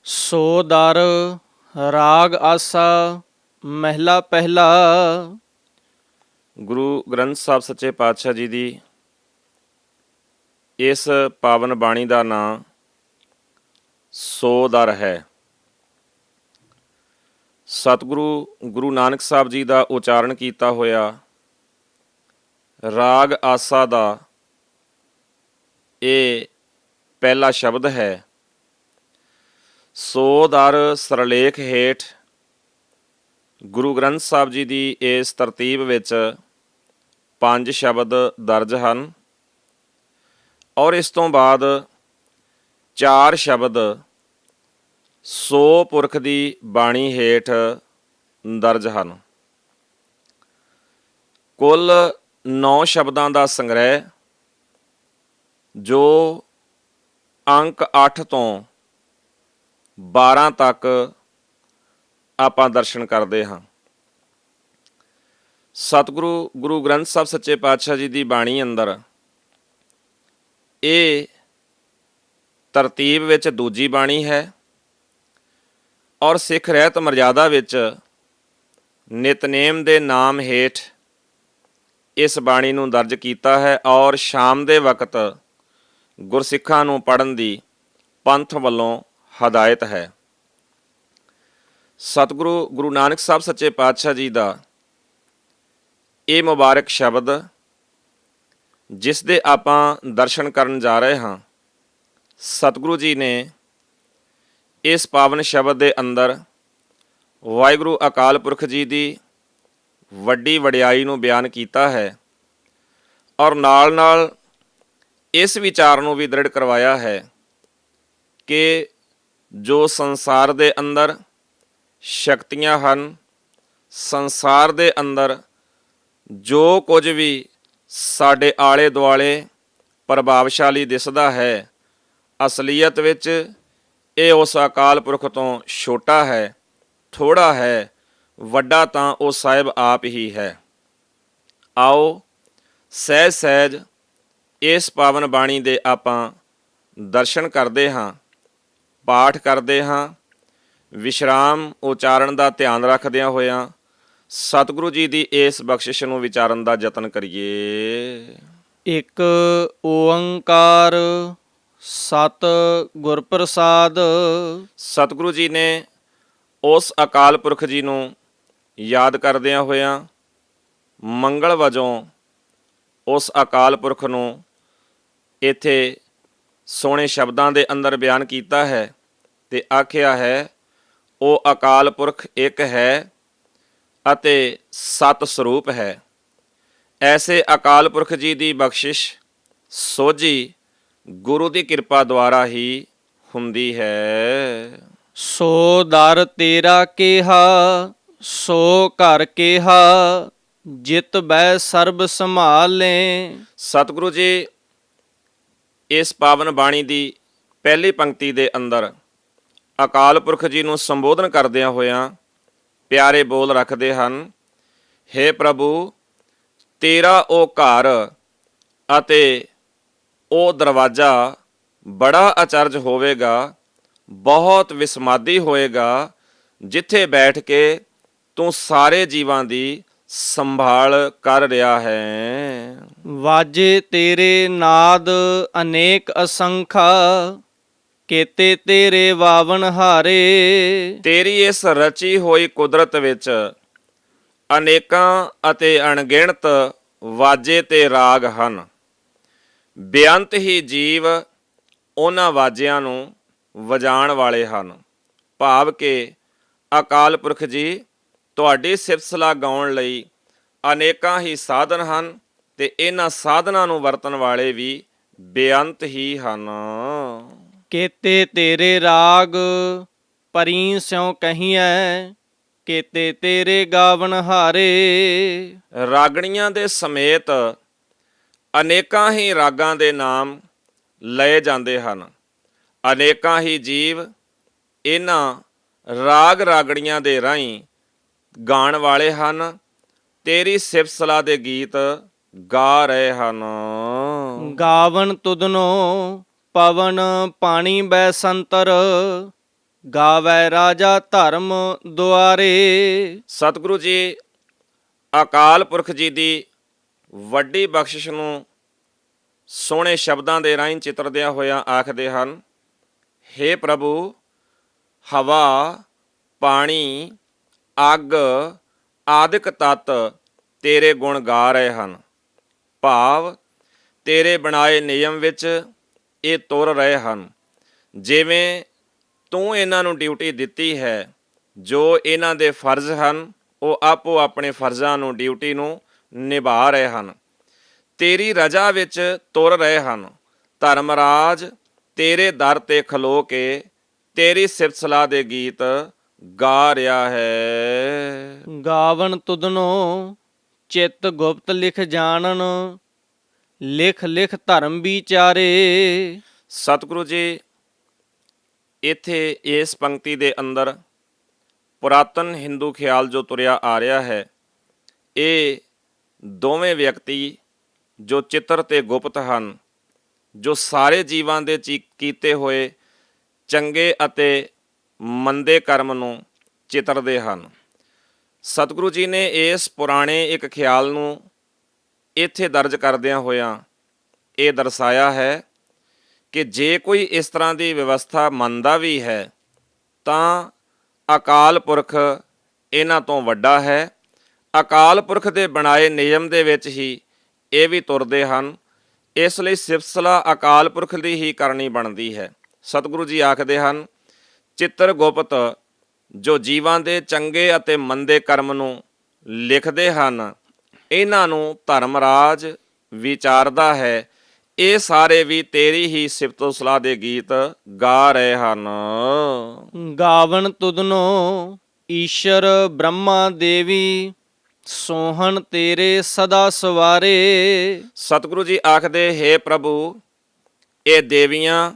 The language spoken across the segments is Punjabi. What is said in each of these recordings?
ਸੋ ਦਰ ਰਾਗ ਆਸਾ ਮਹਿਲਾ ਪਹਿਲਾ। ਗੁਰੂ ਗ੍ਰੰਥ ਸਾਹਿਬ ਸੱਚੇ ਪਾਤਸ਼ਾਹ ਜੀ ਦੀ ਇਸ ਪਾਵਨ ਬਾਣੀ ਦਾ ਨਾਂ ਸੋ ਦਰ ਹੈ। ਸਤਿਗੁਰੂ ਗੁਰੂ ਨਾਨਕ ਸਾਹਿਬ ਜੀ ਦਾ ਉਚਾਰਨ ਕੀਤਾ ਹੋਇਆ ਰਾਗ ਆਸਾ ਦਾ ਇਹ ਪਹਿਲਾ ਸ਼ਬਦ ਹੈ। ਸੋ ਦਰ ਸਰਲੇਖ ਹੇਠ ਗੁਰੂ ਗ੍ਰੰਥ ਸਾਹਿਬ ਜੀ ਦੀ ਇਸ ਤਰਤੀਬ ਵਿੱਚ 5 ਸ਼ਬਦ ਦਰਜ ਹਨ ਔਰ ਇਸ ਤੋਂ ਬਾਅਦ 4 ਸ਼ਬਦ ਸੋ ਪੁਰਖ ਦੀ ਬਾਣੀ ਹੇਠ ਦਰਜ ਹਨ। ਕੁੱਲ 9 ਸ਼ਬਦਾਂ ਦਾ ਸੰਗ੍ਰਹਿ ਜੋ ਅੰਕ 8 ਤੋਂ 12 ਤੱਕ ਆਪਾਂ ਦਰਸ਼ਨ ਕਰਦੇ ਹਾਂ। ਸਤਿਗੁਰੂ ਗੁਰੂ ਗ੍ਰੰਥ ਸਾਹਿਬ ਸੱਚੇ ਪਾਤਸ਼ਾਹ ਜੀ ਦੀ ਬਾਣੀ ਅੰਦਰ ਇਹ ਤਰਤੀਬ ਵਿੱਚ ਦੂਜੀ ਬਾਣੀ ਹੈ ਔਰ ਸਿੱਖ ਰਹਿਤ ਮਰਜ਼ਾਦਾ ਵਿੱਚ ਨਿਤਨੇਮ ਦੇ ਨਾਮ ਹੇਠ ਇਸ ਬਾਣੀ ਨੂੰ ਦਰਜ ਕੀਤਾ ਹੈ ਔਰ ਸ਼ਾਮ ਦੇ ਵਕਤ ਗੁਰਸਿੱਖਾਂ ਨੂੰ ਪੜ੍ਹਨ ਦੀ ਪੰਥ ਵੱਲੋਂ ਹਦਾਇਤ ਹੈ। ਸਤਿਗੁਰੂ ਗੁਰੂ ਨਾਨਕ ਸਾਹਿਬ ਸੱਚੇ ਪਾਤਸ਼ਾਹ ਜੀ ਦਾ ਇਹ ਮੁਬਾਰਕ ਸ਼ਬਦ ਜਿਸ ਦੇ ਆਪਾਂ ਦਰਸ਼ਨ ਕਰਨ ਜਾ ਰਹੇ ਹਾਂ, ਸਤਿਗੁਰੂ ਜੀ ਨੇ ਇਸ ਪਾਵਨ ਸ਼ਬਦ ਦੇ ਅੰਦਰ ਵਾਹਿਗੁਰੂ ਅਕਾਲ ਪੁਰਖ ਜੀ ਦੀ ਵੱਡੀ ਵਡਿਆਈ ਨੂੰ ਬਿਆਨ ਕੀਤਾ ਹੈ ਔਰ ਨਾਲ ਨਾਲ ਇਸ ਵਿਚਾਰ ਨੂੰ ਵੀ ਦ੍ਰਿੜ ਕਰਵਾਇਆ ਹੈ ਕਿ ਜੋ ਸੰਸਾਰ ਦੇ ਅੰਦਰ ਸ਼ਕਤੀਆਂ ਹਨ, ਸੰਸਾਰ ਦੇ ਅੰਦਰ ਜੋ ਕੁਝ ਵੀ ਸਾਡੇ ਆਲੇ ਦੁਆਲੇ ਪ੍ਰਭਾਵਸ਼ਾਲੀ ਦਿਸਦਾ ਹੈ, ਅਸਲੀਅਤ ਵਿੱਚ ਇਹ ਉਸ ਅਕਾਲ ਪੁਰਖ ਤੋਂ ਛੋਟਾ ਹੈ, ਥੋੜ੍ਹਾ ਹੈ, ਵੱਡਾ ਤਾਂ ਉਹ ਸਾਹਿਬ ਆਪ ਹੀ ਹੈ। ਆਓ ਸਹਿਜ ਸਹਿਜ ਇਸ ਪਾਵਨ ਬਾਣੀ ਦੇ ਆਪਾਂ ਦਰਸ਼ਨ ਕਰਦੇ ਹਾਂ, ਪਾਠ ਕਰਦੇ ਹਾਂ, ਵਿਸ਼ਰਾਮ ਉਚਾਰਨ ਦਾ ਧਿਆਨ ਰੱਖਦਿਆਂ ਹੋਇਆਂ ਸਤਿਗੁਰੂ ਜੀ ਦੀ ਇਸ ਬਖਸ਼ਿਸ਼ ਨੂੰ ਵਿਚਾਰਨ ਦਾ ਯਤਨ ਕਰੀਏ। ਇੱਕ ਓੰਕਾਰ ਸਤ ਗੁਰ ਪ੍ਰਸਾਦ। ਸਤਿਗੁਰੂ ਜੀ ਨੇ ਉਸ ਅਕਾਲ ਪੁਰਖ ਜੀ ਨੂੰ ਯਾਦ ਕਰਦਿਆਂ ਹੋਇਆਂ ਮੰਗਲ ਵਜੋਂ ਉਸ ਅਕਾਲ ਪੁਰਖ ਨੂੰ ਇੱਥੇ ਸੋਹਣੇ ਸ਼ਬਦਾਂ ਦੇ ਅੰਦਰ ਬਿਆਨ ਕੀਤਾ ਹੈ ਤੇ ਆਖਿਆ ਹੈ ਉਹ ਅਕਾਲ ਪੁਰਖ ਇੱਕ ਹੈ ਅਤੇ ਸਤ ਸਰੂਪ ਹੈ। ਐਸੇ ਅਕਾਲ ਪੁਰਖ ਜੀ ਦੀ ਬਖਸ਼ਿਸ਼ ਸੋਝੀ ਗੁਰੂ ਦੀ ਕਿਰਪਾ ਦੁਆਰਾ ਹੀ ਹੁੰਦੀ ਹੈ। ਸੋ ਦਰ ਤੇਰਾ ਕੇਹਾ ਸੋ ਘਰ ਕੇਹਾ ਜਿਤ ਬੈ ਸਰਬ ਸੰਭਾਲੇ। ਸਤਿਗੁਰੂ ਜੀ ਇਸ ਪਾਵਨ ਬਾਣੀ ਦੀ ਪਹਿਲੀ ਪੰਕਤੀ ਦੇ ਅੰਦਰ ਅਕਾਲ ਪੁਰਖ ਜੀ ਨੂੰ ਸੰਬੋਧਨ ਕਰਦਿਆਂ ਹੋਇਆਂ ਪਿਆਰੇ ਬੋਲ ਰੱਖਦੇ ਹਨ। ਹੇ ਪ੍ਰਭੂ, ਤੇਰਾ ਉਹ ਘਰ ਅਤੇ ਉਹ ਦਰਵਾਜ਼ਾ ਬੜਾ ਅਚਰਜ ਹੋਵੇਗਾ, ਬਹੁਤ ਵਿਸਮਾਦੀ ਹੋਏਗਾ, ਜਿੱਥੇ ਬੈਠ ਕੇ ਤੂੰ ਸਾਰੇ ਜੀਵਾਂ ਦੀ ਸੰਭਾਲ ਕਰ ਰਿਹਾ ਹੈ। ਵਾਜੇ ਤੇਰੇ ਨਾਦ ਅਨੇਕ ਅਸੰਖਾ ਕੇਤੇ ਤੇਰੇ ਵਾਵਨ ਹਾਰੇ। ਤੇਰੀ ਇਸ ਰਚੀ ਹੋਈ ਕੁਦਰਤ ਵਿੱਚ ਅਨੇਕਾਂ ਅਤੇ ਅਣਗਿਣਤ ਵਾਜੇ ਤੇ ਰਾਗ ਹਨ। ਬੇਅੰਤ ਹੀ ਜੀਵ ਉਹਨਾਂ ਵਾਜਿਆਂ ਨੂੰ ਵਜਾਉਣ ਵਾਲੇ ਹਨ। ਭਾਵ ਕਿ ਅਕਾਲ ਪੁਰਖ ਜੀ ਤੁਹਾਡੀ ਸਿਫਤ ਸਲਾਹ ਗਾਉਣ ਲਈ ਅਨੇਕਾਂ ਹੀ ਸਾਧਨ ਹਨ ਤੇ ਇਹਨਾਂ ਸਾਧਨਾਂ ਨੂੰ ਵਰਤਣ ਵਾਲੇ ਵੀ ਬੇਅੰਤ ਹੀ ਹਨ। ਕੇਤੇ ਤੇਰੇ ਰਾਗ ਪਰੀ ਸਿਉ ਕਹੀਐ ਕੇਤੇ ਤੇਰੇ ਗਾਵਨ ਹਾਰੇ। ਰਾਗਣੀਆਂ ਦੇ ਸਮੇਤ ਅਨੇਕਾਂ ਹੀ ਰਾਗਾਂ ਦੇ ਨਾਮ ਲਏ ਜਾਂਦੇ ਹਨ। ਅਨੇਕਾਂ ਹੀ ਜੀਵ ਇਹਨਾਂ ਰਾਗ ਰਾਗਣੀਆਂ ਦੇ ਰਾਹੀਂ ਗਾਣ ਵਾਲੇ ਹਨ, ਤੇਰੀ ਸਿਫਤ ਸਲਾਹ ਦੇ ਗੀਤ ਗਾ ਰਹੇ ਹਨ। ਗਾਵਨ ਤੁਧਨੋ ਪਵਨ ਪਾਣੀ ਬੈ ਸੰਤਰ ਗਾਵੈ ਰਾਜਾ ਧਰਮ ਦੁਆਰੇ। ਸਤਿਗੁਰੂ ਜੀ ਅਕਾਲ ਪੁਰਖ ਜੀ ਦੀ ਵੱਡੀ ਬਖਸ਼ਿਸ਼ ਨੂੰ ਸੋਹਣੇ ਸ਼ਬਦਾਂ ਦੇ ਰਾਹੀਂ ਚਿਤਰਦਿਆਂ ਹੋਇਆਂ ਆਖਦੇ ਹਨ, ਹੇ ਪ੍ਰਭੂ, ਹਵਾ, ਪਾਣੀ, ਅੱਗ ਆਦਿਕ ਤੱਤ ਤੇਰੇ ਗੁਣ ਗਾ ਰਹੇ ਹਨ। ਭਾਵ ਤੇਰੇ ਬਣਾਏ ਨਿਯਮ ਵਿੱਚ ਇਹ ਤੁਰ ਰਹੇ ਹਨ। ਜਿਵੇਂ ਤੂੰ ਇਹਨਾਂ ਨੂੰ ਡਿਊਟੀ ਦਿੱਤੀ ਹੈ, ਜੋ ਇਹਨਾਂ ਦੇ ਫਰਜ਼ ਹਨ, ਉਹ ਆਪੋ ਆਪਣੇ ਫਰਜ਼ਾਂ ਨੂੰ, ਡਿਊਟੀ ਨੂੰ ਨਿਭਾ ਰਹੇ ਹਨ। ਤੇਰੀ ਰਜਾ ਵਿੱਚ ਤੁਰ ਰਹੇ ਹਨ। ਧਰਮਰਾਜ ਤੇਰੇ ਦਰ ਤੇ ਖਲੋ ਕੇ ਤੇਰੀ ਸਿਫਤ ਸਲਾਹ ਦੇ ਗੀਤ ਗਾ ਰਿਹਾ ਹੈ। ਗਾਵਨ ਤੁਧਨੋ ਚਿੱਤ ਗੁਪਤ ਲਿਖ ਜਾਣਨ, ਲਿਖ ਲਿਖ ਧਰਮ ਵਿਚਾਰੇ। ਸਤਿਗੁਰੂ ਜੀ ਇੱਥੇ ਇਸ ਪੰਕਤੀ ਦੇ ਅੰਦਰ ਪੁਰਾਤਨ ਹਿੰਦੂ ਖਿਆਲ ਜੋ ਤੁਰਿਆ ਆ ਰਿਹਾ ਹੈ, ਇਹ ਦੋਵੇਂ ਵਿਅਕਤੀ ਜੋ ਚਿੱਤਰ ਤੇ ਗੁਪਤ ਹਨ, ਜੋ ਸਾਰੇ ਜੀਵਾਂ ਦੇ ਕੀਤੇ ਹੋਏ ਚੰਗੇ ਅਤੇ ਮੰਦੇ ਕਰਮ ਨੂੰ ਚਿਤਰਦੇ ਹਨ। ਸਤਿਗੁਰੂ ਜੀ ਨੇ ਇਸ ਪੁਰਾਣੇ ਇੱਕ ਖਿਆਲ ਨੂੰ ਇੱਥੇ ਦਰਜ ਕਰਦਿਆਂ ਹੋਇਆਂ ਇਹ ਦਰਸਾਇਆ ਹੈ ਕਿ ਜੇ ਕੋਈ ਇਸ ਤਰ੍ਹਾਂ ਦੀ ਵਿਵਸਥਾ ਮੰਨਦਾ ਵੀ ਹੈ ਤਾਂ ਅਕਾਲ ਪੁਰਖ ਇਹਨਾਂ ਤੋਂ ਵੱਡਾ ਹੈ। ਅਕਾਲ ਪੁਰਖ ਦੇ ਬਣਾਏ ਨਿਯਮ ਦੇ ਵਿੱਚ ਹੀ ਇਹ ਵੀ ਤੁਰਦੇ ਹਨ। ਇਸ ਲਈ ਸਿਫਤ ਸਲਾਹ ਅਕਾਲ ਪੁਰਖ ਦੀ ਹੀ ਕਰਨੀ ਬਣਦੀ ਹੈ। ਸਤਿਗੁਰੂ ਜੀ ਆਖਦੇ ਹਨ, ਚਿੱਤਰ ਗੁਪਤ ਜੋ ਜੀਵਾਂ ਦੇ ਚੰਗੇ ਅਤੇ ਮੰਦੇ ਕਰਮ ਨੂੰ ਲਿਖਦੇ ਹਨ, ਇਹਨਾਂ ਨੂੰ ਧਰਮਰਾਜ ਵਿਚਾਰਦਾ ਹੈ। ਇਹ ਸਾਰੇ ਵੀ ਤੇਰੀ ਹੀ ਸਿਫਤੋ ਸਲਾਹ ਦੇ ਗੀਤ ਗਾ ਰਹੇ ਹਨ। ਗਾਵਨ ਤੁਧਨੋ ਈਸ਼ਰ ਬ੍ਰਹਮਾ ਦੇਵੀ, ਸੋਹਣ ਤੇਰੇ ਸਦਾ ਸਵਾਰੇ। ਸਤਿਗੁਰੂ ਜੀ ਆਖਦੇ, ਹੇ ਪ੍ਰਭੂ, ਇਹ ਦੇਵੀਆਂ,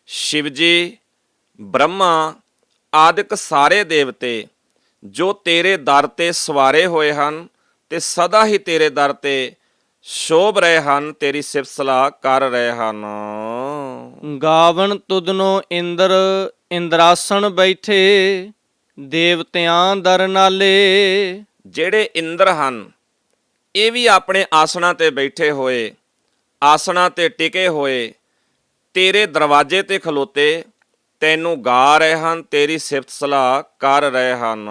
ਸ਼ਿਵ ਜੀ, ਬ੍ਰਹਮਾ ਆਦਿਕ ਸਾਰੇ ਦੇਵਤੇ ਜੋ ਤੇਰੇ ਦਰ ਤੇ ਸਵਾਰੇ ਹੋਏ ਹਨ ਤੇ ਸਦਾ ਹੀ ਤੇਰੇ ਦਰ ਤੇ ਸ਼ੋਭ ਰਹੇ ਹਨ, ਤੇਰੀ ਸਿਫਤ ਸਲਾਹ ਕਰ ਰਹੇ ਹਨ। ਗਾਵਨ ਤੁਧਨੋ ਇੰਦਰ ਇੰਦਰਾਸਣ ਬੈਠੇ, ਦੇਵਤਿਆਂ ਦਰ ਨਾਲੇ। ਜਿਹੜੇ ਇੰਦਰ ਹਨ ਇਹ ਵੀ ਆਪਣੇ ਆਸਣਾਂ ਤੇ ਬੈਠੇ ਹੋਏ, ਆਸਣਾਂ ਤੇ ਟਿਕੇ ਹੋਏ ਤੇਰੇ ਦਰਵਾਜ਼ੇ ਤੇ ਖਲੋਤੇ ਤੈਨੂੰ ਗਾ ਰਹੇ ਹਨ, ਤੇਰੀ ਸਿਫਤ ਸਲਾਹ ਕਰ ਰਹੇ ਹਨ।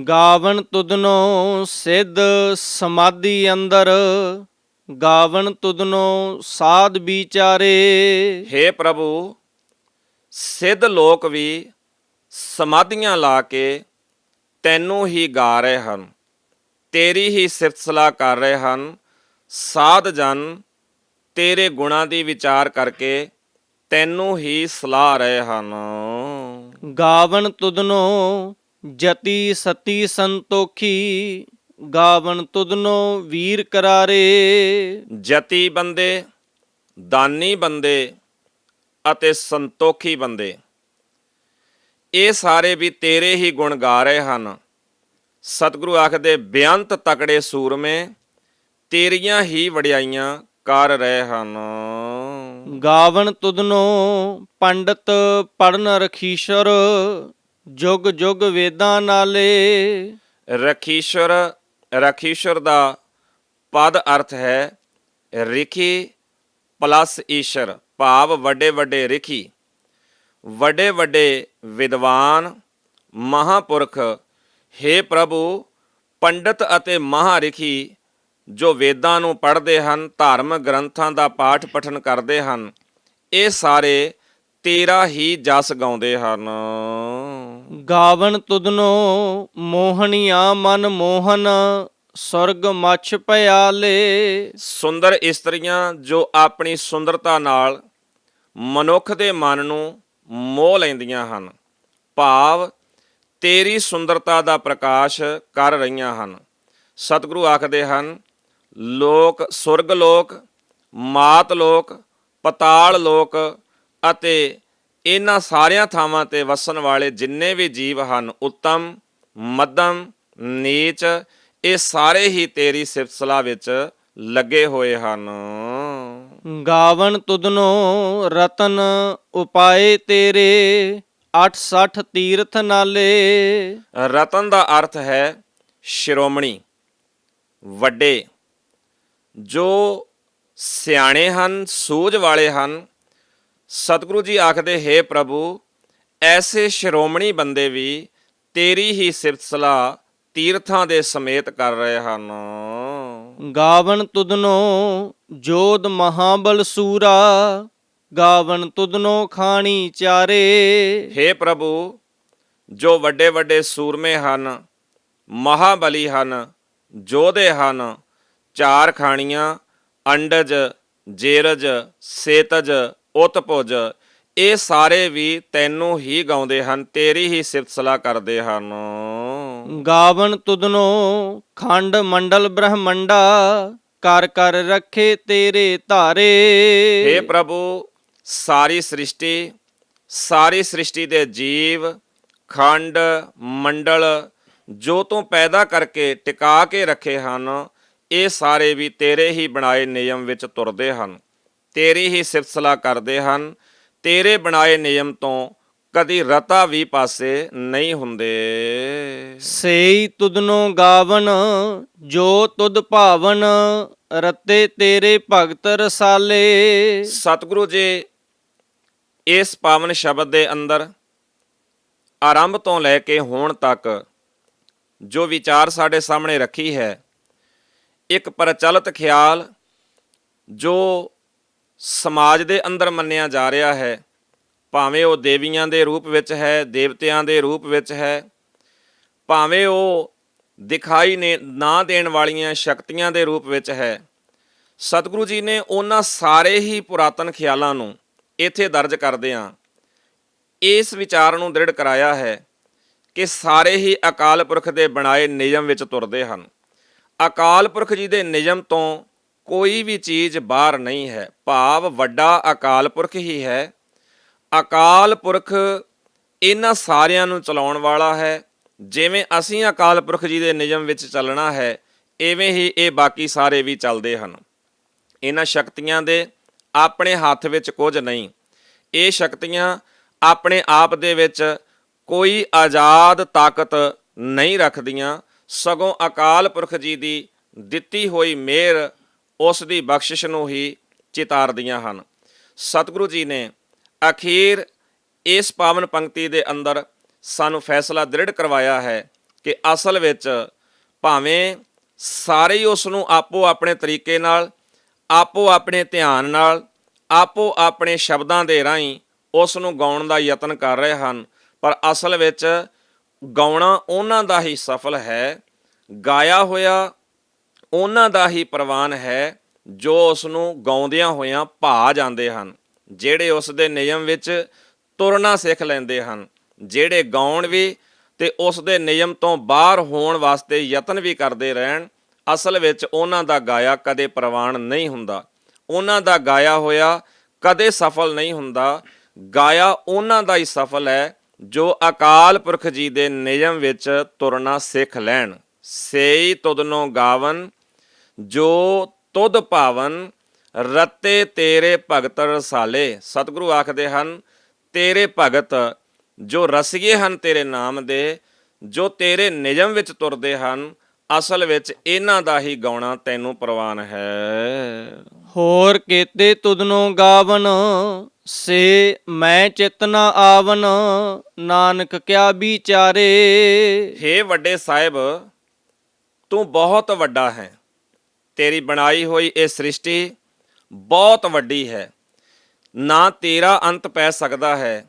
ਗਾਵਨ ਤੁਧਨੋ ਸਿੱਧ ਸਮਾਧੀ ਅੰਦਰ, ਗਾਵਨ ਤੁਧਨੋ ਸਾਧ ਵਿਚਾਰੇ। ਹੇ ਪ੍ਰਭੂ, ਸਿੱਧ ਲੋਕ ਵੀ ਸਮਾਧੀਆਂ ਲਾ ਕੇ ਤੈਨੂੰ ਹੀ ਗਾ ਰਹੇ ਹਨ, ਤੇਰੀ ਹੀ ਸਿਫਤ ਸਲਾਹ ਕਰ ਰਹੇ ਹਨ। ਸਾਧ ਜਨ ਤੇਰੇ ਗੁਣਾਂ ਦੀ ਵਿਚਾਰ ਕਰਕੇ ਤੈਨੂੰ ਹੀ ਸਲਾਹ ਰਹੇ ਹਨ। ਗਾਵਨ ਤੁਧਨੋ ਜਤੀ ਸਤੀ ਸੰਤੋਖੀ, ਗਾਵਨ ਤੁਧਨੋ ਵੀਰ ਕਰਾਰੇ। ਜਤੀ ਬੰਦੇ, ਦਾਨੀ ਬੰਦੇ ਅਤੇ ਸੰਤੋਖੀ ਬੰਦੇ, ਇਹ ਸਾਰੇ ਵੀ ਤੇਰੇ ਹੀ ਗੁਣ ਗਾ ਰਹੇ ਹਨ। ਸਤਿਗੁਰੂ ਆਖਦੇ, ਬੇਅੰਤ ਤਕੜੇ ਸੂਰਮੇ ਤੇਰੀਆਂ ਹੀ ਵਡਿਆਈਆਂ ਕਰ ਰਹੇ ਹਨ। ਗਾਵਨ ਤੁਧਨੋ ਪੰਡਤ ਪੜਨ ਰਖੀਸ਼ਰ, ਜੁਗ ਜੁਗ ਵੇਦਾਂ ਨਾਲੇ। ਰਖੀਸ਼ਰ, ਰਖੀਸ਼ਰ ਦਾ ਪਦ ਅਰਥ ਹੈ ਰਿਖੀ ਪਲਸ ਈਸ਼ਰ, ਭਾਵ ਵੱਡੇ ਵੱਡੇ ਰਿਖੀ, ਵੱਡੇ ਵੱਡੇ ਵਿਦਵਾਨ ਮਹਾਂਪੁਰਖ। ਹੇ ਪ੍ਰਭੂ, ਪੰਡਤ ਅਤੇ ਮਹਾਰਿਖੀ ਜੋ ਵੇਦਾਂ ਨੂੰ ਪੜ੍ਹਦੇ ਹਨ, ਧਾਰਮਿਕ ਗ੍ਰੰਥਾਂ ਦਾ ਪਾਠ ਪਠਨ ਕਰਦੇ ਹਨ, ਇਹ ਸਾਰੇ ਤੇਰਾ ਹੀ ਜਸ ਗਾਉਂਦੇ ਹਨ। ਗਾਵਨ ਤੁਧਨੋ ਮੋਹਣੀਆਂ ਮਨ ਮੋਹਨ, ਸੁਰਗ ਮਛ ਪਿਆਲੇ। ਸੁੰਦਰ ਇਸਤਰੀਆਂ ਜੋ ਆਪਣੀ ਸੁੰਦਰਤਾ ਨਾਲ ਮਨੁੱਖ ਦੇ ਮਨ ਨੂੰ ਮੋਹ ਲੈਂਦੀਆਂ ਹਨ, ਭਾਵ ਤੇਰੀ ਸੁੰਦਰਤਾ ਦਾ ਪ੍ਰਕਾਸ਼ ਕਰ ਰਹੀਆਂ ਹਨ। ਸਤਿਗੁਰੂ ਆਖਦੇ ਹਨ, ਲੋਕ, ਸੁਰਗ ਲੋਕ, ਮਾਤ ਲੋਕ, ਪਤਾਲ ਲੋਕ ਅਤੇ ਇਹਨਾਂ ਸਾਰਿਆਂ ਥਾਵਾਂ ਤੇ ਵਸਣ ਵਾਲੇ ਜਿੰਨੇ ਵੀ ਜੀਵ ਹਨ, ਉੱਤਮ, ਮੱਧਮ, ਨੀਚ, ਇਹ ਸਾਰੇ ਹੀ ਤੇਰੀ ਸਿਫਤ ਸਲਾਹ ਵਿੱਚ ਲੱਗੇ ਹੋਏ ਹਨ। ਗਾਵਨ ਤੁਧਨੋ ਰਤਨ ਉਪਾਏ ਤੇਰੇ, 68 ਤੀਰਥ ਨਾਲੇ। ਰਤਨ ਦਾ ਅਰਥ ਹੈ ਸ਼੍ਰੋਮਣੀ, ਵੱਡੇ, ਜੋ ਸਿਆਣੇ ਹਨ, ਸੂਝ ਵਾਲੇ ਹਨ। ਸਤਿਗੁਰੂ ਜੀ ਆਖਦੇ, ਹੇ ਪ੍ਰਭੂ, ਐਸੇ ਸ਼੍ਰੋਮਣੀ ਬੰਦੇ ਵੀ ਤੇਰੀ ਹੀ ਸਿਫਤ ਸਲਾਹ ਤੀਰਥਾਂ ਦੇ ਸਮੇਤ ਕਰ ਰਹੇ ਹਨ। ਗਾਵਨ ਤੁਧਨੋ ਜੋਧ ਮਹਾਬਲ ਸੂਰਾ, ਗਾਵਨ ਤੁਧਨੋ ਖਾਣੀ ਚਾਰੇ। ਹੇ ਪ੍ਰਭੂ, ਜੋ ਵੱਡੇ ਵੱਡੇ ਸੂਰਮੇ ਹਨ, ਮਹਾਬਲੀ ਹਨ, ਯੋਧੇ ਹਨ, ਚਾਰ ਖਾਣੀਆਂ, ਅੰਡਜ, ਜੇਰਜ, ਸੇਤਜ, ਉਤਪੁਜ, ਇਹ ਸਾਰੇ ਵੀ ਤੈਨੂੰ ਹੀ ਗਾਉਂਦੇ ਹਨ, ਤੇਰੀ ਹੀ ਸਿਫਤ ਸਲਾਹ ਕਰਦੇ ਹਨ। ਗਾਵਨ ਤੁਧਨੋ ਖੰਡ ਮੰਡਲ ਬ੍ਰਹਮੰਡਾ, ਕਰ ਕਰ ਰੱਖੇ ਤੇਰੇ ਧਾਰੇ। ਹੇ ਪ੍ਰਭੂ, ਸਾਰੀ ਸ੍ਰਿਸ਼ਟੀ ਦੇ ਜੀਵ, ਖੰਡ ਮੰਡਲ ਜੋ ਤੂੰ ਪੈਦਾ ਕਰਕੇ ਟਿਕਾ ਕੇ ਰੱਖੇ ਹਨ, ਇਹ ਸਾਰੇ ਵੀ ਤੇਰੇ ਹੀ ਬਣਾਏ ਨਿਯਮ ਵਿੱਚ ਤੁਰਦੇ ਹਨ, ਤੇਰੀ ਹੀ ਸਿਫਤ ਸਲਾਹ ਕਰਦੇ ਹਨ। ਤੇਰੇ ਬਣਾਏ ਨਿਯਮ ਤੋਂ ਕਦੀ ਰਤਾ ਵੀ ਪਾਸੇ ਨਹੀਂ ਹੁੰਦੇ। ਸੇਈ ਤੁਧਨੋ ਗਾਵਨ ਜੋ ਤੁਧ ਭਾਵਨ, ਰਤੇ ਤੇਰੇ ਭਗਤ ਰਸਾਲੇ। ਸਤਿਗੁਰੂ ਜੀ ਇਸ ਪਾਵਨ ਸ਼ਬਦ ਦੇ ਅੰਦਰ ਆਰੰਭ ਤੋਂ ਲੈ ਕੇ ਹੁਣ ਤੱਕ ਜੋ ਵਿਚਾਰ ਸਾਡੇ ਸਾਹਮਣੇ ਰੱਖੀ ਹੈ, ਇੱਕ ਪ੍ਰਚਲਿਤ ਖਿਆਲ ਜੋ ਸਮਾਜ ਦੇ ਅੰਦਰ ਮੰਨਿਆ ਜਾ ਰਿਹਾ ਹੈ, ਭਾਵੇਂ ਉਹ ਦੇਵੀਆਂ ਦੇ ਰੂਪ ਵਿੱਚ ਹੈ, ਦੇਵਤਿਆਂ ਦੇ ਰੂਪ ਵਿੱਚ ਹੈ, ਭਾਵੇਂ ਉਹ ਦਿਖਾਈ ਨੇ ਨਾ ਦੇਣ ਵਾਲੀਆਂ ਸ਼ਕਤੀਆਂ ਦੇ ਰੂਪ ਵਿੱਚ ਹੈ। ਸਤਿਗੁਰੂ ਜੀ ਨੇ ਉਹਨਾਂ ਸਾਰੇ ਹੀ ਪੁਰਾਤਨ ਖਿਆਲਾਂ ਨੂੰ ਇੱਥੇ ਦਰਜ ਕਰਦਿਆਂ ਇਸ ਵਿਚਾਰ ਨੂੰ ਦ੍ਰਿੜ ਕਰਾਇਆ ਹੈ ਕਿ ਸਾਰੇ ਹੀ ਅਕਾਲ ਪੁਰਖ ਦੇ ਬਣਾਏ ਨਿਯਮ ਵਿੱਚ ਤੁਰਦੇ ਹਨ। ਅਕਾਲ ਪੁਰਖ ਜੀ ਦੇ ਨਿਯਮ ਤੋਂ ਕੋਈ ਵੀ ਚੀਜ਼ ਬਾਹਰ ਨਹੀਂ ਹੈ, ਭਾਵ ਵੱਡਾ ਅਕਾਲ ਪੁਰਖ ਹੀ ਹੈ। ਅਕਾਲ ਪੁਰਖ ਇਹਨਾਂ ਸਾਰਿਆਂ ਨੂੰ ਚਲਾਉਣ ਵਾਲਾ ਹੈ। ਜਿਵੇਂ ਅਸੀਂ ਅਕਾਲ ਪੁਰਖ ਜੀ ਦੇ ਨਿਯਮ ਵਿੱਚ ਚੱਲਣਾ ਹੈ, ਇਵੇਂ ਹੀ ਇਹ ਬਾਕੀ ਸਾਰੇ ਵੀ ਚੱਲਦੇ ਹਨ। ਇਹਨਾਂ ਸ਼ਕਤੀਆਂ ਦੇ ਆਪਣੇ ਹੱਥ ਵਿੱਚ ਕੁਝ ਨਹੀਂ। ਇਹ ਸ਼ਕਤੀਆਂ ਆਪਣੇ ਆਪ ਦੇ ਵਿੱਚ ਕੋਈ ਆਜ਼ਾਦ ਤਾਕਤ ਨਹੀਂ ਰੱਖਦੀਆਂ, ਸਗੋਂ ਅਕਾਲ ਪੁਰਖ ਜੀ ਦੀ ਦਿੱਤੀ ਹੋਈ ਮਿਹਰ, ਉਸ ਦੀ ਬਖਸ਼ਿਸ਼ ਨੂੰ ਹੀ ਚਿਤਾਰਦੀਆਂ ਹਨ। ਸਤਿਗੁਰੂ ਜੀ ਨੇ ਅਖੀਰ ਇਸ ਪਾਵਨ ਪੰਕਤੀ ਦੇ ਅੰਦਰ ਸਾਨੂੰ ਫੈਸਲਾ ਦ੍ਰਿੜ ਕਰਵਾਇਆ ਹੈ ਕਿ ਅਸਲ ਵਿੱਚ ਭਾਵੇਂ ਸਾਰੇ ਹੀ ਉਸ ਨੂੰ ਆਪੋ ਆਪਣੇ ਤਰੀਕੇ ਨਾਲ, ਆਪੋ ਆਪਣੇ ਧਿਆਨ ਨਾਲ, ਆਪੋ ਆਪਣੇ ਸ਼ਬਦਾਂ ਦੇ ਰਾਹੀਂ ਉਸ ਨੂੰ ਗਾਉਣ ਦਾ ਯਤਨ ਕਰ ਰਹੇ ਹਨ, ਪਰ ਅਸਲ ਵਿੱਚ ਗਾਉਣਾ ਉਹਨਾਂ ਦਾ ਹੀ ਸਫਲ ਹੈ, ਗਾਇਆ ਹੋਇਆ ਉਹਨਾਂ ਦਾ ਹੀ ਪ੍ਰਵਾਨ ਹੈ ਜੋ ਉਸ ਨੂੰ ਗਾਉਂਦਿਆਂ ਹੋਇਆਂ ਭਾ ਜਾਂਦੇ ਹਨ, ਜਿਹੜੇ ਉਸ ਦੇ ਨਿਯਮ ਵਿੱਚ ਤੁਰਨਾ ਸਿੱਖ ਲੈਂਦੇ ਹਨ, ਜਿਹੜੇ ਗਾਉਣ ਵੀ ਤੇ ਉਸ ਦੇ ਨਿਯਮ ਤੋਂ ਬਾਹਰ ਹੋਣ ਵਾਸਤੇ ਯਤਨ ਵੀ ਕਰਦੇ ਰਹਿਣ। ਅਸਲ ਵਿੱਚ ਉਹਨਾਂ ਦਾ ਗਾਇਆ ਕਦੇ ਪ੍ਰਵਾਨ ਨਹੀਂ ਹੁੰਦਾ, ਉਹਨਾਂ ਦਾ ਗਾਇਆ ਹੋਇਆ ਕਦੇ ਸਫਲ ਨਹੀਂ ਹੁੰਦਾ। ਗਾਇਆ ਉਹਨਾਂ ਦਾ ਹੀ ਸਫਲ ਹੈ ਜੋ ਅਕਾਲ ਪੁਰਖ ਜੀ ਦੇ ਨਿਯਮ ਵਿੱਚ ਤੁਰਨਾ ਸਿੱਖ ਲੈਣ। ਸੇਈ ਤੁਧਨੋ ਗਾਵਨ ਜੋ ਤੁਧ ਭਾਵਨ, ਰਤੇ ਤੇਰੇ ਭਗਤ ਰਸਾਲੇ। ਸਤਿਗੁਰੂ ਆਖਦੇ ਹਨ, ਤੇਰੇ ਭਗਤ ਜੋ ਰਸੀਏ ਹਨ ਤੇਰੇ ਨਾਮ ਦੇ, ਜੋ ਤੇਰੇ ਨਿਯਮ ਵਿੱਚ ਤੁਰਦੇ ਹਨ, ਅਸਲ ਵਿੱਚ ਇਹਨਾਂ ਦਾ ਹੀ ਗਾਉਣਾ ਤੈਨੂੰ ਪ੍ਰਵਾਨ ਹੈ। ਹੋਰ ਕੇਤੇ ਤੁਧਨੋ ਗਾਵਨ, ਸੇ ਮੈਂ ਚਿਤਨਾ ਆਵਨ, ਨਾਨਕ ਕਿਆ ਵਿਚਾਰੇ। ਹੇ ਵੱਡੇ ਸਾਹਿਬ, ਤੂੰ ਬਹੁਤ ਵੱਡਾ ਹੈ, ਤੇਰੀ ਬਣਾਈ ਹੋਈ ਇਹ ਸ੍ਰਿਸ਼ਟੀ ਬਹੁਤ ਵੱਡੀ ਹੈ, ਨਾ ਤੇਰਾ ਅੰਤ ਪੈ ਸਕਦਾ ਹੈ,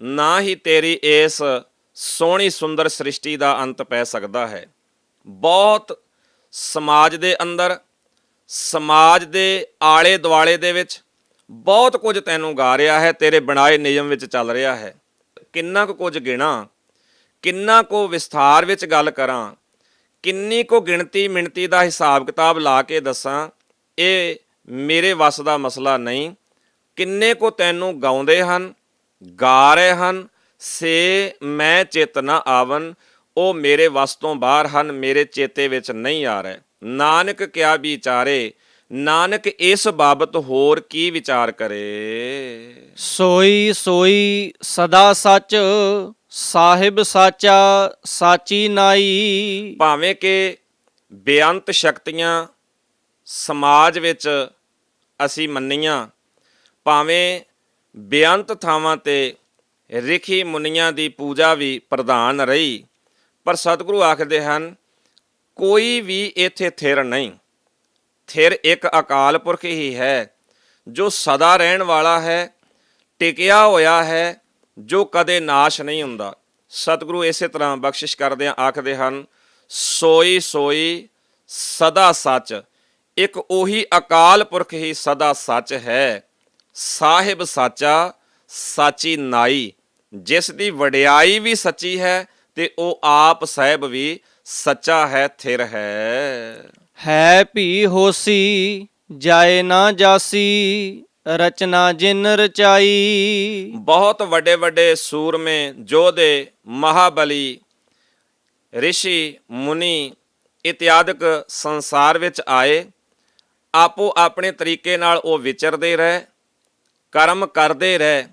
ਨਾ ਹੀ ਤੇਰੀ ਇਸ ਸੋਹਣੀ ਸੁੰਦਰ ਸ੍ਰਿਸ਼ਟੀ ਦਾ ਅੰਤ ਪੈ ਸਕਦਾ ਹੈ। ਬਹੁਤ ਸਮਾਜ ਦੇ ਅੰਦਰ, ਸਮਾਜ ਦੇ ਆਲੇ ਦੁਆਲੇ ਦੇ ਵਿੱਚ ਬਹੁਤ ਕੁਝ ਤੈਨੂੰ ਗਾ ਰਿਹਾ ਹੈ, ਤੇਰੇ ਬਣਾਏ ਨਿਯਮ ਵਿੱਚ ਚੱਲ ਰਿਹਾ ਹੈ। ਕਿੰਨਾ ਕੁ ਕੁਝ ਗਿਣਾ, ਕਿੰਨਾ ਕੁ ਵਿਸਥਾਰ ਵਿੱਚ ਗੱਲ ਕਰਾਂ, ਕਿੰਨੀ ਕੁ ਗਿਣਤੀ ਮਿਣਤੀ ਦਾ ਹਿਸਾਬ ਕਿਤਾਬ ਲਾ ਕੇ ਦੱਸਾਂ, ਇਹ ਮੇਰੇ ਵੱਸ ਦਾ ਮਸਲਾ ਨਹੀਂ। ਕਿੰਨੇ ਕੁ ਤੈਨੂੰ ਗਾਉਂਦੇ ਹਨ, ਗਾ ਰਹੇ ਹਨ। ਸੇ ਮੈਂ ਚਿਤ ਨ ਆਵਨ, ਉਹ ਮੇਰੇ ਵੱਸ ਤੋਂ ਬਾਹਰ ਹਨ, ਮੇਰੇ ਚੇਤੇ ਵਿੱਚ ਨਹੀਂ ਆ ਰਹੇ। ਨਾਨਕ ਕਿਆ ਵਿਚਾਰੇ, ਨਾਨਕ ਇਸ ਬਾਬਤ ਹੋਰ ਕੀ ਵਿਚਾਰ ਕਰੇ। ਸੋਈ ਸੋਈ ਸਦਾ ਸੱਚ, ਸਾਹਿਬ ਸਾਚਾ ਸਾਚੀ ਨਾਈ। ਭਾਵੇਂ ਕਿ ਬੇਅੰਤ ਸ਼ਕਤੀਆਂ ਸਮਾਜ ਵਿੱਚ ਅਸੀਂ ਮੰਨੀਆਂ, ਭਾਵੇਂ ਬੇਅੰਤ ਥਾਵਾਂ ਤੇ ਰਿਖੀ ਮੁਨੀਆਂ ਦੀ ਪੂਜਾ ਵੀ ਪ੍ਰਧਾਨ ਰਹੀ, ਪਰ ਸਤਿਗੁਰੂ ਆਖਦੇ ਹਨ ਕੋਈ ਵੀ ਇੱਥੇ ਥਿਰ ਨਹੀਂ। ਥਿਰ ਇੱਕ ਅਕਾਲ ਪੁਰਖ ਹੀ ਹੈ ਜੋ ਸਦਾ ਰਹਿਣ ਵਾਲਾ ਹੈ, ਟਿਕਿਆ ਹੋਇਆ ਹੈ, ਜੋ ਕਦੇ ਨਾਸ਼ ਨਹੀਂ ਹੁੰਦਾ। ਸਤਿਗੁਰੂ ਇਸੇ ਤਰ੍ਹਾਂ ਬਖਸ਼ਿਸ਼ ਕਰਦਿਆਂ ਆਖਦੇ ਹਨ ਸੋਈ ਸੋਈ ਸਦਾ ਸੱਚ। ਇੱਕ ਉਹੀ ਅਕਾਲ ਪੁਰਖ ਹੀ ਸਦਾ ਸੱਚ ਹੈ, ਸਾਹਿਬ ਸਾਚਾ ਸਾਚੀ ਨਾਈ, ਜਿਸ ਦੀ ਵਡਿਆਈ ਵੀ ਸੱਚੀ ਹੈ ਤੇ ਉਹ ਆਪ ਸਾਹਿਬ ਵੀ ਸੱਚਾ ਹੈ, ਥਿਰ ਹੈ ਭੀ ਹੋਸੀ ਜਾਏ ਨਾ ਜਾਸੀ, ਰਚਨਾ ਜਿਨ ਰਚਾਈ। ਬਹੁਤ ਵੱਡੇ ਵੱਡੇ ਸੂਰਮੇ ਯੋਧੇ, ਮਹਾਬਲੀ, ਰਿਸ਼ੀ ਮੁਨੀ ਇਤਿਆਦਿਕ ਸੰਸਾਰ ਵਿੱਚ ਆਏ, ਆਪੋ ਆਪਣੇ ਤਰੀਕੇ ਨਾਲ ਉਹ ਵਿਚਰਦੇ ਰਹੇ, ਕਰਮ ਕਰਦੇ ਰਹੇ,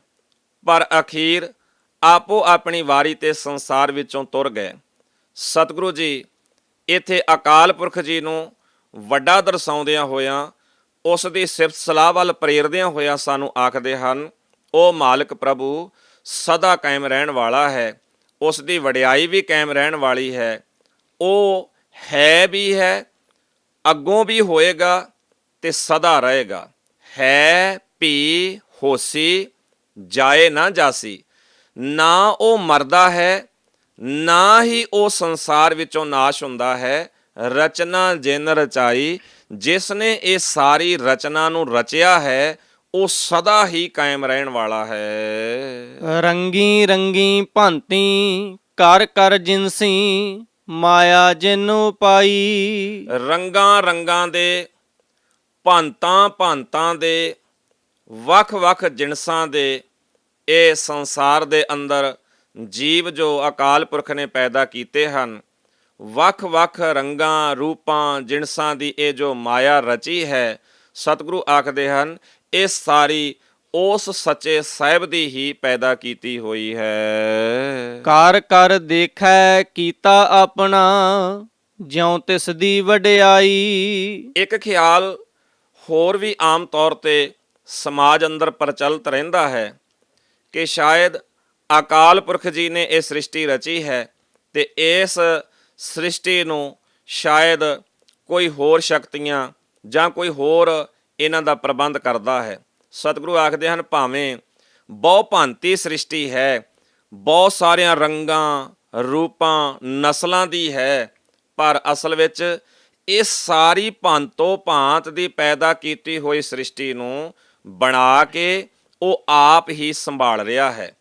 ਪਰ ਅਖੀਰ ਆਪੋ ਆਪਣੀ ਵਾਰੀ ਤੇ ਸੰਸਾਰ ਵਿੱਚੋਂ ਤੁਰ ਗਏ। ਸਤਿਗੁਰੂ ਜੀ ਇੱਥੇ ਅਕਾਲ ਪੁਰਖ ਜੀ ਨੂੰ ਵੱਡਾ ਦਰਸਾਉਂਦਿਆਂ ਹੋਇਆਂ, ਉਸ ਦੀ ਸਿਫਤ ਸਲਾਹ ਵੱਲ ਪ੍ਰੇਰਦਿਆਂ ਹੋਇਆਂ ਸਾਨੂੰ ਆਖਦੇ ਹਨ ਉਹ ਮਾਲਕ ਪ੍ਰਭੂ ਸਦਾ ਕਾਇਮ ਰਹਿਣ ਵਾਲਾ ਹੈ, ਉਸ ਦੀ ਵਡਿਆਈ ਵੀ ਕਾਇਮ ਰਹਿਣ ਵਾਲੀ ਹੈ, ਉਹ ਹੈ ਵੀ ਹੈ, ਅੱਗੋਂ ਵੀ ਹੋਏਗਾ ਤੇ ਸਦਾ ਰਹੇਗਾ। ਹੈ ਭੀ ਹੋਸੀ ਜਾਏ ਨਾ ਜਾਸੀ, ਨਾ ਉਹ ਮਰਦਾ ਹੈ, ਨਾ ਹੀ ਉਹ ਸੰਸਾਰ ਵਿੱਚੋਂ ਨਾਸ਼ ਹੁੰਦਾ ਹੈ। ਰਚਨਾ ਜਿਨ ਰਚਾਈ, ਜਿਸ ਨੇ ਇਹ ਸਾਰੀ ਰਚਨਾ ਨੂੰ ਰਚਿਆ ਹੈ ਉਹ ਸਦਾ ਹੀ ਕਾਇਮ ਰਹਿਣ ਵਾਲਾ ਹੈ। ਰੰਗੀ ਰੰਗੀ ਭਾਂਤੀ ਕਰ ਕਰ ਜਿਨਸੀ, ਮਾਇਆ ਜਿਨੁ ਪਾਈ। ਰੰਗਾਂ ਰੰਗਾਂ ਦੇ, ਭਾਂਤਾਂ ਭਾਂਤਾਂ ਦੇ, ਵੱਖ ਵੱਖ ਜਿਨਸਾਂ ਦੇ ਇਹ ਸੰਸਾਰ ਦੇ ਅੰਦਰ ਜੀਵ ਜੋ ਅਕਾਲ ਪੁਰਖ ਨੇ ਪੈਦਾ ਕੀਤੇ ਹਨ, ਵੱਖ ਵੱਖ ਰੰਗਾਂ ਰੂਪਾਂ ਜਿਨਸਾਂ ਦੀ ਇਹ ਜੋ ਮਾਇਆ ਰਚੀ ਹੈ, ਸਤਿਗੁਰੂ ਆਖਦੇ ਹਨ ਇਹ ਸਾਰੀ ਉਸ ਸੱਚੇ ਸਾਹਿਬ ਦੀ ਹੀ ਪੈਦਾ ਕੀਤੀ ਹੋਈ ਹੈ। ਕਰ ਕਰ ਦੇਖੈ ਕੀਤਾ ਆਪਣਾ, ਜਿਉ ਤਿਸ ਦੀ ਵਡਿਆਈ। ਇੱਕ ਖਿਆਲ ਹੋਰ ਵੀ ਆਮ ਤੌਰ ਤੇ ਸਮਾਜ ਅੰਦਰ ਪ੍ਰਚਲਿਤ ਰਹਿੰਦਾ ਹੈ ਕਿ ਸ਼ਾਇਦ ਅਕਾਲ ਪੁਰਖ ਜੀ ਨੇ ਇਹ ਸ੍ਰਿਸ਼ਟੀ ਰਚੀ ਹੈ ਤੇ ਇਸ ਸ੍ਰਿਸ਼ਟੀ ਨੂੰ ਸ਼ਾਇਦ ਕੋਈ ਹੋਰ ਸ਼ਕਤੀਆਂ ਜਾਂ ਕੋਈ ਹੋਰ ਇਹਨਾਂ ਦਾ ਪ੍ਰਬੰਧ ਕਰਦਾ ਹੈ। ਸਤਿਗੁਰੂ ਆਖਦੇ ਹਨ ਭਾਵੇਂ ਬਹੁ ਭਾਂਤੀ ਸ੍ਰਿਸ਼ਟੀ ਹੈ, ਬਹੁਤ ਸਾਰਿਆਂ ਰੰਗਾਂ ਰੂਪਾਂ ਨਸਲਾਂ ਦੀ ਹੈ, ਪਰ ਅਸਲ ਵਿੱਚ ਇਹ ਸਾਰੀ ਭਾਂਤੋ ਭਾਂਤ ਦੀ ਪੈਦਾ ਕੀਤੀ ਹੋਈ ਸ੍ਰਿਸ਼ਟੀ ਨੂੰ ਬਣਾ ਕੇ ਉਹ ਆਪ ਹੀ ਸੰਭਾਲ ਰਿਹਾ ਹੈ,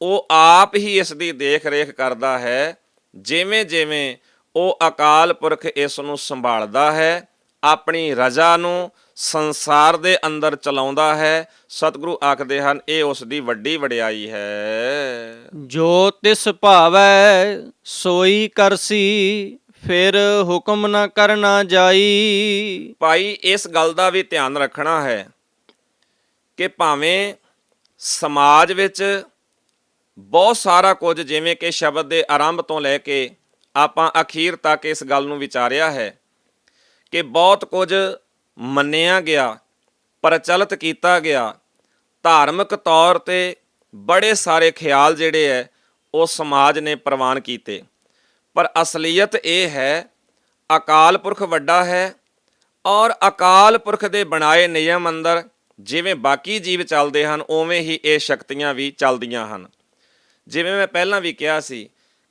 ਉਹ ਆਪ ਹੀ ਇਸ ਦੀ ਦੇਖ ਰੇਖ ਕਰਦਾ ਹੈ। ਜਿਵੇਂ ਜਿਵੇਂ ਉਹ ਅਕਾਲ ਪੁਰਖ ਇਸ ਨੂੰ ਸੰਭਾਲਦਾ ਹੈ, ਆਪਣੀ ਰਜ਼ਾ ਨੂੰ ਸੰਸਾਰ ਦੇ ਅੰਦਰ ਚਲਾਉਂਦਾ ਹੈ, ਸਤਿਗੁਰੂ ਆਖਦੇ ਹਨ ਇਹ ਉਸ ਦੀ ਵੱਡੀ ਵਡਿਆਈ ਹੈ। ਜੋ ਤਿਸ ਭਾਵੈ ਸੋਈ ਕਰਸੀ, ਫਿਰ ਹੁਕਮ ਨਾ ਕਰਨਾ ਜਾਈ। ਭਾਈ ਇਸ ਗੱਲ ਦਾ ਵੀ ਧਿਆਨ ਰੱਖਣਾ ਹੈ ਕਿ ਭਾਵੇਂ ਸਮਾਜ ਵਿੱਚ ਬਹੁਤ ਸਾਰਾ ਕੁਝ, ਜਿਵੇਂ ਕਿ ਸ਼ਬਦ ਦੇ ਆਰੰਭ ਤੋਂ ਲੈ ਕੇ ਆਪਾਂ ਅਖੀਰ ਤੱਕ ਇਸ ਗੱਲ ਨੂੰ ਵਿਚਾਰਿਆ ਹੈ ਕਿ ਬਹੁਤ ਕੁਝ ਮੰਨਿਆ ਗਿਆ, ਪ੍ਰਚਲਿਤ ਕੀਤਾ ਗਿਆ, ਧਾਰਮਿਕ ਤੌਰ ਤੇ ਬੜੇ ਸਾਰੇ ਖਿਆਲ ਜਿਹੜੇ ਹੈ ਉਹ ਸਮਾਜ ਨੇ ਪ੍ਰਵਾਨ ਕੀਤੇ, ਪਰ ਅਸਲੀਅਤ ਇਹ ਹੈ ਅਕਾਲ ਪੁਰਖ ਵੱਡਾ ਹੈ ਔਰ ਅਕਾਲ ਪੁਰਖ ਦੇ ਬਣਾਏ ਨਿਯਮ ਅੰਦਰ ਜਿਵੇਂ ਬਾਕੀ ਜੀਵ ਚੱਲਦੇ ਹਨ ਉਵੇਂ ਹੀ ਇਹ ਸ਼ਕਤੀਆਂ ਵੀ ਚੱਲਦੀਆਂ ਹਨ। ਜਿਵੇਂ ਮੈਂ ਪਹਿਲਾਂ ਵੀ ਕਿਹਾ ਸੀ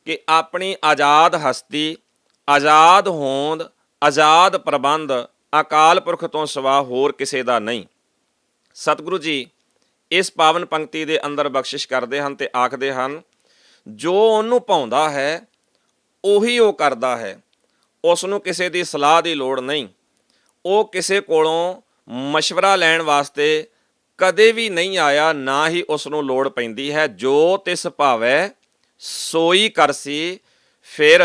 ਕਿ ਆਪਣੀ ਆਜ਼ਾਦ ਹਸਤੀ, ਆਜ਼ਾਦ ਹੋਂਦ, ਆਜ਼ਾਦ ਪ੍ਰਬੰਧ ਅਕਾਲ ਪੁਰਖ ਤੋਂ ਸਿਵਾ ਹੋਰ ਕਿਸੇ ਦਾ ਨਹੀਂ। ਸਤਿਗੁਰੂ ਜੀ ਇਸ ਪਾਵਨ ਪੰਕਤੀ ਦੇ ਅੰਦਰ ਬਖਸ਼ਿਸ਼ ਕਰਦੇ ਹਨ ਤੇ ਆਖਦੇ ਹਨ ਜੋ ਉਹਨੂੰ ਭਾਉਂਦਾ ਹੈ ਉਹੀ ਉਹ ਕਰਦਾ ਹੈ, ਉਸ ਨੂੰ ਕਿਸੇ ਦੀ ਸਲਾਹ ਦੀ ਲੋੜ ਨਹੀਂ, ਉਹ ਕਿਸੇ ਕੋਲੋਂ ਮਸ਼ਵਰਾ ਲੈਣ ਵਾਸਤੇ ਕਦੇ ਵੀ ਨਹੀਂ ਆਇਆ, ਨਾ ਹੀ ਉਸ ਨੂੰ ਲੋੜ ਪੈਂਦੀ ਹੈ। ਜੋ ਤਿਸ ਭਾਵੈ ਸੋਈ ਕਰਸੀ, ਫਿਰ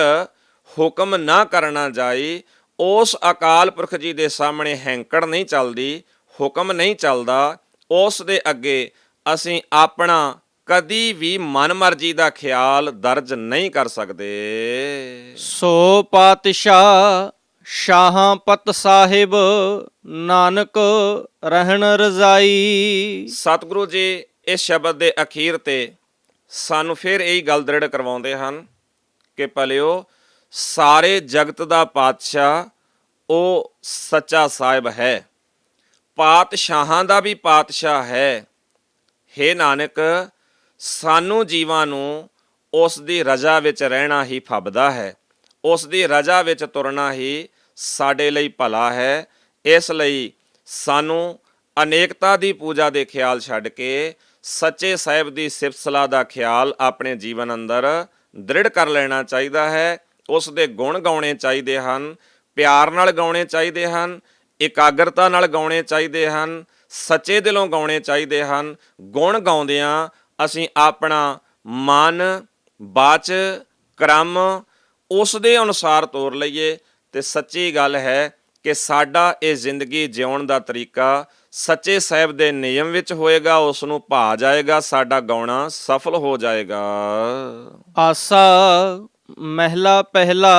ਹੁਕਮ ਨਾ ਕਰਨਾ ਜਾਈ। ਉਸ ਅਕਾਲ ਪੁਰਖ ਜੀ ਦੇ ਸਾਹਮਣੇ ਹੈਂਕੜ ਨਹੀਂ ਚੱਲਦੀ, ਹੁਕਮ ਨਹੀਂ ਚੱਲਦਾ, ਉਸ ਦੇ ਅੱਗੇ ਅਸੀਂ ਆਪਣਾ ਕਦੀ ਵੀ ਮਨਮਰਜ਼ੀ ਦਾ ਖਿਆਲ ਦਰਜ ਨਹੀਂ ਕਰ ਸਕਦੇ। ਸੋ ਪਾਤਸ਼ਾਹ ਸ਼ਾਹਾਂ ਪਤ ਸਾਹਿਬ, ਨਾਨਕ ਰਹਿਣ ਰਜ਼ਾਈ। ਸਤਿਗੁਰੂ ਜੀ ਇਸ ਸ਼ਬਦ ਦੇ ਅਖੀਰ ਤੇ ਸਾਨੂੰ ਫਿਰ ਇਹੀ ਗੱਲ ਦ੍ਰਿੜ ਕਰਵਾਉਂਦੇ ਹਨ ਕਿ ਭਲਿਓ, ਸਾਰੇ ਜਗਤ ਦਾ ਪਾਤਸ਼ਾਹ ਉਹ ਸੱਚਾ ਸਾਹਿਬ ਹੈ, ਪਾਤਸ਼ਾਹਾਂ ਦਾ ਵੀ ਪਾਤਸ਼ਾਹ ਹੈ। ਹੇ ਨਾਨਕ, ਸਾਨੂੰ ਜੀਵਾਂ ਨੂੰ ਉਸ ਦੀ ਰਜ਼ਾ ਵਿੱਚ ਰਹਿਣਾ ਹੀ ਫੱਬਦਾ ਹੈ, ਉਸ ਦੀ ਰਜ਼ਾ ਵਿੱਚ ਤੁਰਨਾ ਹੀ ਸਾਡੇ ਲਈ ਭਲਾ ਹੈ। ਇਸ ਲਈ ਸਾਨੂੰ ਅਨੇਕਤਾ ਦੀ ਪੂਜਾ ਦੇ ਖਿਆਲ ਛੱਡ ਕੇ ਸੱਚੇ ਸਾਹਿਬ ਦੀ ਸਿਫਤ ਸਲਾਹ ਦਾ ਖਿਆਲ ਆਪਣੇ ਜੀਵਨ ਅੰਦਰ ਦ੍ਰਿੜ ਕਰ ਲੈਣਾ ਚਾਹੀਦਾ ਹੈ। ਉਸ ਦੇ ਗੁਣ ਗਾਉਣੇ ਚਾਹੀਦੇ ਹਨ, ਪਿਆਰ ਨਾਲ ਗਾਉਣੇ ਚਾਹੀਦੇ ਹਨ, ਇਕਾਗਰਤਾ ਨਾਲ ਗਾਉਣੇ ਚਾਹੀਦੇ ਹਨ, ਸੱਚੇ ਦਿਲੋਂ ਗਾਉਣੇ ਚਾਹੀਦੇ ਹਨ। ਗੁਣ ਗਾਉਂਦਿਆਂ ਅਸੀਂ ਆਪਣਾ ਮਨ, ਬਾਚ, ਕਰਮ ਉਸ ਦੇ ਅਨੁਸਾਰ ਤੋਰ ਲਈਏ ਤੇ ਸੱਚੀ ਗੱਲ ਹੈ ਕਿ ਸਾਡਾ ਇਹ ਜ਼ਿੰਦਗੀ ਜਿਉਣ ਦਾ ਤਰੀਕਾ ਸੱਚੇ ਸਾਹਿਬ ਦੇ ਨਿਯਮ ਵਿੱਚ ਹੋਏਗਾ, ਉਸ ਨੂੰ ਭਾ ਜਾਏਗਾ, ਸਾਡਾ ਗਾਉਣਾ ਸਫਲ ਹੋ ਜਾਏਗਾ। ਆਸਾ ਮਹਿਲਾ ਪਹਿਲਾ।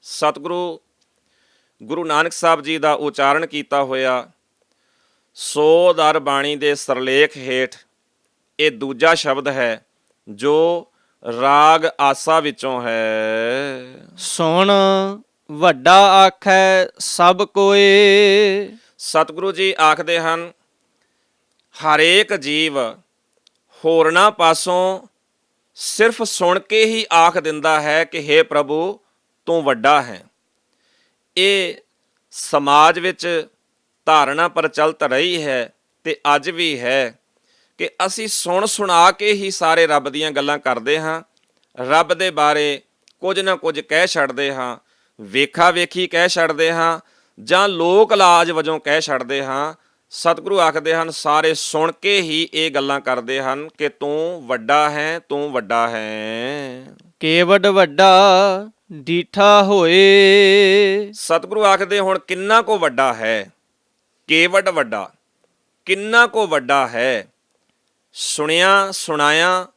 ਸਤਿਗੁਰੂ ਗੁਰੂ ਨਾਨਕ ਸਾਹਿਬ ਜੀ ਦਾ ਉਚਾਰਨ ਕੀਤਾ ਹੋਇਆ ਸੋ ਦਰ ਬਾਣੀ ਦੇ ਸਰਲੇਖ ਹੇਠ ਇਹ ਦੂਜਾ ਸ਼ਬਦ ਹੈ ਜੋ ਰਾਗ ਆਸਾ ਵਿੱਚੋਂ ਹੈ। ਸੁਣ ਵੱਡਾ ਆਖੈ ਸਭ ਕੋਏ। ਸਤਿਗੁਰੂ ਜੀ ਆਖਦੇ ਹਨ, ਹਰੇਕ ਜੀਵ ਹੋਰਨਾਂ ਪਾਸੋਂ ਸਿਰਫ ਸੁਣ ਕੇ ਹੀ ਆਖ ਦਿੰਦਾ ਹੈ ਕਿ ਹੇ ਪ੍ਰਭੂ ਤੂੰ ਵੱਡਾ ਹੈ। ਇਹ ਸਮਾਜ ਵਿੱਚ ਧਾਰਨਾ ਪ੍ਰਚਲਿਤ ਰਹੀ ਹੈ ਤੇ ਅੱਜ ਵੀ ਹੈ ਕਿ ਅਸੀਂ ਸੁਣ ਸੁਣਾ ਕੇ ਹੀ ਸਾਰੇ ਰੱਬ ਦੀਆਂ ਗੱਲਾਂ ਕਰਦੇ ਹਾਂ, ਰੱਬ ਦੇ ਬਾਰੇ ਕੁਝ ਨਾ ਕੁਝ ਕਹਿ ਛੱਡਦੇ ਹਾਂ, ਵੇਖਾ ਵੇਖੀ ਕਹਿ ਛੱਡਦੇ ਹਾਂ ਜਾਂ ਲੋਕ ਲਾਜ ਵਜੋਂ ਕਹਿ ਛੱਡਦੇ ਹਾਂ। ਸਤਿਗੁਰੂ ਆਖਦੇ ਹਨ, ਸਾਰੇ ਸੁਣ ਕੇ ਹੀ ਇਹ ਗੱਲਾਂ ਕਰਦੇ ਹਨ ਕਿ ਤੂੰ ਵੱਡਾ ਹੈ, ਤੂੰ ਵੱਡਾ ਹੈ। ਕੇਵਡ ਵੱਡਾ ਡੀਠਾ ਹੋਏ। ਸਤਿਗੁਰੂ ਆਖਦੇ ਹੁਣ ਕਿੰਨਾ ਕੋ ਵੱਡਾ ਹੈ, ਕੇਵਡ ਵੱਡਾ, ਕਿੰਨਾ ਕੋ ਵੱਡਾ ਹੈ। ਸੁਣਿਆ ਸੁਣਾਇਆ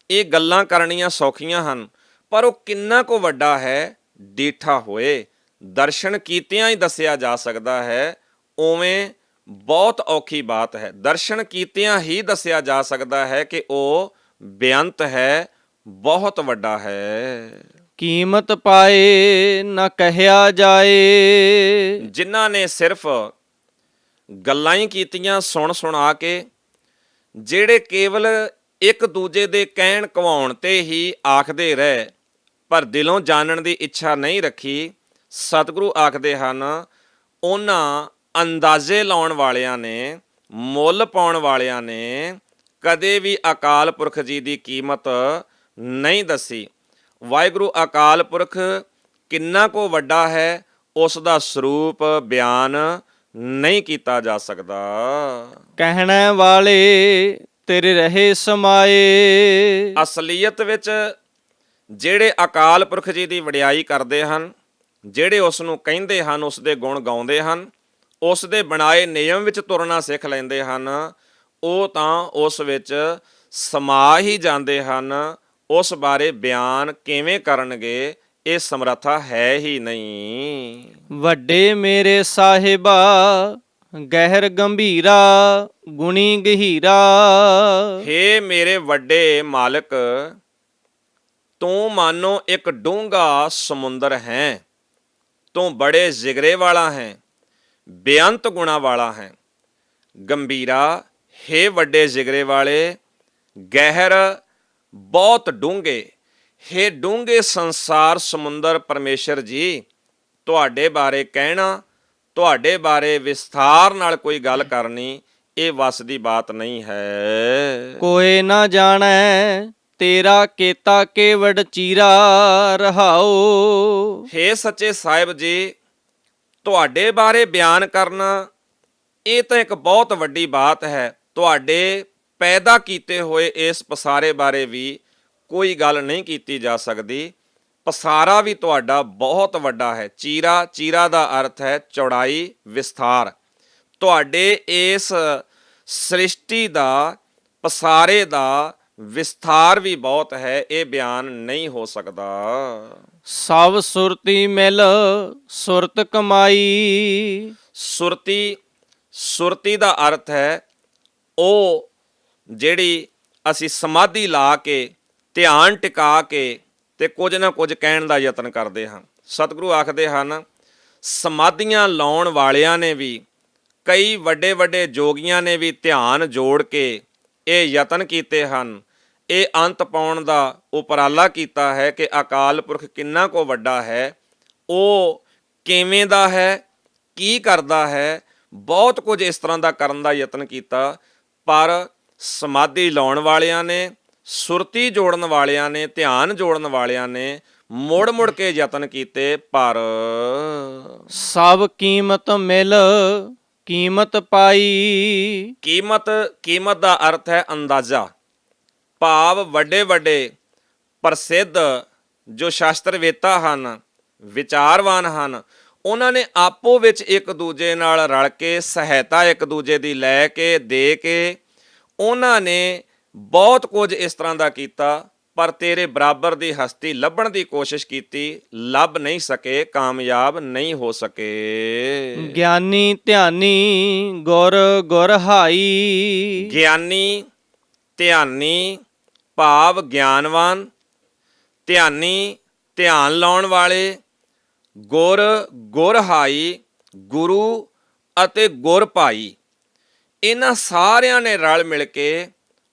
ਇਹ ਗੱਲਾਂ ਕਰਨੀਆਂ ਸੌਖੀਆਂ ਹਨ, ਪਰ ਉਹ ਕਿੰਨਾ ਕੋ ਵੱਡਾ ਹੈ ਡੀਠਾ ਹੋਏ। ਦਰਸ਼ਨ ਕੀਤਿਆਂ ਹੀ ਦੱਸਿਆ ਜਾ ਸਕਦਾ ਹੈ, ਉਵੇਂ ਬਹੁਤ ਔਖੀ ਬਾਤ ਹੈ। ਦਰਸ਼ਨ ਕੀਤਿਆਂ ਹੀ ਦੱਸਿਆ ਜਾ ਸਕਦਾ ਹੈ ਕਿ ਉਹ ਬੇਅੰਤ ਹੈ, ਬਹੁਤ ਵੱਡਾ ਹੈ। ਕੀਮਤ ਪਾਏ ਨਾ ਕਹਿਆ ਜਾਏ। ਜਿਨ੍ਹਾਂ ਨੇ ਸਿਰਫ ਗੱਲਾਂ ਹੀ ਕੀਤੀਆਂ ਸੁਣ ਸੁਣਾ ਕੇ, ਜਿਹੜੇ ਕੇਵਲ ਇੱਕ ਦੂਜੇ ਦੇ ਕਹਿਣ ਕਵਾਉਣ ਤੇ ਹੀ ਆਖਦੇ ਰਹੇ ਪਰ ਦਿਲੋਂ ਜਾਣਨ ਦੀ ਇੱਛਾ ਨਹੀਂ ਰੱਖੀ, ਸਤਿਗੁਰੂ ਆਖਦੇ ਹਨ ਉਹਨਾਂ ਅੰਦਾਜ਼ੇ ਲਾਉਣ ਵਾਲਿਆਂ ਨੇ, ਮੁੱਲ ਪਾਉਣ ਵਾਲਿਆਂ ਨੇ ਕਦੇ ਵੀ ਅਕਾਲ ਪੁਰਖ ਜੀ ਦੀ ਕੀਮਤ ਨਹੀਂ ਦੱਸੀ। ਵਾਹਿਗੁਰੂ ਅਕਾਲ ਪੁਰਖ ਕਿੰਨਾ ਕੋ ਵੱਡਾ ਹੈ, ਉਸ ਦਾ ਸਰੂਪ ਬਿਆਨ ਨਹੀਂ ਕੀਤਾ ਜਾ ਸਕਦਾ। ਕਹਿਣ ਵਾਲੇ ਤੇਰੇ ਰਹੇ ਸਮਾਏ। ਅਸਲੀਅਤ ਵਿੱਚ ਜਿਹੜੇ ਅਕਾਲ ਪੁਰਖ ਜੀ ਦੀ ਵਡਿਆਈ ਕਰਦੇ ਹਨ, ਜਿਹੜੇ ਉਸ ਨੂੰ ਕਹਿੰਦੇ ਹਨ, ਉਸ ਦੇ ਗੁਣ ਗਾਉਂਦੇ ਹਨ, ਉਸ ਦੇ ਬਣਾਏ ਨਿਯਮ ਵਿੱਚ ਤੁਰਨਾ ਸਿੱਖ ਲੈਂਦੇ ਹਨ, ਉਹ ਤਾਂ ਉਸ ਵਿੱਚ ਸਮਾ ਹੀ ਜਾਂਦੇ ਹਨ। ਉਸ ਬਾਰੇ ਬਿਆਨ ਕਿਵੇਂ ਕਰਨਗੇ, ਇਹ ਸਮਰੱਥਾ ਹੈ ਹੀ ਨਹੀਂ। ਵੱਡੇ ਮੇਰੇ ਸਾਹਿਬਾ ਗਹਿਰ ਗੰਭੀਰਾ ਗੁਣੀ ਗਹੀਰਾ। ਹੇ ਮੇਰੇ ਵੱਡੇ ਮਾਲਕ, ਤੂੰ ਮਾਨੋ ਇੱਕ ਡੂੰਘਾ ਸਮੁੰਦਰ ਹੈ, ਤੂੰ ਬੜੇ ਜਿਗਰੇ ਵਾਲਾ ਹੈ, ਬੇਅੰਤ ਗੁਣਾ ਵਾਲਾ ਹੈ। ਗੰਭੀਰਾ, ਹੇ ਵੱਡੇ ਜਿਗਰੇ ਵਾਲੇ, ਗਹਿਰ ਬਹੁਤ ਡੂੰਘੇ, ਹੇ ਡੂੰਘੇ ਸੰਸਾਰ ਸਮੁੰਦਰ ਪਰਮੇਸ਼ਰ ਜੀ, ਤੁਹਾਡੇ ਬਾਰੇ ਕਹਿਣਾ, ਤੁਹਾਡੇ ਬਾਰੇ ਵਿਸਥਾਰ ਨਾਲ ਕੋਈ ਗੱਲ ਕਰਨੀ, ਇਹ ਵੱਸ ਦੀ ਬਾਤ ਨਹੀਂ ਹੈ। ਕੋਏ ਨਾ ਜਾਣੈ ਤੇਰਾ ਕੀਤਾ ਕੇਵਡ ਚੀਰਾ ਰਹਾਓ। ਹੇ ਸੱਚੇ ਸਾਹਿਬ ਜੀ, ਤੁਹਾਡੇ ਬਾਰੇ ਬਿਆਨ ਕਰਨਾ ਇਹ ਤਾਂ ਇੱਕ ਬਹੁਤ ਵੱਡੀ ਬਾਤ ਹੈ। ਤੁਹਾਡੇ ਪੈਦਾ ਕੀਤੇ ਹੋਏ ਇਸ ਪਸਾਰੇ ਬਾਰੇ ਵੀ ਕੋਈ ਗੱਲ ਨਹੀਂ ਕੀਤੀ ਜਾ ਸਕਦੀ। ਪਸਾਰਾ ਵੀ ਤੁਹਾਡਾ ਬਹੁਤ ਵੱਡਾ ਹੈ। ਚੀਰਾ, ਚੀਰਾ ਦਾ ਅਰਥ ਹੈ ਚੌੜਾਈ, ਵਿਸਥਾਰ। ਤੁਹਾਡੇ ਇਸ ਸ੍ਰਿਸ਼ਟੀ ਦਾ, ਪਸਾਰੇ ਦਾ ਵਿਸਥਾਰ ਵੀ ਬਹੁਤ ਹੈ, ਇਹ ਬਿਆਨ ਨਹੀਂ ਹੋ ਸਕਦਾ। ਸਭ ਸੁਰਤੀ ਮਿਲ ਸੁਰਤ ਕਮਾਈ। ਸੁਰਤੀ, ਸੁਰਤੀ ਦਾ ਅਰਥ ਹੈ ਉਹ ਜਿਹੜੀ ਅਸੀਂ ਸਮਾਧੀ ਲਾ ਕੇ, ਧਿਆਨ ਟਿਕਾ ਕੇ ਤੇ ਕੁਝ ਨਾ ਕੁਝ ਕਹਿਣ ਦਾ ਯਤਨ ਕਰਦੇ ਹਾਂ। ਸਤਿਗੁਰੂ ਆਖਦੇ ਹਨ, ਸਮਾਧੀਆਂ ਲਾਉਣ ਵਾਲਿਆਂ ਨੇ ਵੀ, ਕਈ ਵੱਡੇ ਵੱਡੇ ਜੋਗੀਆਂ ਨੇ ਵੀ ਧਿਆਨ ਜੋੜ ਕੇ ਇਹ ਯਤਨ ਕੀਤੇ ਹਨ, ਇਹ ਅੰਤ ਪਾਉਣ ਦਾ ਉਪਰਾਲਾ ਕੀਤਾ ਹੈ ਕਿ ਅਕਾਲ ਪੁਰਖ ਕਿੰਨਾ ਕੁ ਵੱਡਾ ਹੈ, ਉਹ ਕਿਵੇਂ ਦਾ ਹੈ, ਕੀ ਕਰਦਾ ਹੈ, ਬਹੁਤ ਕੁਝ ਇਸ ਤਰ੍ਹਾਂ ਦਾ ਕਰਨ ਦਾ ਯਤਨ ਕੀਤਾ। ਪਰ ਸਮਾਧੀ ਲਾਉਣ ਵਾਲਿਆਂ ਨੇ, ਸੁਰਤੀ ਜੋੜਨ ਵਾਲਿਆਂ ਨੇ, ਧਿਆਨ ਜੋੜਨ ਵਾਲਿਆਂ ਨੇ ਮੁੜ ਮੁੜ ਕੇ ਯਤਨ ਕੀਤੇ, ਪਰ ਸਭ ਕੀਮਤ ਮਿਲ ਕੀਮਤ ਪਾਈ। ਕੀਮਤ, ਕੀਮਤ ਦਾ ਅਰਥ ਹੈ ਅੰਦਾਜ਼ਾ। ਭਾਵ ਵੱਡੇ ਵੱਡੇ ਪ੍ਰਸਿੱਧ ਜੋ ਸ਼ਾਸਤਰ ਵੇਤਾ ਹਨ, ਵਿਚਾਰਵਾਨ ਹਨ, ਉਹਨਾਂ ਨੇ ਆਪੋ ਵਿੱਚ ਇੱਕ ਦੂਜੇ ਨਾਲ ਰਲ ਕੇ, ਸਹਾਇਤਾ ਇੱਕ ਦੂਜੇ ਦੀ ਲੈ ਕੇ, ਦੇ ਕੇ, ਉਹਨਾਂ ਨੇ ਬਹੁਤ ਕੁਝ ਇਸ ਤਰ੍ਹਾਂ ਦਾ ਕੀਤਾ, ਪਰ ਤੇਰੇ ਬਰਾਬਰ ਦੀ ਹਸਤੀ ਲੱਭਣ ਦੀ ਕੋਸ਼ਿਸ਼ ਕੀਤੀ, ਲੱਭ ਨਹੀਂ ਸਕੇ, ਕਾਮਯਾਬ ਨਹੀਂ ਹੋ ਸਕੇ। ਗਿਆਨੀ ਧਿਆਨੀ ਗੁਰ ਗੁਰ ਹਾਈ। ਗਿਆਨੀ, ਧਿਆਨੀ ਭਾਵ ਗਿਆਨਵਾਨ, ਧਿਆਨੀ ਧਿਆਨ ਲਾਉਣ ਵਾਲੇ, ਗੁਰ ਗੁਰ ਹਾਈ ਗੁਰੂ ਅਤੇ ਗੁਰ ਭਾਈ, ਇਹਨਾਂ ਸਾਰਿਆਂ ਨੇ ਰਲ ਮਿਲ ਕੇ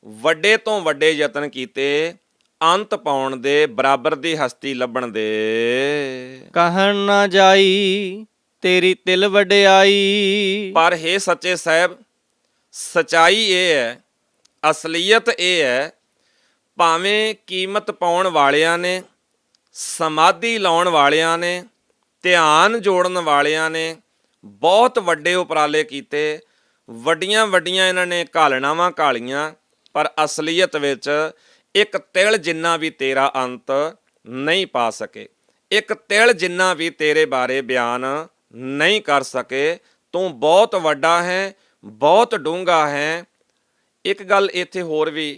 ਵੱਡੇ ਤੋਂ ਵੱਡੇ ਯਤਨ ਕੀਤੇ ਅੰਤ ਪਾਉਣ ਦੇ, ਬਰਾਬਰ ਦੀ ਹਸਤੀ ਲੱਭਣ ਦੇ। ਕਹਿਣ ਨਾ ਜਾਈ ਤੇਰੀ ਤਿਲ ਵਡਿਆਈ। ਪਰ ਹੇ ਸੱਚੇ ਸਾਹਿਬ, ਸਚਾਈ ਇਹ ਹੈ, ਅਸਲੀਅਤ ਇਹ ਹੈ, ਭਾਵੇਂ ਕੀਮਤ ਪਾਉਣ ਵਾਲਿਆਂ ਨੇ, ਸਮਾਧੀ ਲਾਉਣ ਵਾਲਿਆਂ ਨੇ, ਧਿਆਨ ਜੋੜਨ ਵਾਲਿਆਂ ਨੇ ਬਹੁਤ ਵੱਡੇ ਉਪਰਾਲੇ ਕੀਤੇ, ਵੱਡੀਆਂ ਵੱਡੀਆਂ ਇਹਨਾਂ ਨੇ ਘਾਲਣਾਵਾਂ ਘਾਲੀਆਂ, ਪਰ ਅਸਲੀਅਤ ਵਿੱਚ ਇੱਕ ਤਿਲ ਜਿੰਨਾ ਵੀ ਤੇਰਾ ਅੰਤ ਨਹੀਂ ਪਾ ਸਕੇ, ਇੱਕ ਤਿਲ ਜਿੰਨਾ ਵੀ ਤੇਰੇ ਬਾਰੇ ਬਿਆਨ ਨਹੀਂ ਕਰ ਸਕੇ। ਤੂੰ ਬਹੁਤ ਵੱਡਾ ਹੈ, ਬਹੁਤ ਡੂੰਘਾ ਹੈ। ਇੱਕ ਗੱਲ ਇੱਥੇ ਹੋਰ ਵੀ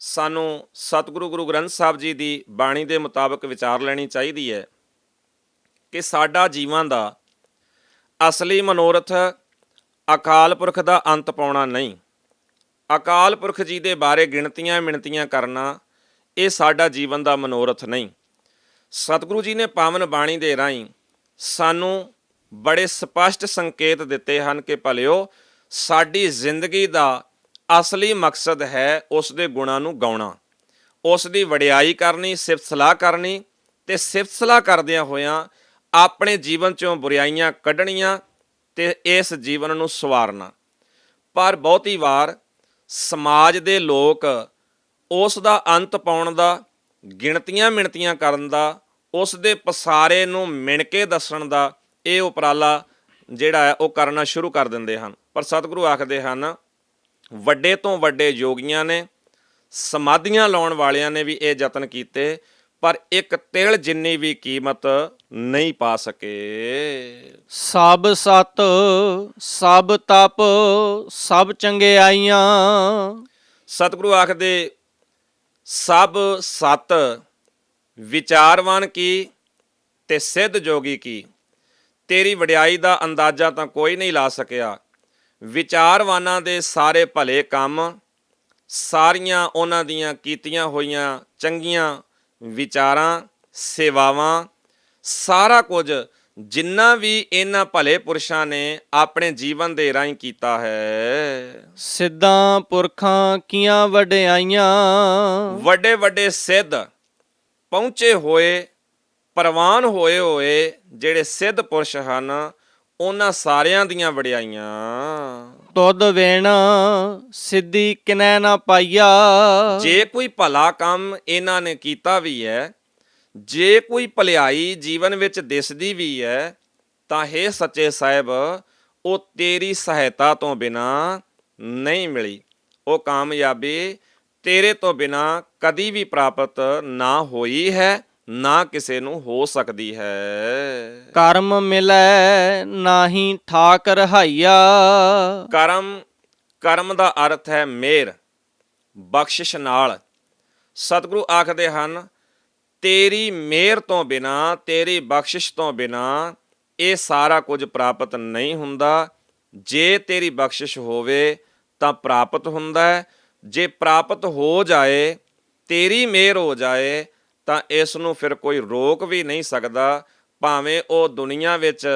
ਸਾਨੂੰ ਸਤਿਗੁਰੂ ਗੁਰੂ ਗ੍ਰੰਥ ਸਾਹਿਬ ਜੀ ਦੀ ਬਾਣੀ ਦੇ ਮੁਤਾਬਕ ਵਿਚਾਰ ਲੈਣੀ ਚਾਹੀਦੀ ਹੈ ਕਿ ਸਾਡਾ ਜੀਵਾਂ ਦਾ ਅਸਲੀ ਮਨੋਰਥ ਅਕਾਲ ਪੁਰਖ ਦਾ ਅੰਤ ਪਾਉਣਾ ਨਹੀਂ, ਅਕਾਲ ਪੁਰਖ ਜੀ ਦੇ ਬਾਰੇ ਗਿਣਤੀਆਂ ਮਿਣਤੀਆਂ ਕਰਨਾ, ਇਹ ਸਾਡਾ ਜੀਵਨ ਦਾ ਮਨੋਰਥ ਨਹੀਂ। ਸਤਿਗੁਰੂ ਜੀ ਨੇ ਪਾਵਨ ਬਾਣੀ ਦੇ ਰਾਹੀਂ ਸਾਨੂੰ ਬੜੇ ਸਪਸ਼ਟ ਸੰਕੇਤ ਦਿੱਤੇ ਹਨ ਕਿ ਭਲਿਓ, ਸਾਡੀ ਜ਼ਿੰਦਗੀ ਦਾ ਅਸਲੀ ਮਕਸਦ ਹੈ ਉਸ ਦੇ ਗੁਣਾਂ ਨੂੰ ਗਾਉਣਾ, ਉਸ ਦੀ ਵਡਿਆਈ ਕਰਨੀ, ਸਿਫਤ ਸਲਾਹ ਕਰਨੀ, ਤੇ ਸਿਫਤ ਸਲਾਹ ਕਰਦਿਆਂ ਹੋਇਆਂ ਆਪਣੇ ਜੀਵਨ 'ਚੋਂ ਬੁਰਾਈਆਂ ਕੱਢਣੀਆਂ ਤੇ ਇਸ ਜੀਵਨ ਨੂੰ ਸਵਾਰਨਾ। ਪਰ ਬਹੁਤੀ ਵਾਰ ਸਮਾਜ ਦੇ ਲੋਕ ਉਸ ਦਾ ਅੰਤ ਪਾਉਣ ਦਾ, ਗਿਣਤੀਆਂ ਮਿਣਤੀਆਂ ਕਰਨ ਦਾ, ਉਸ ਦੇ ਪਸਾਰੇ ਨੂੰ ਮਿਣ ਕੇ ਦੱਸਣ ਦਾ ਇਹ ਉਪਰਾਲਾ ਜਿਹੜਾ ਹੈ ਉਹ ਕਰਨਾ ਸ਼ੁਰੂ ਕਰ ਦਿੰਦੇ ਹਨ। ਪਰ ਸਤਿਗੁਰੂ ਆਖਦੇ ਹਨ, ਵੱਡੇ ਤੋਂ ਵੱਡੇ ਯੋਗੀਆਂ ਨੇ, ਸਮਾਧੀਆਂ ਲਾਉਣ ਵਾਲਿਆਂ ਨੇ ਵੀ ਇਹ ਯਤਨ ਕੀਤੇ, ਪਰ ਇੱਕ ਤਿਲ ਜਿੰਨੀ ਵੀ ਕੀਮਤ ਨਹੀਂ ਪਾ ਸਕੇ। ਸਭ ਸਤ ਸਭ ਤਪ ਸਭ ਚੰਗਿਆਈਆਂ। ਸਤਿਗੁਰੂ ਆਖਦੇ, ਸਭ ਸਤ, ਵਿਚਾਰਵਾਨ ਕੀ ਤੇ ਸਿੱਧ ਜੋਗੀ ਕੀ, ਤੇਰੀ ਵਡਿਆਈ ਦਾ ਅੰਦਾਜ਼ਾ ਤਾਂ ਕੋਈ ਨਹੀਂ ਲਾ ਸਕਿਆ। ਵਿਚਾਰਵਾਨਾਂ ਦੇ ਸਾਰੇ ਭਲੇ ਕੰਮ, ਸਾਰੀਆਂ ਉਹਨਾਂ ਦੀਆਂ ਕੀਤੀਆਂ ਹੋਈਆਂ ਚੰਗੀਆਂ ਵਿਚਾਰਾਂ, ਸੇਵਾਵਾਂ, ਸਾਰਾ ਕੁਝ ਜਿੰਨਾ ਵੀ ਇਹਨਾਂ ਭਲੇ ਪੁਰਸ਼ਾਂ ਨੇ ਆਪਣੇ ਜੀਵਨ ਦੇ ਰਾਹੀਂ ਕੀਤਾ ਹੈ। ਸਿੱਧਾਂ ਪੁਰਖਾਂ ਕੀਆਂ ਵਡਿਆਈਆਂ। ਵੱਡੇ ਵੱਡੇ ਸਿੱਧ ਪਹੁੰਚੇ ਹੋਏ, ਪ੍ਰਵਾਨ ਹੋਏ ਜਿਹੜੇ ਸਿੱਧ ਪੁਰਸ਼ ਹਨ, ਉਹਨਾਂ ਸਾਰਿਆਂ ਦੀਆਂ ਵਡਿਆਈਆਂ। ਤੁਧ ਵੇਣ ਸਿੱਧੀ ਕਿਨੈ ਨਾ ਪਾਈਆ। ਜੇ ਕੋਈ ਭਲਾ ਕੰਮ ਇਹਨਾਂ ਨੇ ਕੀਤਾ ਵੀ ਹੈ, ਜੇ ਕੋਈ ਭਲਾਈ ਜੀਵਨ ਵਿੱਚ ਦਿਸਦੀ ਵੀ ਹੈ, ਤਾਂ ਹੇ ਸੱਚੇ ਸਾਹਿਬ, ਉਹ ਤੇਰੀ ਸਹਾਇਤਾ ਤੋਂ ਬਿਨਾਂ ਨਹੀਂ ਮਿਲੀ। ਉਹ ਕਾਮਯਾਬੀ ਤੇਰੇ ਤੋਂ ਬਿਨਾਂ ਕਦੀ ਵੀ ਪ੍ਰਾਪਤ ਨਾ ਹੋਈ ਹੈ, ਨਾ ਕਿਸੇ ਨੂੰ ਹੋ ਸਕਦੀ ਹੈ। ਕਰਮ ਮਿਲੈ ਨਾਹੀ ਠਾਕ ਰਹਾਈਆ। ਕਰਮ ਦਾ ਅਰਥ ਹੈ ਮਿਹਰ, ਬਖਸ਼ਿਸ਼ ਨਾਲ। ਸਤਿਗੁਰੂ ਆਖਦੇ ਹਨ, ਤੇਰੀ ਮਿਹਰ ਤੋਂ ਬਿਨਾਂ, ਤੇਰੀ ਬਖਸ਼ਿਸ਼ ਤੋਂ ਬਿਨਾਂ ਇਹ ਸਾਰਾ ਕੁਝ ਪ੍ਰਾਪਤ ਨਹੀਂ ਹੁੰਦਾ। ਜੇ ਤੇਰੀ ਬਖਸ਼ਿਸ਼ ਹੋਵੇ ਤਾਂ ਪ੍ਰਾਪਤ ਹੁੰਦਾ ਹੈ। ਜੇ ਪ੍ਰਾਪਤ ਹੋ ਜਾਏ, ਤੇਰੀ ਮਿਹਰ ਹੋ ਜਾਏ, ਤਾਂ ਇਸ ਨੂੰ ਫਿਰ ਕੋਈ ਰੋਕ ਵੀ ਨਹੀਂ ਸਕਦਾ। ਭਾਵੇਂ ਉਹ ਦੁਨੀਆ ਵਿੱਚ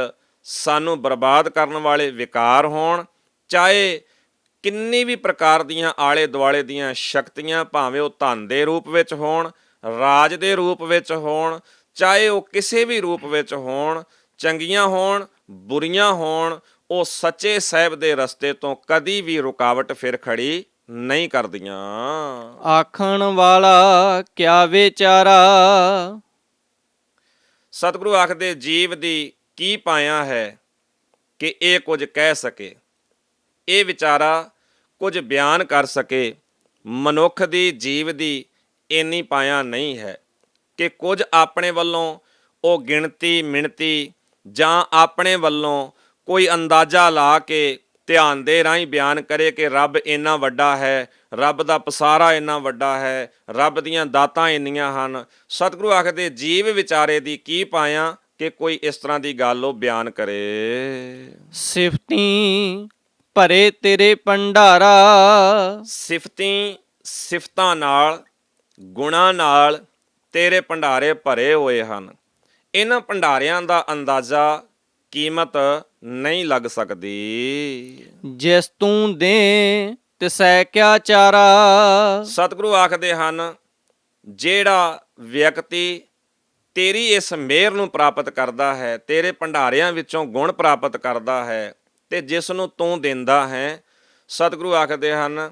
ਸਾਨੂੰ ਬਰਬਾਦ ਕਰਨ ਵਾਲੇ ਵਿਕਾਰ ਹੋਣ, ਚਾਹੇ ਕਿੰਨੀ ਵੀ ਪ੍ਰਕਾਰ ਦੀਆਂ ਆਲੇ ਦੁਆਲੇ ਦੀਆਂ ਸ਼ਕਤੀਆਂ, ਭਾਵੇਂ ਉਹ ਧਨ ਦੇ ਰੂਪ ਵਿੱਚ ਹੋਣ, ਰਾਜ ਦੇ ਰੂਪ ਵਿੱਚ ਹੋਣ, ਚਾਹੇ ਉਹ ਕਿਸੇ ਵੀ ਰੂਪ ਵਿੱਚ ਹੋਣ, ਚੰਗੀਆਂ ਹੋਣ, ਬੁਰੀਆਂ ਹੋਣ, ਉਹ ਸੱਚੇ ਸਾਹਿਬ ਦੇ ਰਸਤੇ ਤੋਂ ਕਦੀ ਵੀ ਰੁਕਾਵਟ ਫਿਰ ਖੜੀ ਨਹੀਂ ਕਰਦੀਆਂ। ਆਖਣ ਵਾਲਾ ਕਿਆ ਵਿਚਾਰਾ। ਸਤਿਗੁਰੂ ਆਖਦੇ, ਜੀਵ ਦੀ ਕੀ ਪਾਇਆ ਹੈ ਕਿ ਇਹ ਕੁਝ ਕਹਿ ਸਕੇ, ਇਹ ਵਿਚਾਰਾ ਕੁਝ ਬਿਆਨ ਕਰ ਸਕੇ। ਮਨੁੱਖ ਦੀ, ਜੀਵ ਦੀ ਇੰਨੀ ਪਾਇਆ ਨਹੀਂ ਹੈ ਕਿ ਕੁਝ ਆਪਣੇ ਵੱਲੋਂ ਉਹ ਗਿਣਤੀ ਮਿਣਤੀ ਜਾਂ ਆਪਣੇ ਵੱਲੋਂ ਕੋਈ ਅੰਦਾਜ਼ਾ ਲਾ ਕੇ ਧਿਆਨ ਦੇ ਰਾਹੀਂ ਬਿਆਨ ਕਰੇ ਕਿ ਰੱਬ ਇੰਨਾ ਵੱਡਾ ਹੈ, ਰੱਬ ਦਾ ਪਸਾਰਾ ਇੰਨਾ ਵੱਡਾ ਹੈ, ਰੱਬ ਦੀਆਂ ਦਾਤਾਂ ਇੰਨੀਆਂ ਹਨ। ਸਤਿਗੁਰੂ ਆਖਦੇ, ਜੀਵ ਵਿਚਾਰੇ ਦੀ ਕੀ ਪਾਇਆ ਕਿ ਕੋਈ ਇਸ ਤਰ੍ਹਾਂ ਦੀ ਗੱਲ ਉਹ ਬਿਆਨ ਕਰੇ। ਸਿਫਤੀ ਭਰੇ ਤੇਰੇ ਭੰਡਾਰਾ। ਸਿਫਤਾਂ ਨਾਲ, ਗੁਣਾਂ ਨਾਲ ਤੇਰੇ ਭੰਡਾਰੇ ਭਰੇ ਹੋਏ ਹਨ। ਇਹਨਾਂ ਭੰਡਾਰਿਆਂ ਦਾ ਅੰਦਾਜ਼ਾ, ਕੀਮਤ ਨਹੀਂ ਲੱਗ ਸਕਦੀ। ਜਿਸ ਤੂੰ ਦੇ ਤਿਸੈ ਕਿਆ ਚਾਰਾ। ਸਤਿਗੁਰੂ ਆਖਦੇ ਹਨ, ਜਿਹੜਾ ਵਿਅਕਤੀ ਤੇਰੀ ਇਸ ਮਿਹਰ ਨੂੰ ਪ੍ਰਾਪਤ ਕਰਦਾ ਹੈ, ਤੇਰੇ ਭੰਡਾਰਿਆਂ ਵਿੱਚੋਂ ਗੁਣ ਪ੍ਰਾਪਤ ਕਰਦਾ ਹੈ, ਤੇ ਜਿਸ ਨੂੰ ਤੂੰ ਦਿੰਦਾ ਹੈ, ਸਤਿਗੁਰੂ ਆਖਦੇ ਹਨ,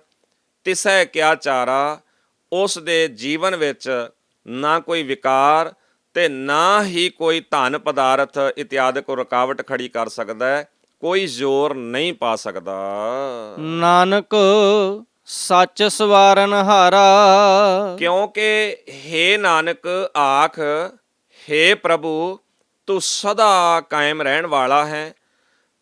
ਤਿਸੈ ਕਿਆ ਚਾਰਾ। ਉਸ ਦੇ ਜੀਵਨ ਵਿੱਚ ਨਾ ਕੋਈ ਵਿਕਾਰ ਤੇ ਨਾ ਹੀ ਕੋਈ ਧਨ ਪਦਾਰਥ ਇਤਿਆਦਿਕ ਰੁਕਾਵਟ ਖੜੀ ਕਰ ਸਕਦਾ ਹੈ, ਕੋਈ ਜ਼ੋਰ ਨਹੀਂ ਪਾ ਸਕਦਾ। ਨਾਨਕ ਸੱਚ ਸਵਾਰਨ ਹਾਰਾ। ਕਿਉਂਕਿ ਹੇ ਨਾਨਕ ਆਖ, ਹੇ ਪ੍ਰਭੂ ਤੂੰ ਸਦਾ ਕਾਇਮ ਰਹਿਣ ਵਾਲਾ ਹੈ,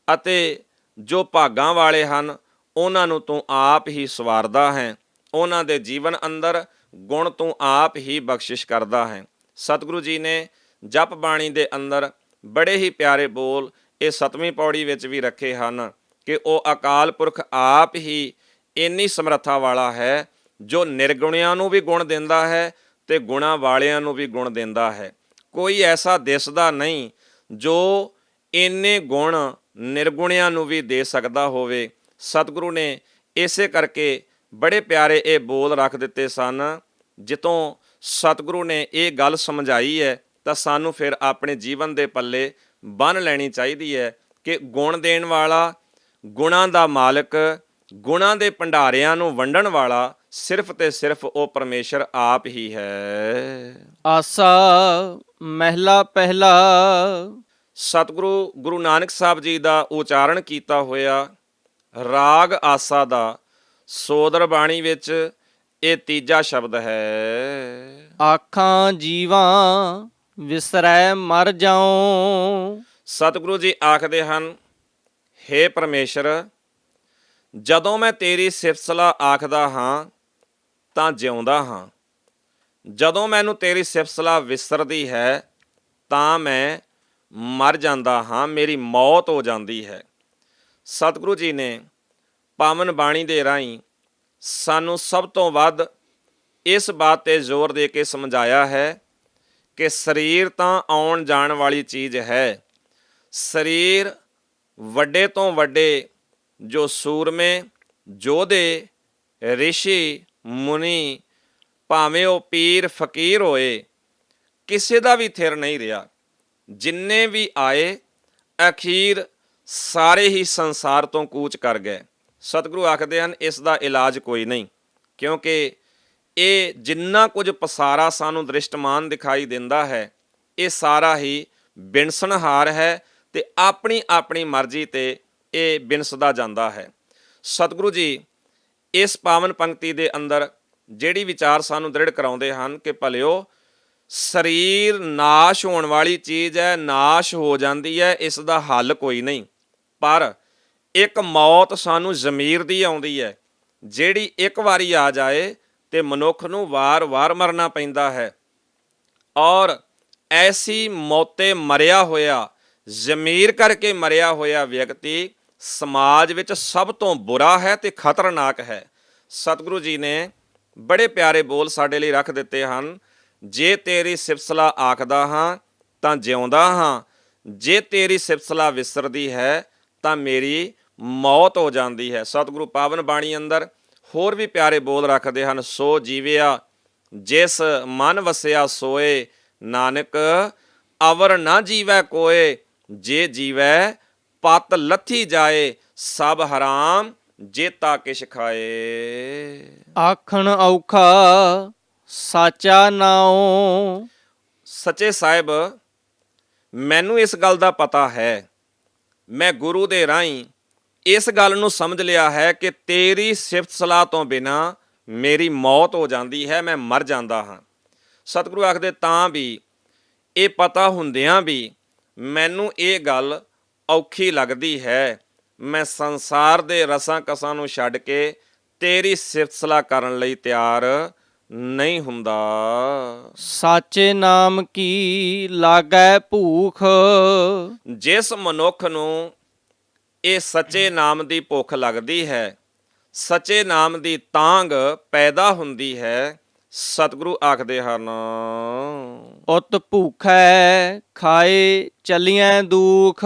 ਅਤੇ ਜੋ ਭਾਗਾਂ ਵਾਲੇ ਹਨ ਉਹਨਾਂ ਨੂੰ ਤੂੰ ਆਪ ਹੀ ਸਵਾਰਦਾ ਹੈ, ਉਹਨਾਂ ਦੇ ਜੀਵਨ ਅੰਦਰ ਗੁਣ ਤੂੰ ਆਪ ਹੀ ਬਖਸ਼ਿਸ਼ ਕਰਦਾ ਹੈ। ਸਤਿਗੁਰੂ ਜੀ ਨੇ ਜਪ ਬਾਣੀ ਦੇ ਅੰਦਰ ਬੜੇ ਹੀ ਪਿਆਰੇ ਬੋਲ ਇਹ 7ਵੀਂ ਪੌੜੀ ਵਿੱਚ ਵੀ ਰੱਖੇ ਹਨ ਕਿ ਉਹ ਅਕਾਲ ਪੁਰਖ ਆਪ ਹੀ ਇੰਨੀ ਸਮਰੱਥਾ ਵਾਲਾ ਹੈ ਜੋ ਨਿਰਗੁਣਿਆਂ ਨੂੰ ਵੀ ਗੁਣ ਦਿੰਦਾ ਹੈ ਤੇ ਗੁਣਾਂ ਵਾਲਿਆਂ ਨੂੰ ਵੀ ਗੁਣ ਦਿੰਦਾ ਹੈ। ਕੋਈ ਐਸਾ ਦਿਸਦਾ ਨਹੀਂ ਜੋ ਇੰਨੇ ਗੁਣ ਨਿਰਗੁਣਿਆਂ ਨੂੰ ਵੀ ਦੇ ਸਕਦਾ ਹੋਵੇ। ਸਤਿਗੁਰੂ ਨੇ ਇਸੇ ਕਰਕੇ ਬੜੇ ਪਿਆਰੇ ਇਹ ਬੋਲ ਰੱਖ ਦਿੱਤੇ ਸਨ। ਜਿੱਤੋਂ ਸਤਿਗੁਰੂ ਨੇ ਇਹ ਗੱਲ ਸਮਝਾਈ ਹੈ ਤਾਂ ਸਾਨੂੰ ਫਿਰ ਆਪਣੇ ਜੀਵਨ ਦੇ ਪੱਲੇ ਬੰਨ੍ਹ ਲੈਣੀ ਚਾਹੀਦੀ ਹੈ ਕਿ ਗੁਣ ਦੇਣ ਵਾਲਾ, ਗੁਣਾਂ ਦਾ ਮਾਲਕ, ਗੁਣਾਂ ਦੇ ਭੰਡਾਰਿਆਂ ਨੂੰ ਵੰਡਣ ਵਾਲਾ ਸਿਰਫ ਤੇ ਸਿਰਫ ਉਹ ਪਰਮੇਸ਼ਰ ਆਪ ਹੀ ਹੈ। ਆਸਾ ਮਹਿਲਾ ਪਹਿਲਾ। ਸਤਿਗੁਰੂ ਗੁਰੂ ਨਾਨਕ ਸਾਹਿਬ ਜੀ ਦਾ ਉਚਾਰਨ ਕੀਤਾ ਹੋਇਆ ਰਾਗ ਆਸਾ ਦਾ ਸੋਦਰ ਬਾਣੀ ਵਿੱਚ ਇਹ ਤੀਜਾ ਸ਼ਬਦ ਹੈ। ਆਖਾਂ ਜੀਵਾਂ ਵਿਸਰੈ ਮਰ ਜਾਉ। ਸਤਿਗੁਰੂ ਜੀ ਆਖਦੇ ਹਨ, ਹੇ ਪਰਮੇਸ਼ਰ, ਜਦੋਂ ਮੈਂ ਤੇਰੀ ਸਿਫਤ ਸਲਾਹ ਆਖਦਾ ਹਾਂ ਤਾਂ ਜਿਉਂਦਾ ਹਾਂ, ਜਦੋਂ ਮੈਨੂੰ ਤੇਰੀ ਸਿਫਤ ਸਲਾਹ ਵਿਸਰਦੀ ਹੈ ਤਾਂ ਮੈਂ ਮਰ ਜਾਂਦਾ ਹਾਂ, ਮੇਰੀ ਮੌਤ ਹੋ ਜਾਂਦੀ ਹੈ। ਸਤਿਗੁਰੂ ਜੀ ਨੇ ਪਾਵਨ ਬਾਣੀ ਦੇ ਰਾਹੀਂ ਸਾਨੂੰ ਸਭ ਤੋਂ ਵੱਧ ਇਸ ਬਾਤ 'ਤੇ ਜ਼ੋਰ ਦੇ ਕੇ ਸਮਝਾਇਆ ਹੈ ਕਿ ਸਰੀਰ ਤਾਂ ਆਉਣ ਜਾਣ ਵਾਲੀ ਚੀਜ਼ ਹੈ। ਸਰੀਰ ਵੱਡੇ ਤੋਂ ਵੱਡੇ ਜੋ ਸੂਰਮੇ, ਯੋਧੇ, ਰਿਸ਼ੀ, ਮੁਨੀ, ਭਾਵੇਂ ਉਹ ਪੀਰ ਫਕੀਰ ਹੋਏ, ਕਿਸੇ ਦਾ ਵੀ ਥਿਰ ਨਹੀਂ ਰਿਹਾ। ਜਿੰਨੇ ਵੀ ਆਏ ਅਖੀਰ ਸਾਰੇ ਹੀ ਸੰਸਾਰ ਤੋਂ ਕੂਚ ਕਰ ਗਏ। ਸਤਿਗੁਰੂ ਆਖਦੇ ਹਨ, ਇਸ ਦਾ ਇਲਾਜ ਕੋਈ ਨਹੀਂ, ਕਿਉਂਕਿ ਇਹ ਜਿੰਨਾ ਕੁਝ ਪਸਾਰਾ ਸਾਨੂੰ ਦ੍ਰਿਸ਼ਟਮਾਨ ਦਿਖਾਈ ਦਿੰਦਾ ਹੈ, ਇਹ ਸਾਰਾ ਹੀ ਬਿਨਸਣਹਾਰ ਹੈ ਤੇ ਆਪਣੀ ਆਪਣੀ ਮਰਜ਼ੀ ਤੇ ਇਹ ਬਿਨਸਦਾ ਜਾਂਦਾ ਹੈ। ਸਤਿਗੁਰੂ ਜੀ ਇਸ ਪਾਵਨ ਪੰਕਤੀ ਦੇ ਅੰਦਰ ਜਿਹੜੀ ਵਿਚਾਰ ਸਾਨੂੰ ਦ੍ਰਿੜ ਕਰਾਉਂਦੇ ਹਨ ਕਿ ਭਲਿਓ, ਸਰੀਰ ਨਾਸ਼ ਹੋਣ ਵਾਲੀ ਚੀਜ਼ ਹੈ, ਨਾਸ਼ ਹੋ ਜਾਂਦੀ ਹੈ, ਇਸ ਦਾ ਹੱਲ ਕੋਈ ਨਹੀਂ। ਪਰ ਇੱਕ ਮੌਤ ਸਾਨੂੰ ਜ਼ਮੀਰ ਦੀ ਆਉਂਦੀ ਹੈ, ਜਿਹੜੀ ਇੱਕ ਵਾਰੀ ਆ ਜਾਏ ਤੇ ਮਨੁੱਖ ਨੂੰ ਵਾਰ-ਵਾਰ ਮਰਨਾ ਪੈਂਦਾ ਹੈ। ਔਰ ਐਸੀ ਮੌਤੇ ਮਰਿਆ ਹੋਇਆ, ਜ਼ਮੀਰ ਕਰਕੇ ਮਰਿਆ ਹੋਇਆ ਵਿਅਕਤੀ ਸਮਾਜ ਵਿੱਚ ਸਭ ਤੋਂ ਬੁਰਾ ਹੈ ਤੇ ਖਤਰਨਾਕ ਹੈ। ਸਤਿਗੁਰੂ ਜੀ ਨੇ ਬੜੇ ਪਿਆਰੇ ਬੋਲ ਸਾਡੇ ਲਈ ਰੱਖ ਦਿੱਤੇ ਹਨ। ਜੇ ਤੇਰੀ ਸਿਫਤ ਸਲਾਹ ਆਖਦਾ ਹਾਂ ਤਾਂ ਜਿਉਂਦਾ ਹਾਂ, ਜੇ ਤੇਰੀ ਸਿਫਤ ਸਲਾਹ ਵਿਸਰਦੀ ਹੈ ਤਾਂ ਮੇਰੀ ਮੌਤ ਹੋ ਜਾਂਦੀ ਹੈ। ਸਤਿਗੁਰੂ ਪਾਵਨ ਬਾਣੀ ਅੰਦਰ ਹੋਰ ਵੀ ਪਿਆਰੇ ਬੋਲ ਰੱਖਦੇ ਹਨ। ਸੋ ਜੀਵਿਆ ਜਿਸ ਮਨ ਵਸਿਆ ਸੋਏ, ਨਾਨਕ ਅਵਰ ਨਾ ਜੀਵੈ ਕੋਏ। ਜੇ ਜੀਵੈ ਪਤ ਲੱਥੀ ਜਾਏ, ਸਭ ਹਰਾਮ ਜੇਤਾ ਕਿਛ ਖਾਏ। ਆਖਣ ਔਖਾ ਸਾਚਾ ਨਾਉ। ਸੱਚੇ ਸਾਹਿਬ, ਮੈਨੂੰ ਇਸ ਗੱਲ ਦਾ ਪਤਾ ਹੈ, ਮੈਂ ਗੁਰੂ ਦੇ ਰਾਹੀਂ ਇਸ ਗੱਲ ਨੂੰ ਸਮਝ ਲਿਆ ਹੈ ਕਿ ਤੇਰੀ ਸਿਫਤ ਸਲਾਹ ਤੋਂ ਬਿਨਾਂ ਮੇਰੀ ਮੌਤ ਹੋ ਜਾਂਦੀ ਹੈ, ਮੈਂ ਮਰ ਜਾਂਦਾ ਹਾਂ। ਸਤਿਗੁਰੂ ਆਖਦੇ ਤਾਂ ਵੀ ਇਹ ਪਤਾ ਹੁੰਦਿਆਂ ਵੀ ਮੈਨੂੰ ਇਹ ਗੱਲ ਔਖੀ ਲੱਗਦੀ ਹੈ। ਮੈਂ ਸੰਸਾਰ ਦੇ ਰਸਾਂ ਕਸਾਂ ਨੂੰ ਛੱਡ ਕੇ ਤੇਰੀ ਸਿਫਤ ਸਲਾਹ ਕਰਨ ਲਈ ਤਿਆਰ ਨਹੀਂ ਹੁੰਦਾ। ਸਾਚੇ ਨਾਮ ਕੀ ਲਾਗੈ ਭੂਖ। ਜਿਸ ਮਨੁੱਖ ਨੂੰ ਇਹ ਸੱਚੇ ਨਾਮ ਦੀ ਭੁੱਖ ਲੱਗਦੀ ਹੈ, ਸੱਚੇ ਨਾਮ ਦੀ ਤਾਂਘ ਪੈਦਾ ਹੁੰਦੀ ਹੈ, ਸਤਿਗੁਰੂ ਆਖਦੇ ਹਨ, ਉਤ ਭੂਖੈ ਖਾਏ ਚਲੀਐ ਦੁਖ।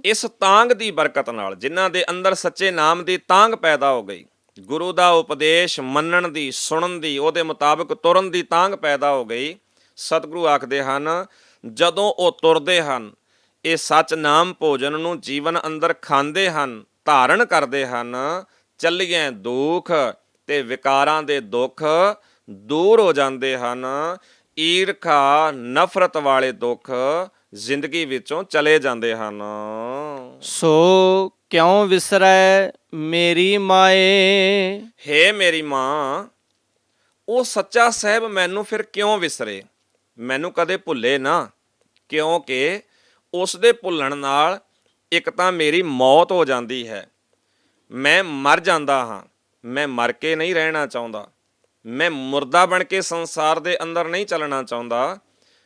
ਇਸ ਤਾਂਘ ਦੀ ਬਰਕਤ ਨਾਲ, ਜਿਨ੍ਹਾਂ ਦੇ ਅੰਦਰ ਸੱਚੇ ਨਾਮ ਦੀ ਤਾਂਘ ਪੈਦਾ ਹੋ ਗਈ, ਗੁਰੂ ਦਾ ਉਪਦੇਸ਼ ਮੰਨਣ ਦੀ, ਸੁਣਨ ਦੀ, ਉਹਦੇ ਮੁਤਾਬਕ ਤੁਰਨ ਦੀ ਤਾਂਘ ਪੈਦਾ ਹੋ ਗਈ, ਸਤਿਗੁਰੂ ਆਖਦੇ ਹਨ, ਜਦੋਂ ਉਹ ਤੁਰਦੇ ਹਨ, ਇਹ ਸੱਚ ਨਾਮ ਭੋਜਨ ਨੂੰ ਜੀਵਨ ਅੰਦਰ ਖਾਂਦੇ ਹਨ, ਧਾਰਨ ਕਰਦੇ ਹਨ, ਚੱਲੀਏ ਦੁੱਖ ਤੇ ਵਿਕਾਰਾਂ ਦੇ ਦੁੱਖ ਦੂਰ ਹੋ ਜਾਂਦੇ ਹਨ। ਈਰਖਾ ਨਫ਼ਰਤ ਵਾਲੇ ਦੁੱਖ ਜ਼ਿੰਦਗੀ ਵਿੱਚੋਂ ਚਲੇ ਜਾਂਦੇ ਹਨ। ਸੋ ਕਿਉ ਵਿਸਰੈ ਮੇਰੀ ਮਾਏ। ਹੇ ਮੇਰੀ ਮਾਂ, ਉਹ ਸੱਚਾ ਸਾਹਿਬ ਮੈਨੂੰ ਫਿਰ ਕਿਉਂ ਵਿਸਰੇ, ਮੈਨੂੰ ਕਦੇ ਭੁੱਲੇ ਨਾ, ਕਿਉਂਕਿ ਉਸ ਦੇ ਭੁੱਲਣ ਨਾਲ ਇੱਕ ਤਾਂ ਮੇਰੀ ਮੌਤ ਹੋ ਜਾਂਦੀ ਹੈ, ਮੈਂ ਮਰ ਜਾਂਦਾ ਹਾਂ। ਮੈਂ ਮਰ ਕੇ ਨਹੀਂ ਰਹਿਣਾ ਚਾਹੁੰਦਾ, ਮੈਂ ਮੁਰਦਾ ਬਣ ਕੇ ਸੰਸਾਰ ਦੇ ਅੰਦਰ ਨਹੀਂ ਚੱਲਣਾ ਚਾਹੁੰਦਾ,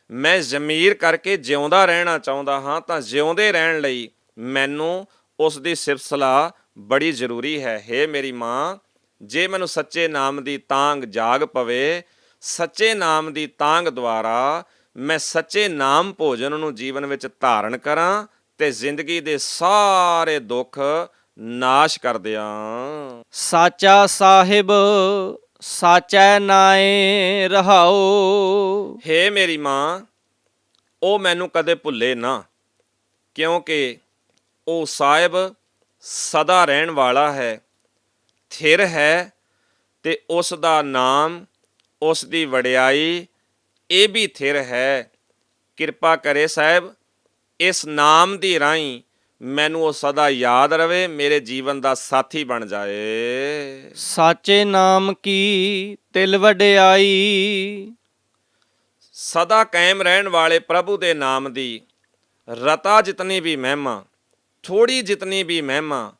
ਮੈਂ ਜ਼ਮੀਰ ਕਰਕੇ ਜਿਉਂਦਾ ਰਹਿਣਾ ਚਾਹੁੰਦਾ ਹਾਂ। ਤਾਂ ਜਿਉਂਦੇ ਰਹਿਣ ਲਈ ਮੈਨੂੰ ਉਸ ਦੀ ਸਿਫਤ ਸਲਾਹ ਬੜੀ ਜ਼ਰੂਰੀ ਹੈ। ਹੇ ਮੇਰੀ ਮਾਂ, ਜੇ ਮੈਨੂੰ ਸੱਚੇ ਨਾਮ ਦੀ ਤਾਂਘ ਜਾਗ ਪਵੇ, ਸੱਚੇ ਨਾਮ ਦੀ ਤਾਂਘ ਦੁਆਰਾ ਮੈਂ ਸੱਚੇ ਨਾਮ ਭੋਜਨ ਨੂੰ ਜੀਵਨ ਵਿੱਚ ਧਾਰਨ ਕਰਾਂ ਤੇ ਜ਼ਿੰਦਗੀ ਦੇ ਸਾਰੇ ਦੁੱਖ ਨਾਸ਼ ਕਰ ਦਿਆਂ। ਸਾਚਾ ਸਾਹਿਬ ਸਾਚੈ ਨਾਏ ਰਹਾਓ। ਹੇ ਮੇਰੀ ਮਾਂ, ਉਹ ਮੈਨੂੰ ਕਦੇ ਭੁੱਲੇ ਨਾ, ਕਿਉਂਕਿ ਉਹ ਸਾਹਿਬ ਸਦਾ ਰਹਿਣ ਵਾਲਾ ਹੈ, ਥਿਰ ਹੈ, ਤੇ ਉਸ ਦਾ ਨਾਮ, ਉਸ ਦੀ ਵਡਿਆਈ ਇਹ ਵੀ ਥਿਰ ਹੈ। ਕਿਰਪਾ ਕਰੇ ਸਾਹਿਬ, ਇਸ ਨਾਮ ਦੀ ਰਾਹੀਂ ਮੈਨੂੰ ਉਹ ਸਦਾ ਯਾਦ ਰਵੇ, ਮੇਰੇ ਜੀਵਨ ਦਾ ਸਾਥੀ ਬਣ ਜਾਏ। ਸਾਚੇ ਨਾਮ ਕੀ ਤਿਲ ਵਡਿਆਈ। ਸਦਾ ਕਾਇਮ ਰਹਿਣ ਵਾਲੇ ਪ੍ਰਭੂ ਦੇ ਨਾਮ ਦੀ ਰਤਾ ਜਿਤਨੀ ਵੀ ਮਹਿਮਾ, ਥੋੜੀ ਜਿਤਨੀ ਵੀ ਮਹਿਮਾ,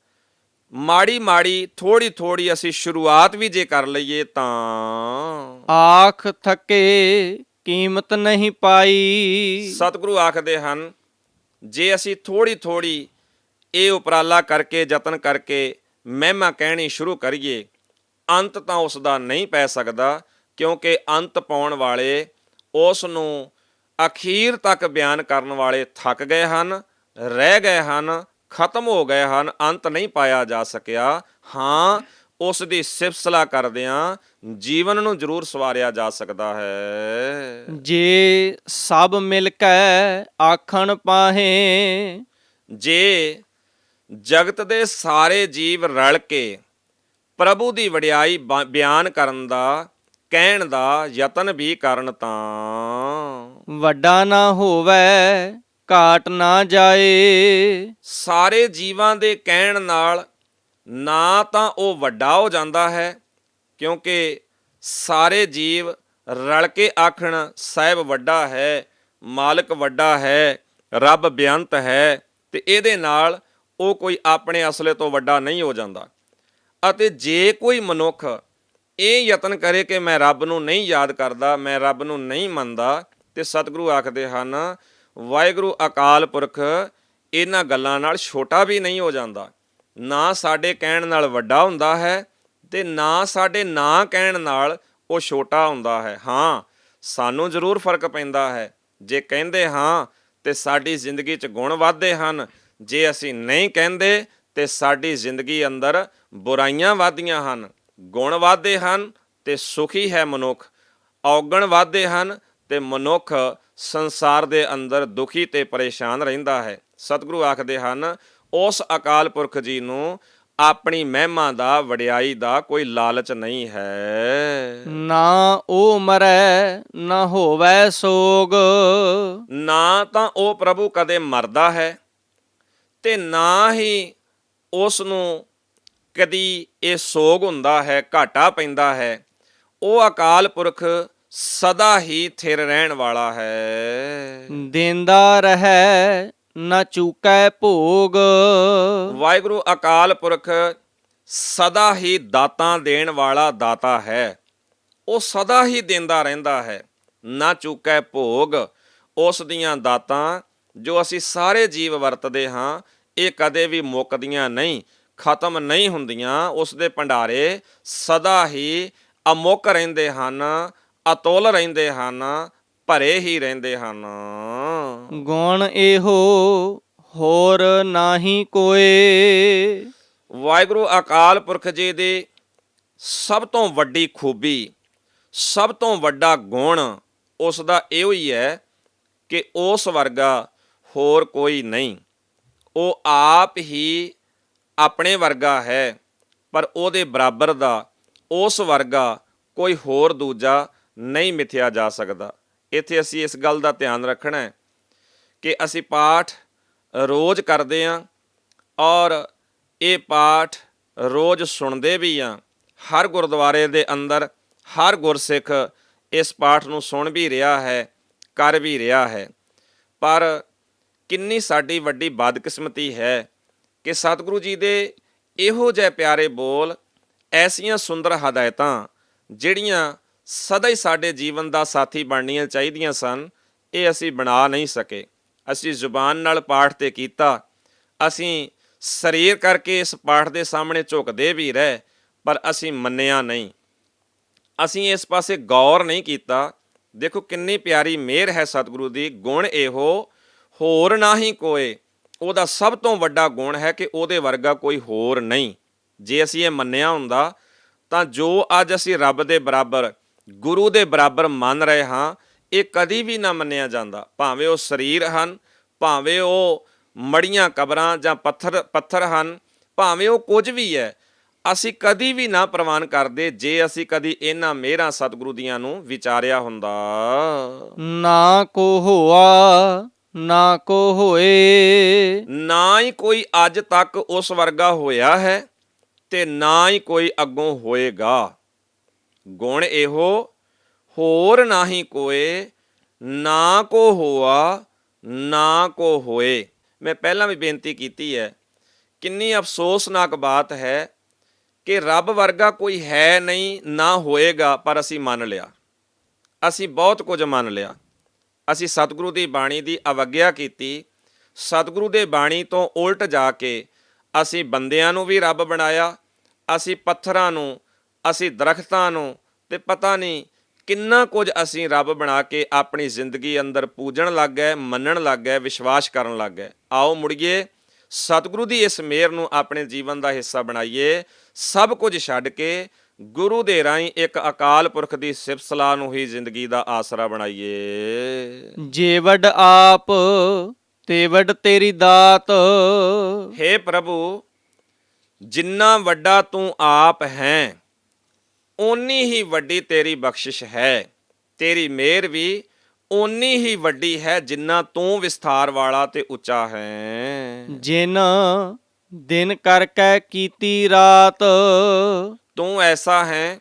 ਮਾੜੀ ਮਾੜੀ ਥੋੜੀ ਥੋੜੀ ਅਸੀਂ ਸ਼ੁਰੂਆਤ ਵੀ ਜੇ ਕਰ ਲਈਏ ਤਾਂ ਆਖ ਥਕੇ ਕੀਮਤ ਨਹੀਂ ਪਾਈ। ਸਤਿਗੁਰੂ ਆਖਦੇ ਹਨ, ਜੇ ਅਸੀਂ ਥੋੜੀ ਥੋੜੀ ਇਹ ਉਪਰਾਲਾ ਕਰਕੇ, ਯਤਨ ਕਰਕੇ ਮਹਿਮਾ ਕਹਿਣੀ ਸ਼ੁਰੂ ਕਰੀਏ, ਅੰਤ ਤਾਂ ਉਸ ਦਾ ਨਹੀਂ ਪੈ ਸਕਦਾ, ਕਿਉਂਕਿ ਅੰਤ ਪਾਉਣ ਵਾਲੇ ਉਸ ਨੂੰ ਅਖੀਰ ਤੱਕ ਬਿਆਨ ਕਰਨ ਵਾਲੇ ਥੱਕ ਗਏ ਹਨ, ਰਹਿ ਗਏ ਹਨ, ਖਤਮ ਹੋ ਗਏ ਹਨ, ਅੰਤ ਨਹੀਂ ਪਾਇਆ ਜਾ ਸਕਿਆ। ਹਾਂ, ਉਸ ਦੀ ਸਿਫਤ ਸਲਾਹ ਕਰਦਿਆਂ ਜੀਵਨ ਨੂੰ ਜ਼ਰੂਰ ਸਵਾਰਿਆ ਜਾ ਸਕਦਾ ਹੈ। ਜੇ ਸਭ ਮਿਲ ਕੇ ਆਖਣ ਪਾਹੇ। ਜੇ ਜਗਤ ਦੇ ਸਾਰੇ ਜੀਵ ਰਲ ਕੇ ਪ੍ਰਭੂ ਦੀ ਵਡਿਆਈ ਬਿਆਨ ਕਰਨ ਦਾ, ਕਹਿਣ ਦਾ ਯਤਨ ਵੀ ਕਰਨ ਤਾਂ ਵੱਡਾ ਨਾ ਹੋਵੇ ਘਾਟ ਨਾ ਜਾਏ। ਸਾਰੇ ਜੀਵਾਂ ਦੇ ਕਹਿਣ ਨਾਲ ਨਾ ਤਾਂ ਉਹ ਵੱਡਾ ਹੋ ਜਾਂਦਾ ਹੈ, ਕਿਉਂਕਿ ਸਾਰੇ ਜੀਵ ਰਲ ਕੇ ਆਖਣ ਸਾਹਿਬ ਵੱਡਾ ਹੈ, ਮਾਲਕ ਵੱਡਾ ਹੈ, ਰੱਬ ਬੇਅੰਤ ਹੈ, ਤੇ ਇਹਦੇ ਨਾਲ ਉਹ ਕੋਈ ਆਪਣੇ ਅਸਲੇ ਤੋਂ ਵੱਡਾ ਨਹੀਂ ਹੋ ਜਾਂਦਾ। ਅਤੇ ਜੇ ਕੋਈ ਮਨੁੱਖ ਇਹ ਯਤਨ ਕਰੇ ਕਿ ਮੈਂ ਰੱਬ ਨੂੰ ਨਹੀਂ ਯਾਦ ਕਰਦਾ, ਮੈਂ ਰੱਬ ਨੂੰ ਨਹੀਂ ਮੰਨਦਾ, ਤੇ ਸਤਿਗੁਰੂ ਆਖਦੇ ਹਨ ਵਾਹਿਗੁਰੂ ਅਕਾਲ ਪੁਰਖ ਇਹਨਾਂ ਗੱਲਾਂ ਨਾਲ ਛੋਟਾ ਵੀ ਨਹੀਂ ਹੋ ਜਾਂਦਾ। ਨਾ ਸਾਡੇ ਕਹਿਣ ਨਾਲ ਵੱਡਾ ਹੁੰਦਾ ਹੈ ਤੇ ਨਾ ਸਾਡੇ ਨਾ ਕਹਿਣ ਨਾਲ ਉਹ ਛੋਟਾ ਹੁੰਦਾ ਹੈ। ਹਾਂ, ਸਾਨੂੰ ਜ਼ਰੂਰ ਫਰਕ ਪੈਂਦਾ ਹੈ। ਜੇ ਕਹਿੰਦੇ ਹਾਂ ਤੇ ਸਾਡੀ ਜ਼ਿੰਦਗੀ 'ਚ ਗੁਣ ਵੱਧਦੇ ਹਨ, ਜੇ ਅਸੀਂ ਨਹੀਂ ਕਹਿੰਦੇ ਤੇ ਸਾਡੀ ਜ਼ਿੰਦਗੀ ਅੰਦਰ ਬੁਰਾਈਆਂ ਵੱਧਦੀਆਂ ਹਨ। ਗੁਣ ਵੱਧਦੇ ਹਨ ਤੇ ਸੁਖੀ ਹੈ ਮਨੁੱਖ, ਔਗਣ ਵੱਧਦੇ ਹਨ ਤੇ ਮਨੁੱਖ ਸੰਸਾਰ ਦੇ ਅੰਦਰ ਦੁਖੀ ਤੇ ਪਰੇਸ਼ਾਨ ਰਹਿੰਦਾ ਹੈ। ਸਤਿਗੁਰੂ ਆਖਦੇ ਹਨ ਉਸ ਅਕਾਲ ਪੁਰਖ ਜੀ ਨੂੰ ਆਪਣੀ ਮਹਿਮਾ ਦਾ, ਵਡਿਆਈ ਦਾ ਕੋਈ ਲਾਲਚ ਨਹੀਂ ਹੈ। ਨਾ ਉਹ ਮਰੈ ਨਾ ਹੋਵੈ ਸੋਗ, ਨਾ ਤਾਂ ਉਹ ਪ੍ਰਭੂ ਕਦੇ ਮਰਦਾ ਹੈ ਤੇ ਨਾ ਹੀ ਉਸ ਨੂੰ ਕਦੀ ਇਹ ਸੋਗ ਹੁੰਦਾ ਹੈ, ਘਾਟਾ ਪੈਂਦਾ ਹੈ। ਉਹ ਅਕਾਲ ਪੁਰਖ ਸਦਾ ਹੀ ਥਿਰ ਰਹਿਣ ਵਾਲਾ ਹੈ। ਦੇਂਦਾ ਰਹੈ ਨਾ ਚੂਕੈ ਭੋਗ, ਵਾਹਿਗੁਰੂ ਅਕਾਲ ਪੁਰਖ ਸਦਾ ਹੀ ਦਾਤਾਂ ਦੇਣ ਵਾਲਾ ਦਾਤਾ ਹੈ। ਉਹ ਸਦਾ ਹੀ ਦਿੰਦਾ ਰਹਿੰਦਾ ਹੈ। ਨਾ ਚੁੱਕੈ ਭੋਗ, ਉਸ ਦੀਆਂ ਦਾਤਾਂ ਜੋ ਅਸੀਂ ਸਾਰੇ ਜੀਵ ਵਰਤਦੇ ਹਾਂ ਇਹ ਕਦੇ ਵੀ ਮੁੱਕਦੀਆਂ ਨਹੀਂ, ਖਤਮ ਨਹੀਂ ਹੁੰਦੀਆਂ। ਉਸ ਦੇ ਭੰਡਾਰੇ ਸਦਾ ਹੀ ਅਮੁੱਕ ਰਹਿੰਦੇ ਹਨ, ਅਤੁੱਲ ਰਹਿੰਦੇ ਹਨ, ਭਰੇ ਹੀ ਰਹਿੰਦੇ ਹਨ। ਗੁਣ ਇਹੋ ਹੋਰ ਨਾਹੀ ਕੋਏ, ਵਾਹਿਗੁਰੂ ਅਕਾਲ ਪੁਰਖ ਜੀ ਦੀ ਸਭ ਤੋਂ ਵੱਡੀ ਖੂਬੀ, ਸਭ ਤੋਂ ਵੱਡਾ ਗੁਣ ਉਸ ਦਾ ਇਹੋ ਹੀ ਹੈ ਕਿ ਉਸ ਵਰਗਾ ਹੋਰ ਕੋਈ ਨਹੀਂ। ਉਹ ਆਪ ਹੀ ਆਪਣੇ ਵਰਗਾ ਹੈ, ਪਰ ਉਹਦੇ ਬਰਾਬਰ ਦਾ, ਉਸ ਵਰਗਾ ਕੋਈ ਹੋਰ ਦੂਜਾ ਨਹੀਂ ਮਿਥਿਆ ਜਾ ਸਕਦਾ। ਇੱਥੇ ਅਸੀਂ ਇਸ ਗੱਲ ਦਾ ਧਿਆਨ ਰੱਖਣਾ ਹੈ ਕਿ ਅਸੀਂ ਪਾਠ ਰੋਜ਼ ਕਰਦੇ ਹਾਂ ਔਰ ਇਹ ਪਾਠ ਰੋਜ਼ ਸੁਣਦੇ ਵੀ ਹਾਂ। ਹਰ ਗੁਰਦੁਆਰੇ ਦੇ ਅੰਦਰ ਹਰ ਗੁਰਸਿੱਖ ਇਸ ਪਾਠ ਨੂੰ ਸੁਣ ਵੀ ਰਿਹਾ ਹੈ, ਕਰ ਵੀ ਰਿਹਾ ਹੈ। ਪਰ ਕਿੰਨੀ ਸਾਡੀ ਵੱਡੀ ਬਦਕਿਸਮਤੀ ਹੈ ਕਿ ਸਤਿਗੁਰੂ ਜੀ ਦੇ ਇਹੋ ਜਿਹੇ ਪਿਆਰੇ ਬੋਲ, ਐਸੀਆਂ ਸੁੰਦਰ ਹਦਾਇਤਾਂ ਜਿਹੜੀਆਂ ਸਦਾ ਹੀ ਸਾਡੇ ਜੀਵਨ ਦਾ ਸਾਥੀ ਬਣਨੀਆਂ ਚਾਹੀਦੀਆਂ ਸਨ, ਇਹ ਅਸੀਂ ਬਣਾ ਨਹੀਂ ਸਕੇ। ਅਸੀਂ ਜ਼ੁਬਾਨ ਨਾਲ ਪਾਠ ਤੇ ਕੀਤਾ, ਅਸੀਂ ਸਰੀਰ ਕਰਕੇ ਇਸ ਪਾਠ ਦੇ ਸਾਹਮਣੇ ਝੁਕਦੇ ਵੀ ਰਹੇ, ਪਰ ਅਸੀਂ ਮੰਨਿਆ ਨਹੀਂ, ਅਸੀਂ ਇਸ ਪਾਸੇ ਗੌਰ ਨਹੀਂ ਕੀਤਾ। ਦੇਖੋ ਕਿੰਨੀ ਪਿਆਰੀ ਮਿਹਰ ਹੈ ਸਤਿਗੁਰੂ ਦੀ। ਗੁਣ ਇਹੋ ਹੋਰ ਨਾਹੀ ਕੋਏ, ਉਹਦਾ ਸਭ ਤੋਂ ਵੱਡਾ ਗੁਣ ਹੈ ਕਿ ਉਹਦੇ ਵਰਗਾ ਕੋਈ ਹੋਰ ਨਹੀਂ। ਜੇ ਅਸੀਂ ਇਹ ਮੰਨਿਆ ਹੁੰਦਾ ਤਾਂ ਜੋ ਅੱਜ ਅਸੀਂ ਰੱਬ ਦੇ ਬਰਾਬਰ, ਗੁਰੂ ਦੇ ਬਰਾਬਰ ਮੰਨ ਰਹੇ ਹਾਂ, ਇਹ ਕਦੀ ਵੀ ਨਾ ਮੰਨਿਆ ਜਾਂਦਾ। ਭਾਵੇਂ ਉਹ ਸਰੀਰ ਹਨ, ਭਾਵੇਂ ਉਹ ਮੜੀਆਂ ਕਬਰਾਂ ਜਾਂ ਪੱਥਰ ਹਨ, ਭਾਵੇਂ ਉਹ ਕੁਝ ਵੀ ਹੈ, ਅਸੀਂ ਕਦੀ ਵੀ ਨਾ ਪ੍ਰਵਾਨ ਕਰਦੇ ਜੇ ਅਸੀਂ ਕਦੀ ਇਹਨਾਂ ਮਿਹਰਾਂ ਸਤਿਗੁਰੂ ਦੀਆਂ ਨੂੰ ਵਿਚਾਰਿਆ ਹੁੰਦਾ। ਨਾ ਕੋ ਹੋਆ ਨਾ ਕੋ ਹੋਏ, ਨਾ ਹੀ ਕੋਈ ਅੱਜ ਤੱਕ ਉਸ ਵਰਗਾ ਹੋਇਆ ਹੈ ਤੇ ਨਾ ਹੀ ਕੋਈ ਅੱਗੋਂ ਹੋਏਗਾ। ਗੁਣ ਇਹੋ ਹੋਰ ਨਾਹੀ ਕੋਏ, ਨਾ ਕੋ ਹੋਆ ਨਾ ਕੋ ਹੋਏ। ਮੈਂ ਪਹਿਲਾਂ ਵੀ ਬੇਨਤੀ ਕੀਤੀ ਹੈ, ਕਿੰਨੀ ਅਫਸੋਸਨਾਕ ਬਾਤ ਹੈ ਕਿ ਰੱਬ ਵਰਗਾ ਕੋਈ ਹੈ ਨਹੀਂ, ਨਾ ਹੋਏਗਾ, ਪਰ ਅਸੀਂ ਮੰਨ ਲਿਆ। ਅਸੀਂ ਬਹੁਤ ਕੁਝ ਮੰਨ ਲਿਆ। ਅਸੀਂ ਸਤਿਗੁਰੂ ਦੀ ਬਾਣੀ ਦੀ ਅਵੱਗਿਆ ਕੀਤੀ। ਸਤਿਗੁਰੂ ਦੇ ਬਾਣੀ ਤੋਂ ਉਲਟ ਜਾ ਕੇ ਅਸੀਂ ਬੰਦਿਆਂ ਨੂੰ ਵੀ ਰੱਬ ਬਣਾਇਆ, ਅਸੀਂ ਪੱਥਰਾਂ ਨੂੰ, ਅਸੀਂ ਦਰਖਤਾਂ ਨੂੰ, ਤੇ ਪਤਾ ਨਹੀਂ ਕਿੰਨਾ ਕੁਝ ਅਸੀਂ ਰੱਬ ਬਣਾ ਕੇ ਆਪਣੀ ਜ਼ਿੰਦਗੀ ਅੰਦਰ ਪੂਜਣ ਲੱਗ ਗਏ, ਮੰਨਣ ਲੱਗ ਗਏ, ਵਿਸ਼ਵਾਸ ਕਰਨ ਲੱਗ ਗਏ। ਆਓ ਮੁੜੀਏ ਸਤਿਗੁਰੂ ਦੀ ਇਸ ਮਿਹਰ ਨੂੰ ਆਪਣੇ ਜੀਵਨ ਦਾ ਹਿੱਸਾ ਬਣਾਈਏ। ਸਭ ਕੁਝ ਛੱਡ ਕੇ ਗੁਰੂ ਦੇ ਰਾਹੀਂ ਇੱਕ ਅਕਾਲ ਪੁਰਖ ਦੀ ਸਿਫਤ ਸਲਾਹ ਨੂੰ ਹੀ ਜ਼ਿੰਦਗੀ ਦਾ ਆਸਰਾ ਬਣਾਈਏ। ਜੇ ਵੱਡ ਆਪ ਤੇ ਵੱਡ ਤੇਰੀ ਦਾਤ, ਹੇ ਪ੍ਰਭੂ, ਜਿੰਨਾ ਵੱਡਾ ਤੂੰ ਆਪ ਹੈ ਓਨੀ ਹੀ ਵੱਡੀ ਤੇਰੀ ਬਖਸ਼ਿਸ਼ ਹੈ। ਤੇਰੀ ਮਿਹਰ ਵੀ ਓਨੀ ਹੀ ਵੱਡੀ ਹੈ ਜਿੰਨਾ ਤੂੰ ਵਿਸਥਾਰ ਵਾਲਾ ਤੇ ਉੱਚਾ ਹੈ। ਜਿਨ ਦਿਨ ਕਰਕੇ ਕੀਤੀ ਰਾਤ, ਤੂੰ ਐਸਾ ਹੈ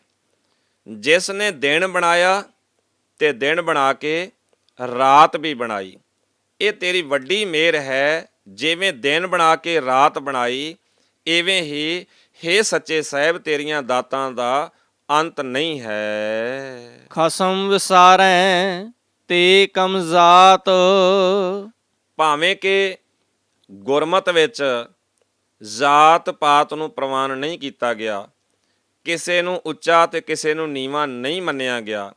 ਜਿਸ ਨੇ ਦਿਨ ਬਣਾਇਆ ਤੇ ਦਿਨ ਬਣਾ ਕੇ ਰਾਤ ਵੀ ਬਣਾਈ। ਇਹ ਤੇਰੀ ਵੱਡੀ ਮਿਹਰ ਹੈ, ਜਿਵੇਂ ਦਿਨ ਬਣਾ ਕੇ ਰਾਤ ਬਣਾਈ, ਇਵੇਂ ਹੀ ਹੇ ਸੱਚੇ ਸਾਹਿਬ ਤੇਰੀਆਂ ਦਾਤਾਂ ਦਾ ਅੰਤ ਨਹੀਂ ਹੈ। ਖਸਮ ਵਿਸਾਰੈ ਤੇ ਕਮਜ਼ਾਤ, ਭਾਵੇਂ ਕਿ ਗੁਰਮਤ ਵਿੱਚ ਜਾਤ ਪਾਤ ਨੂੰ ਪ੍ਰਵਾਨ ਨਹੀਂ ਕੀਤਾ ਗਿਆ, ਕਿਸੇ ਨੂੰ ਉੱਚਾ ਤੇ ਕਿਸੇ ਨੂੰ ਨੀਵਾਂ ਨਹੀਂ ਮੰਨਿਆ ਗਿਆ।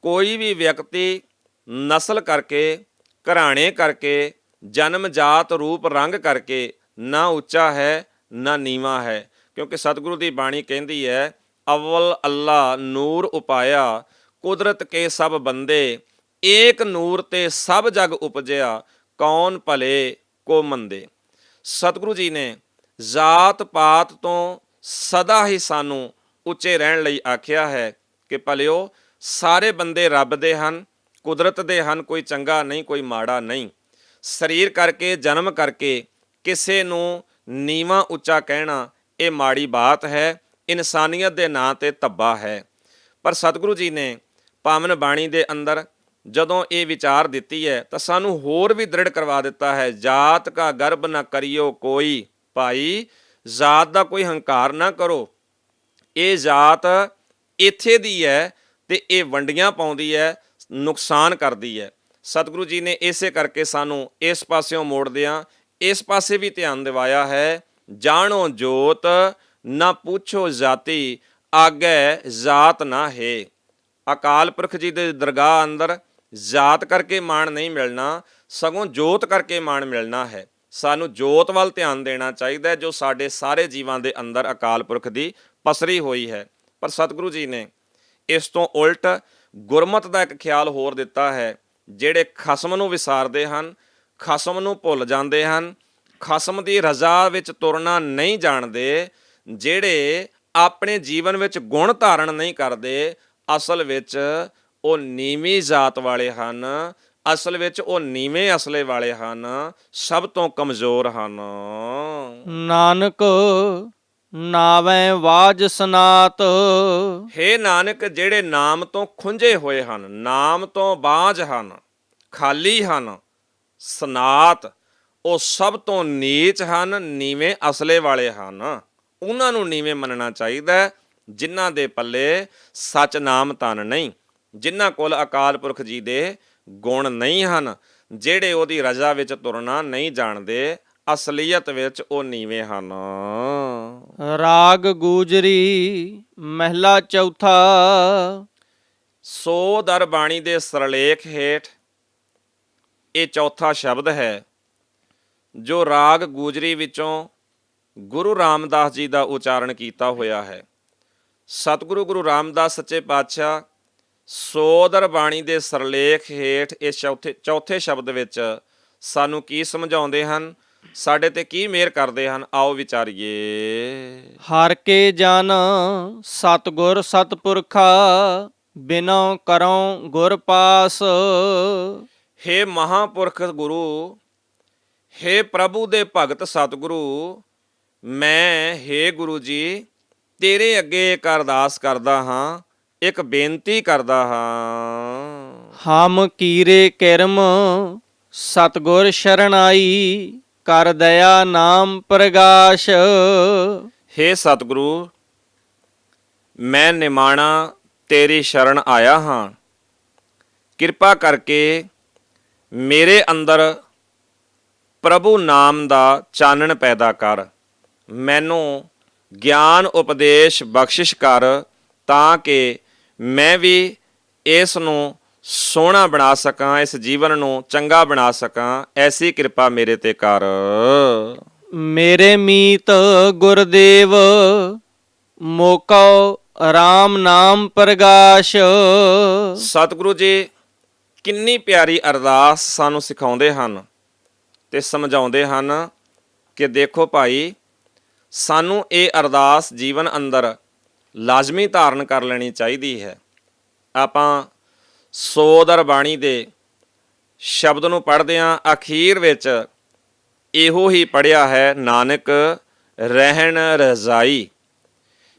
ਕੋਈ ਵੀ ਵਿਅਕਤੀ ਨਸਲ ਕਰਕੇ, ਘਰਾਣੇ ਕਰਕੇ, ਜਨਮ ਜਾਤ ਰੂਪ ਰੰਗ ਕਰਕੇ ਨਾ ਉੱਚਾ ਹੈ ਨਾ ਨੀਵਾਂ ਹੈ, ਕਿਉਂਕਿ ਸਤਿਗੁਰੂ ਦੀ ਬਾਣੀ ਕਹਿੰਦੀ ਹੈ, ਅਵਲ ਅੱਲਾ ਨੂਰ ਉਪਾਇਆ, ਕੁਦਰਤ ਕੇ ਸਭ ਬੰਦੇ, ਏਕ ਨੂਰ ਤੇ ਸਭ ਜਗ ਉਪਜਿਆ, ਕੌਣ ਭਲੇ ਕੋ ਮੰਦੇ। ਸਤਿਗੁਰੂ ਜੀ ਨੇ ਜਾਤ ਪਾਤ ਤੋਂ ਸਦਾ ਹੀ ਸਾਨੂੰ ਉੱਚੇ ਰਹਿਣ ਲਈ ਆਖਿਆ ਹੈ ਕਿ ਭਲਿਓ ਸਾਰੇ ਬੰਦੇ ਰੱਬ ਦੇ ਹਨ, ਕੁਦਰਤ ਦੇ ਹਨ, ਕੋਈ ਚੰਗਾ ਨਹੀਂ ਕੋਈ ਮਾੜਾ ਨਹੀਂ। ਸਰੀਰ ਕਰਕੇ, ਜਨਮ ਕਰਕੇ ਕਿਸੇ ਨੂੰ ਨੀਵਾਂ ਉੱਚਾ ਕਹਿਣਾ ਇਹ ਮਾੜੀ ਬਾਤ ਹੈ, ਇਨਸਾਨੀਅਤ ਦੇ ਨਾਂ ਤੇ ਧੱਬਾ ਹੈ। ਪਰ ਸਤਿਗੁਰੂ ਜੀ ਨੇ ਪਾਵਨ ਬਾਣੀ ਦੇ ਅੰਦਰ ਜਦੋਂ ਇਹ ਵਿਚਾਰ ਦਿੱਤੀ ਹੈ ਤਾਂ ਸਾਨੂੰ ਹੋਰ ਵੀ ਦ੍ਰਿੜ ਕਰਵਾ ਦਿੱਤਾ ਹੈ, ਜਾਤ ਕਾ ਗਰਭ ਨਾ ਕਰਿਓ ਕੋਈ, ਭਾਈ ਜਾਤ ਦਾ ਕੋਈ ਹੰਕਾਰ ਨਾ ਕਰੋ। ਇਹ ਜਾਤ ਇੱਥੇ ਦੀ ਹੈ ਤੇ ਇਹ ਵੰਡੀਆਂ ਪਾਉਂਦੀ ਹੈ, ਨੁਕਸਾਨ ਕਰਦੀ ਹੈ। ਸਤਿਗੁਰੂ ਜੀ ਨੇ ਇਸੇ ਕਰਕੇ ਸਾਨੂੰ ਇਸ ਪਾਸਿਓਂ ਮੋੜਦਿਆਂ ਇਸ ਪਾਸੇ ਵੀ ਧਿਆਨ ਦਿਵਾਇਆ ਹੈ, ਜਾਣੋ ਜੋਤ ਨਾ ਪੁੱਛੋ ਜਾਤੀ, ਆਗੈ ਜਾਤ ਨਾ ਹੈ। ਅਕਾਲ ਪੁਰਖ ਜੀ ਦੇ ਦਰਗਾਹ ਅੰਦਰ ਜਾਤ ਕਰਕੇ ਮਾਣ ਨਹੀਂ ਮਿਲਣਾ, ਸਗੋਂ ਜੋਤ ਕਰਕੇ ਮਾਣ ਮਿਲਣਾ ਹੈ। ਸਾਨੂੰ ਜੋਤ ਵੱਲ ਧਿਆਨ ਦੇਣਾ ਚਾਹੀਦਾ ਹੈ, ਜੋ ਸਾਡੇ ਸਾਰੇ ਜੀਵਾਂ ਦੇ ਅੰਦਰ ਅਕਾਲ ਪੁਰਖ ਦੀ ਪਸਰੀ ਹੋਈ ਹੈ। ਪਰ ਸਤਿਗੁਰੂ ਜੀ ਨੇ ਇਸ ਤੋਂ ਉਲਟ ਗੁਰਮਤ ਦਾ ਇੱਕ ਖਿਆਲ ਹੋਰ ਦਿੱਤਾ ਹੈ। ਜਿਹੜੇ ਖਸਮ ਨੂੰ ਵਿਸਾਰਦੇ ਹਨ, ਖਸਮ ਨੂੰ ਭੁੱਲ ਜਾਂਦੇ ਹਨ, ਖਸਮ ਦੀ ਰਜ਼ਾ ਵਿੱਚ ਤੁਰਨਾ ਨਹੀਂ ਜਾਣਦੇ, ਜਿਹੜੇ ਆਪਣੇ ਜੀਵਨ ਵਿੱਚ ਗੁਣ ਧਾਰਨ ਨਹੀਂ ਕਰਦੇ, ਅਸਲ ਵਿੱਚ ਉਹ ਨੀਵੀਂ ਜਾਤ ਵਾਲੇ ਹਨ, ਅਸਲ ਵਿੱਚ ਉਹ ਨੀਵੇਂ ਅਸਲੇ ਵਾਲੇ ਹਨ, ਸਭ ਤੋਂ ਕਮਜ਼ੋਰ ਹਨ। ਨਾਨਕ ਨਾਵੇਂ ਵਾਜ ਸਨਾਤ, ਹੇ ਨਾਨਕ ਜਿਹੜੇ ਨਾਮ ਤੋਂ ਖੁੰਝੇ ਹੋਏ ਹਨ, ਨਾਮ ਤੋਂ ਬਾਝ ਹਨ, ਖਾਲੀ ਹਨ, ਸਨਾਤ ਉਹ ਸਭ ਤੋਂ ਨੀਚ ਹਨ, ਨੀਵੇਂ ਅਸਲੇ ਵਾਲੇ ਹਨ। ਉਹਨਾਂ ਨੂੰ ਨੀਵੇਂ ਮੰਨਣਾ ਚਾਹੀਦਾ, ਜਿਨ੍ਹਾਂ ਦੇ ਪੱਲੇ ਸੱਚ ਨਾਮ ਤਨ ਨਹੀਂ, ਜਿਨ੍ਹਾਂ ਕੋਲ ਅਕਾਲ ਪੁਰਖ ਜੀ ਦੇ ਗੁਣ ਨਹੀਂ ਹਨ, ਜਿਹੜੇ ਉਹਦੀ ਰਜ਼ਾ ਵਿੱਚ ਤੁਰਨਾ ਨਹੀਂ ਜਾਣਦੇ, ਅਸਲੀਅਤ ਵਿੱਚ ਉਹ ਨੀਵੇਂ ਹਨ। ਰਾਗ ਗੂਜਰੀ ਮਹਿਲਾ ਚੌਥਾ, ਸੋ ਦਰ ਬਾਣੀ ਦੇ ਸਰਲੇਖ ਹੇਠ ਇਹ ਚੌਥਾ ਸ਼ਬਦ ਹੈ, ਜੋ ਰਾਗ ਗੂਜਰੀ ਵਿੱਚੋਂ ਗੁਰੂ ਰਾਮਦਾਸ ਜੀ ਦਾ ਉਚਾਰਨ ਕੀਤਾ ਹੋਇਆ ਹੈ। ਸਤਿਗੁਰੂ ਗੁਰੂ ਰਾਮਦਾਸ ਸੱਚੇ ਪਾਤਸ਼ਾਹ ਸੋਦਰ ਬਾਣੀ ਦੇ ਸਰਲੇਖ ਹੇਠ ਇਸ ਚੌਥੇ ਸ਼ਬਦ ਵਿੱਚ ਸਾਨੂੰ ਕੀ ਸਮਝਾਉਂਦੇ ਹਨ, ਸਾਡੇ ਤੇ ਕੀ ਮਿਹਰ ਕਰਦੇ ਹਨ, ਆਓ ਵਿਚਾਰੀਏ। ਹਰ ਕੇ ਜਨ ਸਤਿਗੁਰ ਸਤਿਪੁਰਖਾ, ਬਿਨਉ ਕਰਉ ਗੁਰ ਪਾਸ। ਹੇ ਮਹਾਂਪੁਰਖ ਗੁਰੂ, ਹੇ ਪ੍ਰਭੂ ਦੇ ਭਗਤ ਸਤਿਗੁਰੂ, ਮੈਂ ਹੇ ਗੁਰੂ ਜੀ ਤੇਰੇ ਅੱਗੇ ਇੱਕ ਅਰਦਾਸ ਕਰਦਾ ਹਾਂ, ਇੱਕ ਬੇਨਤੀ ਕਰਦਾ ਹਾਂ। ਹਮ ਕੀਰੇ ਕਿਰਮ ਸਤਿਗੁਰ ਸ਼ਰਨਾਈ, ਕਰ ਦਇਆ ਨਾਮ ਪ੍ਰਗਾਸ਼। ਹੇ ਸਤਿਗੁਰੂ, ਮੈਂ ਨਿਮਾਣਾ ਤੇਰੀ ਸ਼ਰਨ ਆਇਆ ਹਾਂ, ਕਿਰਪਾ ਕਰਕੇ ਮੇਰੇ ਅੰਦਰ ਪ੍ਰਭੂ ਨਾਮ ਦਾ ਚਾਨਣ ਪੈਦਾ ਕਰ, ਮੈਨੂੰ ਗਿਆਨ ਉਪਦੇਸ਼ ਬਖਸ਼ਿਸ਼ ਕਰ, ਤਾਂ ਕਿ ਮੈਂ ਵੀ ਇਸ ਨੂੰ ਸੋਹਣਾ ਬਣਾ ਸਕਾਂ, ਇਸ ਜੀਵਨ ਨੂੰ ਚੰਗਾ ਬਣਾ ਸਕਾਂ, ਐਸੀ ਕਿਰਪਾ ਮੇਰੇ ਤੇ ਕਰ। ਮੇਰੇ ਮੀਤ ਗੁਰਦੇਵ, ਮੋਕਉ ਰਾਮ ਨਾਮ ਪ੍ਰਗਾਸ਼। ਸਤਿਗੁਰੂ ਜੀ ਕਿੰਨੀ ਪਿਆਰੀ ਅਰਦਾਸ ਸਾਨੂੰ ਸਿਖਾਉਂਦੇ ਹਨ ਤੇ ਸਮਝਾਉਂਦੇ ਹਨ ਕਿ ਦੇਖੋ ਭਾਈ, ਸਾਨੂੰ ਇਹ ਅਰਦਾਸ ਜੀਵਨ ਅੰਦਰ ਲਾਜ਼ਮੀ ਧਾਰਨ ਕਰ ਲੈਣੀ ਚਾਹੀਦੀ ਹੈ। ਆਪਾਂ ਸੋਦਰ ਬਾਣੀ ਦੇ ਸ਼ਬਦ ਨੂੰ ਪੜ੍ਹਦਿਆਂ ਅਖੀਰ ਵਿੱਚ ਇਹੋ ਹੀ ਪੜ੍ਹਿਆ ਹੈ, ਨਾਨਕ ਰਹਿਣ ਰਜ਼ਾਈ।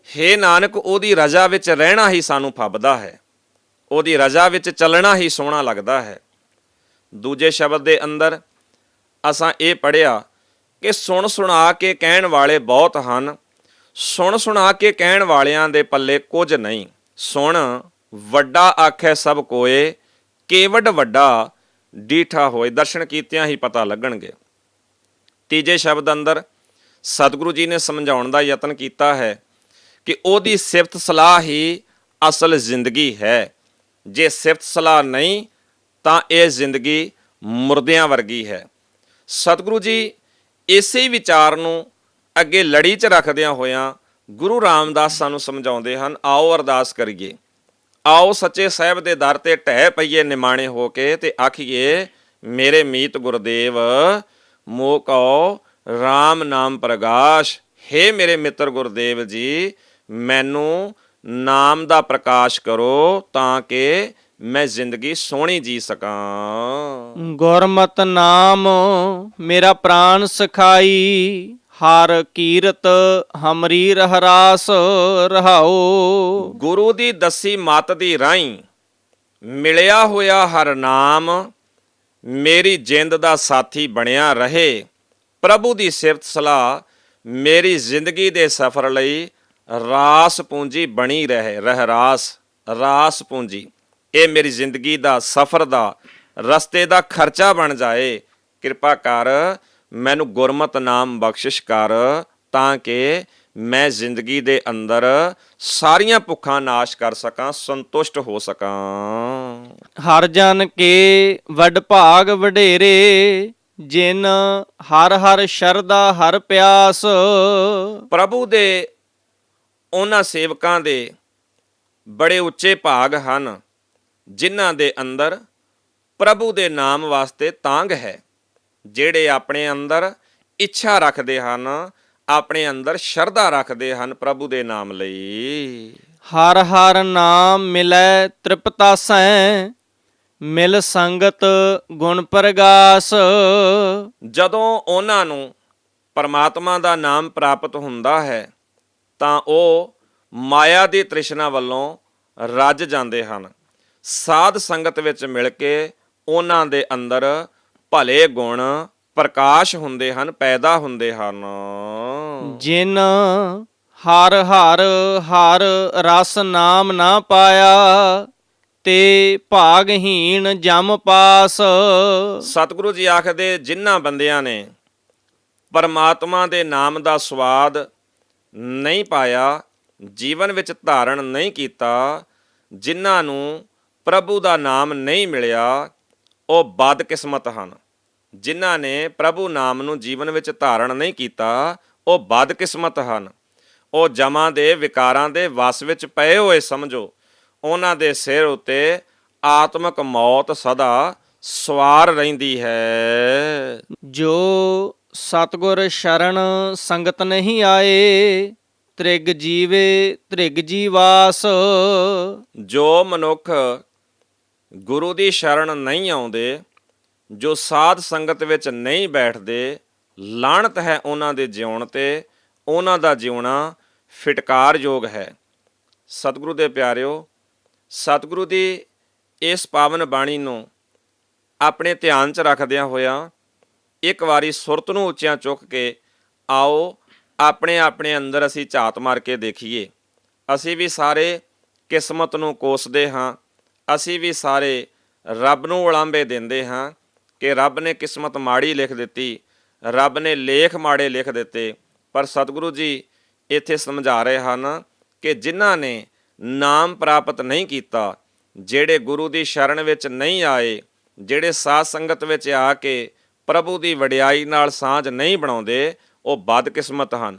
ਹੇ ਨਾਨਕ, ਉਹਦੀ ਰਜ਼ਾ ਵਿੱਚ ਰਹਿਣਾ ਹੀ ਸਾਨੂੰ ਫੱਬਦਾ ਹੈ। ਉਹਦੀ ਰਜ਼ਾ ਵਿੱਚ ਚੱਲਣਾ ਹੀ ਸੋਹਣਾ ਲੱਗਦਾ ਹੈ। ਦੂਜੇ ਸ਼ਬਦ ਦੇ ਅੰਦਰ ਅਸਾਂ ਇਹ ਪੜ੍ਹਿਆ ਕਿ ਸੁਣ ਸੁਣਾ ਕੇ ਕਹਿਣ ਵਾਲੇ ਬਹੁਤ ਹਨ, ਸੁਣ ਸੁਣਾ ਕੇ ਕਹਿਣ ਵਾਲਿਆਂ ਦੇ ਪੱਲੇ ਕੁਝ ਨਹੀਂ। ਸੁਣ ਵੱਡਾ ਆਖੈ ਸਭ ਕੋਏ, ਕੇਵਡ ਵੱਡਾ ਡੀਠਾ ਹੋਏ। ਦਰਸ਼ਨ ਕੀਤਿਆਂ ਹੀ ਪਤਾ ਲੱਗਣਗੇ। ਤੀਜੇ ਸ਼ਬਦ ਅੰਦਰ ਸਤਿਗੁਰੂ ਜੀ ਨੇ ਸਮਝਾਉਣ ਦਾ ਯਤਨ ਕੀਤਾ ਹੈ ਕਿ ਉਹਦੀ ਸਿਫਤ ਸਲਾਹ ਹੀ ਅਸਲ ਜ਼ਿੰਦਗੀ ਹੈ। ਜੇ ਸਿਫਤ ਸਲਾਹ ਨਹੀਂ ਤਾਂ ਇਹ ਜ਼ਿੰਦਗੀ ਮੁਰਦਿਆਂ ਵਰਗੀ ਹੈ। ਸਤਿਗੁਰੂ ਜੀ ਇਸੇ ਵਿਚਾਰ ਨੂੰ ਅੱਗੇ ਲੜੀ 'ਚ ਰੱਖਦਿਆਂ ਹੋਇਆਂ ਗੁਰੂ ਰਾਮਦਾਸ ਸਾਨੂੰ ਸਮਝਾਉਂਦੇ ਹਨ। ਆਓ ਅਰਦਾਸ ਕਰੀਏ, ਆਓ ਸੱਚੇ ਸਾਹਿਬ ਦੇ ਦਰ ਤੇ ਢਹਿ ਪਈਏ ਨਿਮਾਣੇ ਹੋ ਕੇ ਤੇ ਆਖੀਏ, ਮੇਰੇ ਮੀਤ ਗੁਰਦੇਵ ਮੋਹ ਕਉ ਰਾਮ ਨਾਮ ਪ੍ਰਗਾਸ਼। ਹੇ ਮੇਰੇ ਮਿੱਤਰ ਗੁਰਦੇਵ ਜੀ, ਮੈਨੂੰ ਨਾਮ ਦਾ ਪ੍ਰਕਾਸ਼ ਕਰੋ ਤਾਂ ਕਿ ਮੈਂ ਜ਼ਿੰਦਗੀ ਸੋਹਣੀ ਜੀ ਸਕਾਂ। ਗੁਰਮਤਿ ਨਾਮ ਮੇਰਾ ਪ੍ਰਾਨ ਸਖਾਈ, ਹਰ ਕੀਰਤ ਹਮਰੀ ਰਹਿਰਾਸ ਰਹਾਓ। ਗੁਰੂ ਦੀ ਦੱਸੀ ਮੱਤ ਦੀ ਰਾਹੀਂ ਮਿਲਿਆ ਹੋਇਆ ਹਰ ਨਾਮ ਮੇਰੀ ਜਿੰਦ ਦਾ ਸਾਥੀ ਬਣਿਆ ਰਹੇ। ਪ੍ਰਭੂ ਦੀ ਸਿਫਤ ਸਲਾਹ ਮੇਰੀ ਜ਼ਿੰਦਗੀ ਦੇ ਸਫ਼ਰ ਲਈ ਰਾਸ ਪੂੰਜੀ ਬਣੀ ਰਹੇ। ਰਹਿਰਾਸ, ਰਾਸ ਪੂੰਜੀ, ਇਹ ਮੇਰੀ ਜ਼ਿੰਦਗੀ ਦਾ ਸਫ਼ਰ ਦਾ ਰਸਤੇ ਦਾ ਖਰਚਾ ਬਣ ਜਾਏ। ਕਿਰਪਾ ਕਰ ਮੈਨੂੰ ਗੁਰਮਤਿ ਨਾਮ ਬਖਸ਼ਿਸ਼ ਕਰ ਤਾਂ ਕਿ ਮੈਂ ਜ਼ਿੰਦਗੀ ਦੇ ਅੰਦਰ ਸਾਰੀਆਂ ਭੁੱਖਾਂ ਨਾਸ਼ ਕਰ ਸਕਾਂ, ਸੰਤੁਸ਼ਟ ਹੋ ਸਕਾਂ। ਹਰ ਜਨ ਕੇ ਵੱਡ ਭਾਗ ਵਡੇਰੇ, ਜਿਨ ਹਰ ਹਰ ਸ਼ਰਧਾ ਹਰ ਪਿਆਸ। ਪ੍ਰਭੂ ਦੇ ਉਹਨਾਂ ਸੇਵਕਾਂ ਦੇ ਬੜੇ ਉੱਚੇ ਭਾਗ ਹਨ ਜਿਨ੍ਹਾਂ ਦੇ ਅੰਦਰ ਪ੍ਰਭੂ ਦੇ ਨਾਮ ਵਾਸਤੇ ਤਾਂਘ ਹੈ, ਜਿਹੜੇ ਆਪਣੇ ਅੰਦਰ ਇੱਛਾ ਰੱਖਦੇ ਹਨ, ਆਪਣੇ ਅੰਦਰ ਸ਼ਰਧਾ ਰੱਖਦੇ ਹਨ ਪ੍ਰਭੂ ਦੇ ਨਾਮ ਲਈ। ਹਰ ਹਰ ਨਾਮ ਮਿਲੈ ਤ੍ਰਿਪਤਾਸੈ, ਮਿਲ ਸੰਗਤ ਗੁਣ ਪ੍ਰਗਾਸ। ਜਦੋਂ ਉਹਨਾਂ ਨੂੰ ਪਰਮਾਤਮਾ ਦਾ ਨਾਮ ਪ੍ਰਾਪਤ ਹੁੰਦਾ ਹੈ ਤਾਂ ਉਹ ਮਾਇਆ ਦੀ ਤ੍ਰਿਸ਼ਨਾ ਵੱਲੋਂ ਰੱਜ ਜਾਂਦੇ ਹਨ। ਸਾਧ ਸੰਗਤ ਵਿੱਚ ਮਿਲ ਕੇ ਉਹਨਾਂ ਦੇ ਅੰਦਰ ਭਲੇ ਗੁਣ ਪ੍ਰਕਾਸ਼ ਹੁੰਦੇ ਹਨ, ਪੈਦਾ ਹੁੰਦੇ ਹਨ। ਜਿਨ ਹਰ ਹਰ ਹਰ ਰਸ ਨਾਮ ਨਾ ਪਾਇਆ, ਤੇ ਭਾਗਹੀਣ ਜਮ ਪਾਸ। ਸਤਿਗੁਰੂ ਜੀ ਆਖਦੇ, ਜਿਨ੍ਹਾਂ ਬੰਦਿਆਂ ਨੇ ਪਰਮਾਤਮਾ ਦੇ ਨਾਮ ਦਾ ਸਵਾਦ ਨਹੀਂ ਪਾਇਆ, ਜੀਵਨ ਵਿੱਚ ਧਾਰਨ ਨਹੀਂ ਕੀਤਾ, ਜਿਨ੍ਹਾਂ ਨੂੰ ਪ੍ਰਭੂ ਦਾ ਨਾਮ ਨਹੀਂ ਮਿਲਿਆ, ਉਹ ਬਦਕਿਸਮਤ ਹਨ। ਜਿਨ੍ਹਾਂ ਨੇ ਪ੍ਰਭੂ ਨਾਮ ਨੂੰ ਜੀਵਨ ਵਿੱਚ ਧਾਰਨ ਨਹੀਂ ਕੀਤਾ, ਉਹ ਬਦਕਿਸਮਤ ਹਨ। ਉਹ ਜਮਾਂ ਦੇ ਵਿਕਾਰਾਂ ਦੇ ਵਸ ਵਿੱਚ ਪਏ ਹੋਏ ਸਮਝੋ। ਉਹਨਾਂ ਦੇ ਸਿਰ ਉੱਤੇ ਆਤਮਿਕ ਮੌਤ ਸਦਾ ਸਵਾਰ ਰਹਿੰਦੀ ਹੈ। ਜੋ ਸਤਿਗੁਰ ਸ਼ਰਨ ਸੰਗਤ ਨਹੀਂ ਆਏ, ਤ੍ਰਿਗ ਜੀਵੇ ਤ੍ਰਿਗ ਜੀਵਾਸ। ਜੋ ਮਨੁੱਖ ਗੁਰੂ ਦੀ ਸ਼ਰਨ ਨਹੀਂ ਆਉਂਦੇ, ਜੋ ਸਾਧ ਸੰਗਤ ਵਿੱਚ ਨਹੀਂ ਬੈਠਦੇ, ਲਾਹਣਤ ਹੈ ਉਹਨਾਂ ਦੇ ਜਿਉਣ ਤੇ। ਉਹਨਾਂ ਦਾ ਜਿਉਣਾ ਫਿਟਕਾਰਯੋਗ ਹੈ। ਸਤਿਗੁਰੂ ਦੇ ਪਿਆਰਿਓ, ਸਤਿਗੁਰੂ ਦੀ ਇਸ ਪਾਵਨ ਬਾਣੀ ਨੂੰ ਆਪਣੇ ਧਿਆਨ 'ਚ ਰੱਖਦਿਆਂ ਹੋਇਆਂ ਇੱਕ ਵਾਰੀ ਸੁਰਤ ਨੂੰ ਉੱਚਿਆਂ ਚੁੱਕ ਕੇ ਆਓ ਆਪਣੇ ਆਪਣੇ ਅੰਦਰ ਅਸੀਂ ਝਾਤ ਮਾਰ ਕੇ ਦੇਖੀਏ। ਅਸੀਂ ਵੀ ਸਾਰੇ ਕਿਸਮਤ ਨੂੰ ਕੋਸਦੇ ਹਾਂ, ਅਸੀਂ ਵੀ ਸਾਰੇ ਰੱਬ ਨੂੰ ਉਲਾਂਭੇ ਦਿੰਦੇ ਹਾਂ ਕਿ ਰੱਬ ਨੇ ਕਿਸਮਤ ਮਾੜੀ ਲਿਖ ਦਿੱਤੀ, ਰੱਬ ਨੇ ਲੇਖ ਮਾੜੇ ਲਿਖ ਦਿੱਤੇ। ਪਰ ਸਤਿਗੁਰੂ ਜੀ ਇੱਥੇ ਸਮਝਾ ਰਹੇ ਹਨ ਕਿ ਜਿਨ੍ਹਾਂ ਨੇ ਨਾਮ ਪ੍ਰਾਪਤ ਨਹੀਂ ਕੀਤਾ, ਜਿਹੜੇ ਗੁਰੂ ਦੀ ਸ਼ਰਨ ਵਿੱਚ ਨਹੀਂ ਆਏ, ਜਿਹੜੇ ਸਾਧ ਸੰਗਤ ਵਿੱਚ ਆ ਕੇ ਪ੍ਰਭੂ ਦੀ ਵਡਿਆਈ ਨਾਲ ਸਾਂਝ ਨਹੀਂ ਬਣਾਉਂਦੇ, ਉਹ ਬਦਕਿਸਮਤ ਹਨ।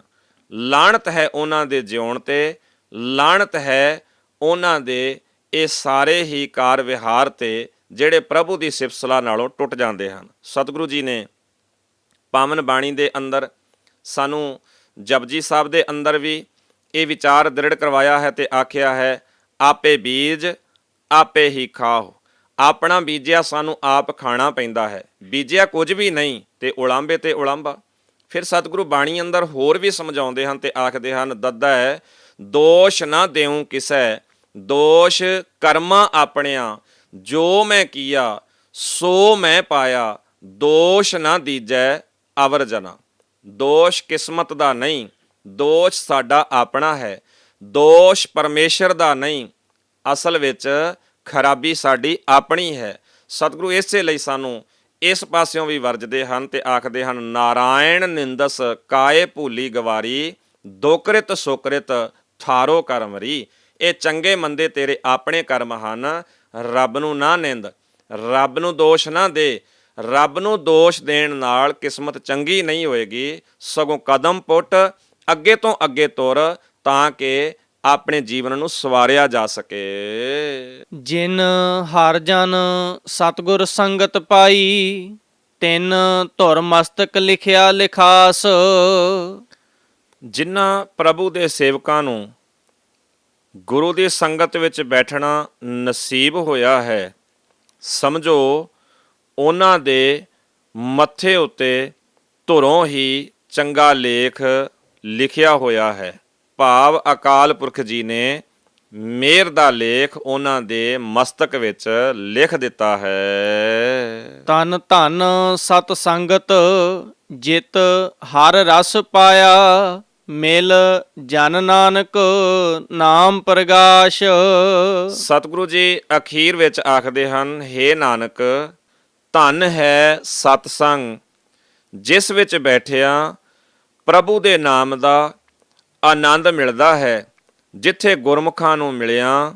ਲਾਹਣਤ ਹੈ ਉਹਨਾਂ ਦੇ ਜਿਉਣ ਤੇ, ਲਾਹਣਤ ਹੈ ਉਹਨਾਂ ਦੇ ਇਹ ਸਾਰੇ ਹੀ ਕਾਰ ਵਿਹਾਰ ਤੇ ਜਿਹੜੇ ਪ੍ਰਭੂ ਦੀ ਸਿਫਤ ਸਲਾਹ ਨਾਲੋਂ ਟੁੱਟ ਜਾਂਦੇ ਹਨ। ਸਤਿਗੁਰੂ ਜੀ ਨੇ ਪਾਵਨ ਬਾਣੀ ਦੇ ਅੰਦਰ ਸਾਨੂੰ ਜਪਜੀ ਸਾਹਿਬ ਦੇ ਅੰਦਰ ਵੀ ਇਹ ਵਿਚਾਰ ਦ੍ਰਿੜ ਕਰਵਾਇਆ ਹੈ ਤੇ ਆਖਿਆ ਹੈ, ਆਪੇ ਬੀਜ ਆਪੇ ਹੀ ਖਾਓ। ਆਪਣਾ ਬੀਜਿਆ ਸਾਨੂੰ ਆਪ ਖਾਣਾ ਪੈਂਦਾ ਹੈ, ਬੀਜਿਆ ਕੁਝ ਵੀ ਨਹੀਂ ਤੇ ਉਲਾਂਭੇ ਤੇ ਉਲਾਂਭਾ। ਫਿਰ ਸਤਿਗੁਰੂ ਬਾਣੀ ਅੰਦਰ ਹੋਰ ਵੀ ਸਮਝਾਉਂਦੇ ਹਨ ਤੇ ਆਖਦੇ ਹਨ, ਦੱਦਾ ਹੈ ਦੋਸ਼ ਨਾ ਦੇਉ ਕਿਸੈ, ਦੋਸ਼ ਕਰਮਾਂ ਆਪਣਿਆਂ, ਜੋ ਮੈਂ ਕੀਆ ਸੋ ਮੈਂ ਪਾਇਆ, ਦੋਸ਼ ਨਾ ਦੀਜੈ ਅਵਰ ਜਨਾ। ਦੋਸ਼ ਕਿਸਮਤ ਦਾ ਨਹੀਂ, ਦੋਸ਼ ਸਾਡਾ ਆਪਣਾ ਹੈ, ਦੋਸ਼ ਪਰਮੇਸ਼ਰ ਦਾ ਨਹੀਂ। ਅਸਲ ਵਿੱਚ ਖਰਾਬੀ ਸਾਡੀ ਆਪਣੀ ਹੈ। ਸਤਿਗੁਰੂ ਇਸੇ ਲਈ ਸਾਨੂੰ ਇਸ ਪਾਸਿਓਂ ਵੀ ਵਰਜਦੇ ਹਨ ਤੇ ਆਖਦੇ ਹਨ, ਨਾਰਾਇਣ ਨਿੰਦਸ ਕਾਏ ਭੂਲੀ ਗਵਾਰੀ, ਦੋਕ੍ਰਿਤ ਸੁਕ੍ਰਿਤ ਥਾਰੋ ਕਰਮਰੀ। ਇਹ ਚੰਗੇ ਮੰਦੇ ਤੇਰੇ ਆਪਣੇ ਕਰਮ ਹਨ, ਰੱਬ ਨੂੰ ਨਾ ਨਿੰਦ, ਰੱਬ ਨੂੰ ਦੋਸ਼ ਨਾ ਦੇ। ਰੱਬ ਨੂੰ ਦੋਸ਼ ਦੇਣ ਨਾਲ ਕਿਸਮਤ ਚੰਗੀ ਨਹੀਂ ਹੋਏਗੀ, ਸਗੋਂ ਕਦਮ ਪੁੱਟ, ਅੱਗੇ ਤੋਂ ਅੱਗੇ ਤੁਰ, ਤਾਂ ਕਿ ਆਪਣੇ ਜੀਵਨ ਨੂੰ ਸਵਾਰਿਆ ਜਾ ਸਕੇ। ਜਿਨ ਹਰ ਜਨ ਸਤਿਗੁਰ ਸੰਗਤ ਪਾਈ, ਤਿਨ ਧੁਰ ਮਸਤਕ ਲਿਖਿਆ ਲਿਖਾਸ। ਜਿਨ੍ਹਾਂ ਪ੍ਰਭੂ ਦੇ ਸੇਵਕਾਂ ਨੂੰ ਗੁਰੂ ਦੀ ਸੰਗਤ ਵਿੱਚ ਬੈਠਣਾ ਨਸੀਬ ਹੋਇਆ ਹੈ, ਸਮਝੋ ਉਹਨਾਂ ਦੇ ਮੱਥੇ ਉੱਤੇ ਧੁਰੋਂ ਹੀ ਚੰਗਾ ਲੇਖ ਲਿਖਿਆ ਹੋਇਆ ਹੈ। ਭਾਵ ਅਕਾਲ ਪੁਰਖ ਜੀ ਨੇ ਮਿਹਰ ਦਾ ਲੇਖ ਉਹਨਾਂ ਦੇ ਮਸਤਕ ਵਿੱਚ ਲਿਖ ਦਿੱਤਾ ਹੈ। ਤਨ ਧਨ ਸਤ ਸੰਗਤ, ਜਿਤ ਹਰ ਰਸ ਪਾਇਆ, ਮਿਲ ਜਨ ਨਾਨਕ ਨਾਮ ਪ੍ਰਗਾਸ਼। ਸਤਿਗੁਰੂ ਜੀ ਅਖੀਰ ਵਿੱਚ ਆਖਦੇ ਹਨ, ਹੇ ਨਾਨਕ, ਧਨ ਹੈ ਸਤਸੰਗ, ਜਿਸ ਵਿੱਚ ਬੈਠਿਆਂ ਪ੍ਰਭੂ ਦੇ ਨਾਮ ਦਾ ਆਨੰਦ ਮਿਲਦਾ ਹੈ। ਜਿੱਥੇ ਗੁਰਮੁਖਾਂ ਨੂੰ ਮਿਲਿਆ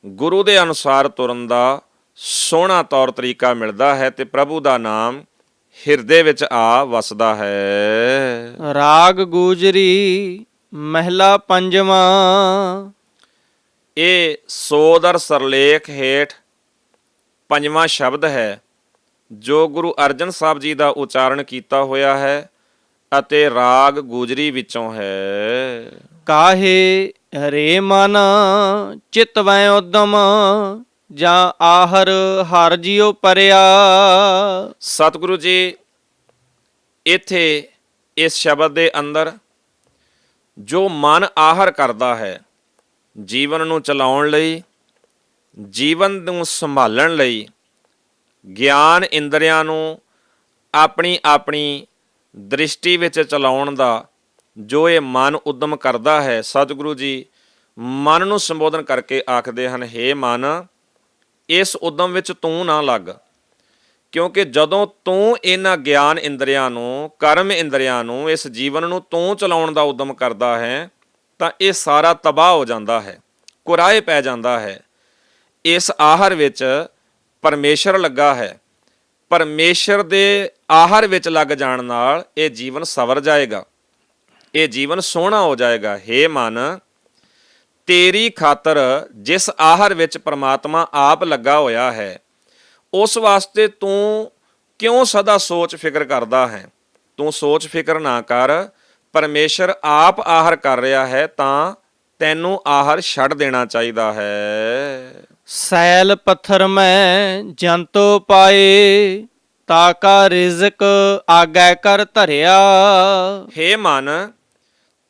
ਗੁਰੂ ਦੇ ਅਨੁਸਾਰ ਤੁਰਨ ਦਾ ਸੋਹਣਾ ਤੌਰ ਤਰੀਕਾ ਮਿਲਦਾ ਹੈ ਤੇ ਪ੍ਰਭੂ ਦਾ ਨਾਮ ਹਿਰਦੇ ਵਿੱਚ ਆ ਵਸਦਾ ਹੈ। ਰਾਗ ਗੂਜਰੀ ਮਹਿਲਾ ਪੰਜਵਾਂ। ਇਹ ਸੋਦਰ ਸਰਲੇਖ ਹੇਠ ਪੰਜਵਾਂ ਸ਼ਬਦ ਹੈ ਜੋ ਗੁਰੂ ਅਰਜਨ ਸਾਹਿਬ ਜੀ ਦਾ ਉਚਾਰਨ ਕੀਤਾ ਹੋਇਆ ਹੈ ਅਤੇ ਰਾਗ ਗੂਜਰੀ ਵਿੱਚੋਂ ਹੈ। ਕਾਹੇ ਹਰੇ ਮਨ ਚਿਤ ਵੈ ਉਦਮ, ਜਾਂ ਆਹਰ ਹਰ ਜਿਉ ਪਰਿਆ। ਸਤਿਗੁਰੂ ਜੀ ਇੱਥੇ ਇਸ ਸ਼ਬਦ ਦੇ ਅੰਦਰ ਜੋ ਮਨ ਆਹਰ ਕਰਦਾ ਹੈ, ਜੀਵਨ ਨੂੰ ਚਲਾਉਣ ਲਈ, ਜੀਵਨ ਨੂੰ ਸੰਭਾਲਣ ਲਈ, ਗਿਆਨ ਇੰਦਰੀਆਂ ਨੂੰ ਆਪਣੀ ਆਪਣੀ ਦ੍ਰਿਸ਼ਟੀ ਵਿੱਚ ਚਲਾਉਣ ਦਾ ਜੋ ਇਹ ਮਨ ਉਦਮ ਕਰਦਾ ਹੈ, ਸਤਿਗੁਰੂ ਜੀ ਮਨ ਨੂੰ ਸੰਬੋਧਨ ਕਰਕੇ ਆਖਦੇ ਹਨ, ਹੇ ਮਨ, ਇਸ ਉਦਮ ਵਿੱਚ ਤੂੰ ਨਾ ਲੱਗ, ਕਿਉਂਕਿ ਜਦੋਂ ਤੂੰ ਇਹਨਾਂ ਗਿਆਨ ਇੰਦਰੀਆਂ ਨੂੰ, ਕਰਮ ਇੰਦਰੀਆਂ ਨੂੰ, ਇਸ ਜੀਵਨ ਨੂੰ ਤੂੰ ਚਲਾਉਣ ਦਾ ਉਦਮ ਕਰਦਾ ਹੈ ਤਾਂ ਇਹ ਸਾਰਾ ਤਬਾਹ ਹੋ ਜਾਂਦਾ ਹੈ, ਕੁਰਾਏ ਪੈ ਜਾਂਦਾ ਹੈ। ਇਸ ਆਹਰ ਵਿੱਚ ਪਰਮੇਸ਼ਰ ਲੱਗਾ ਹੈ, ਪਰਮੇਸ਼ਰ ਦੇ ਆਹਰ ਵਿੱਚ ਲੱਗ ਜਾਣ ਨਾਲ ਇਹ ਜੀਵਨ ਸਵਰ ਜਾਏਗਾ, ਇਹ ਜੀਵਨ ਸੋਹਣਾ ਹੋ ਜਾਏਗਾ। ਹੇ ਮਨ, ਤੇਰੀ ਖਾਤਰ ਜਿਸ ਆਹਰ ਵਿੱਚ ਪ੍ਰਮਾਤਮਾ ਆਪ ਲੱਗਾ ਹੋਇਆ ਹੈ, ਉਸ ਵਾਸਤੇ ਤੂੰ ਕਿਉਂ ਸਦਾ ਸੋਚ ਫਿਕਰ ਕਰਦਾ ਹੈ? ਤੂੰ ਸੋਚ ਫਿਕਰ ਨਾ ਕਰ, ਪਰਮੇਸ਼ਰ ਆਪ ਆਹਰ ਕਰ ਰਿਹਾ ਹੈ ਤਾਂ ਤੈਨੂੰ ਆਹਰ ਛੱਡ ਦੇਣਾ ਚਾਹੀਦਾ ਹੈ। ਸੈਲ ਪੱਥਰ ਮੈਂ ਜੰਤੋ ਪਾਏ, ਤਾਕਾ ਰਿਜ਼ਕ ਆਗੈ ਕਰ ਧਰਿਆ। ਹੇ ਮਨ,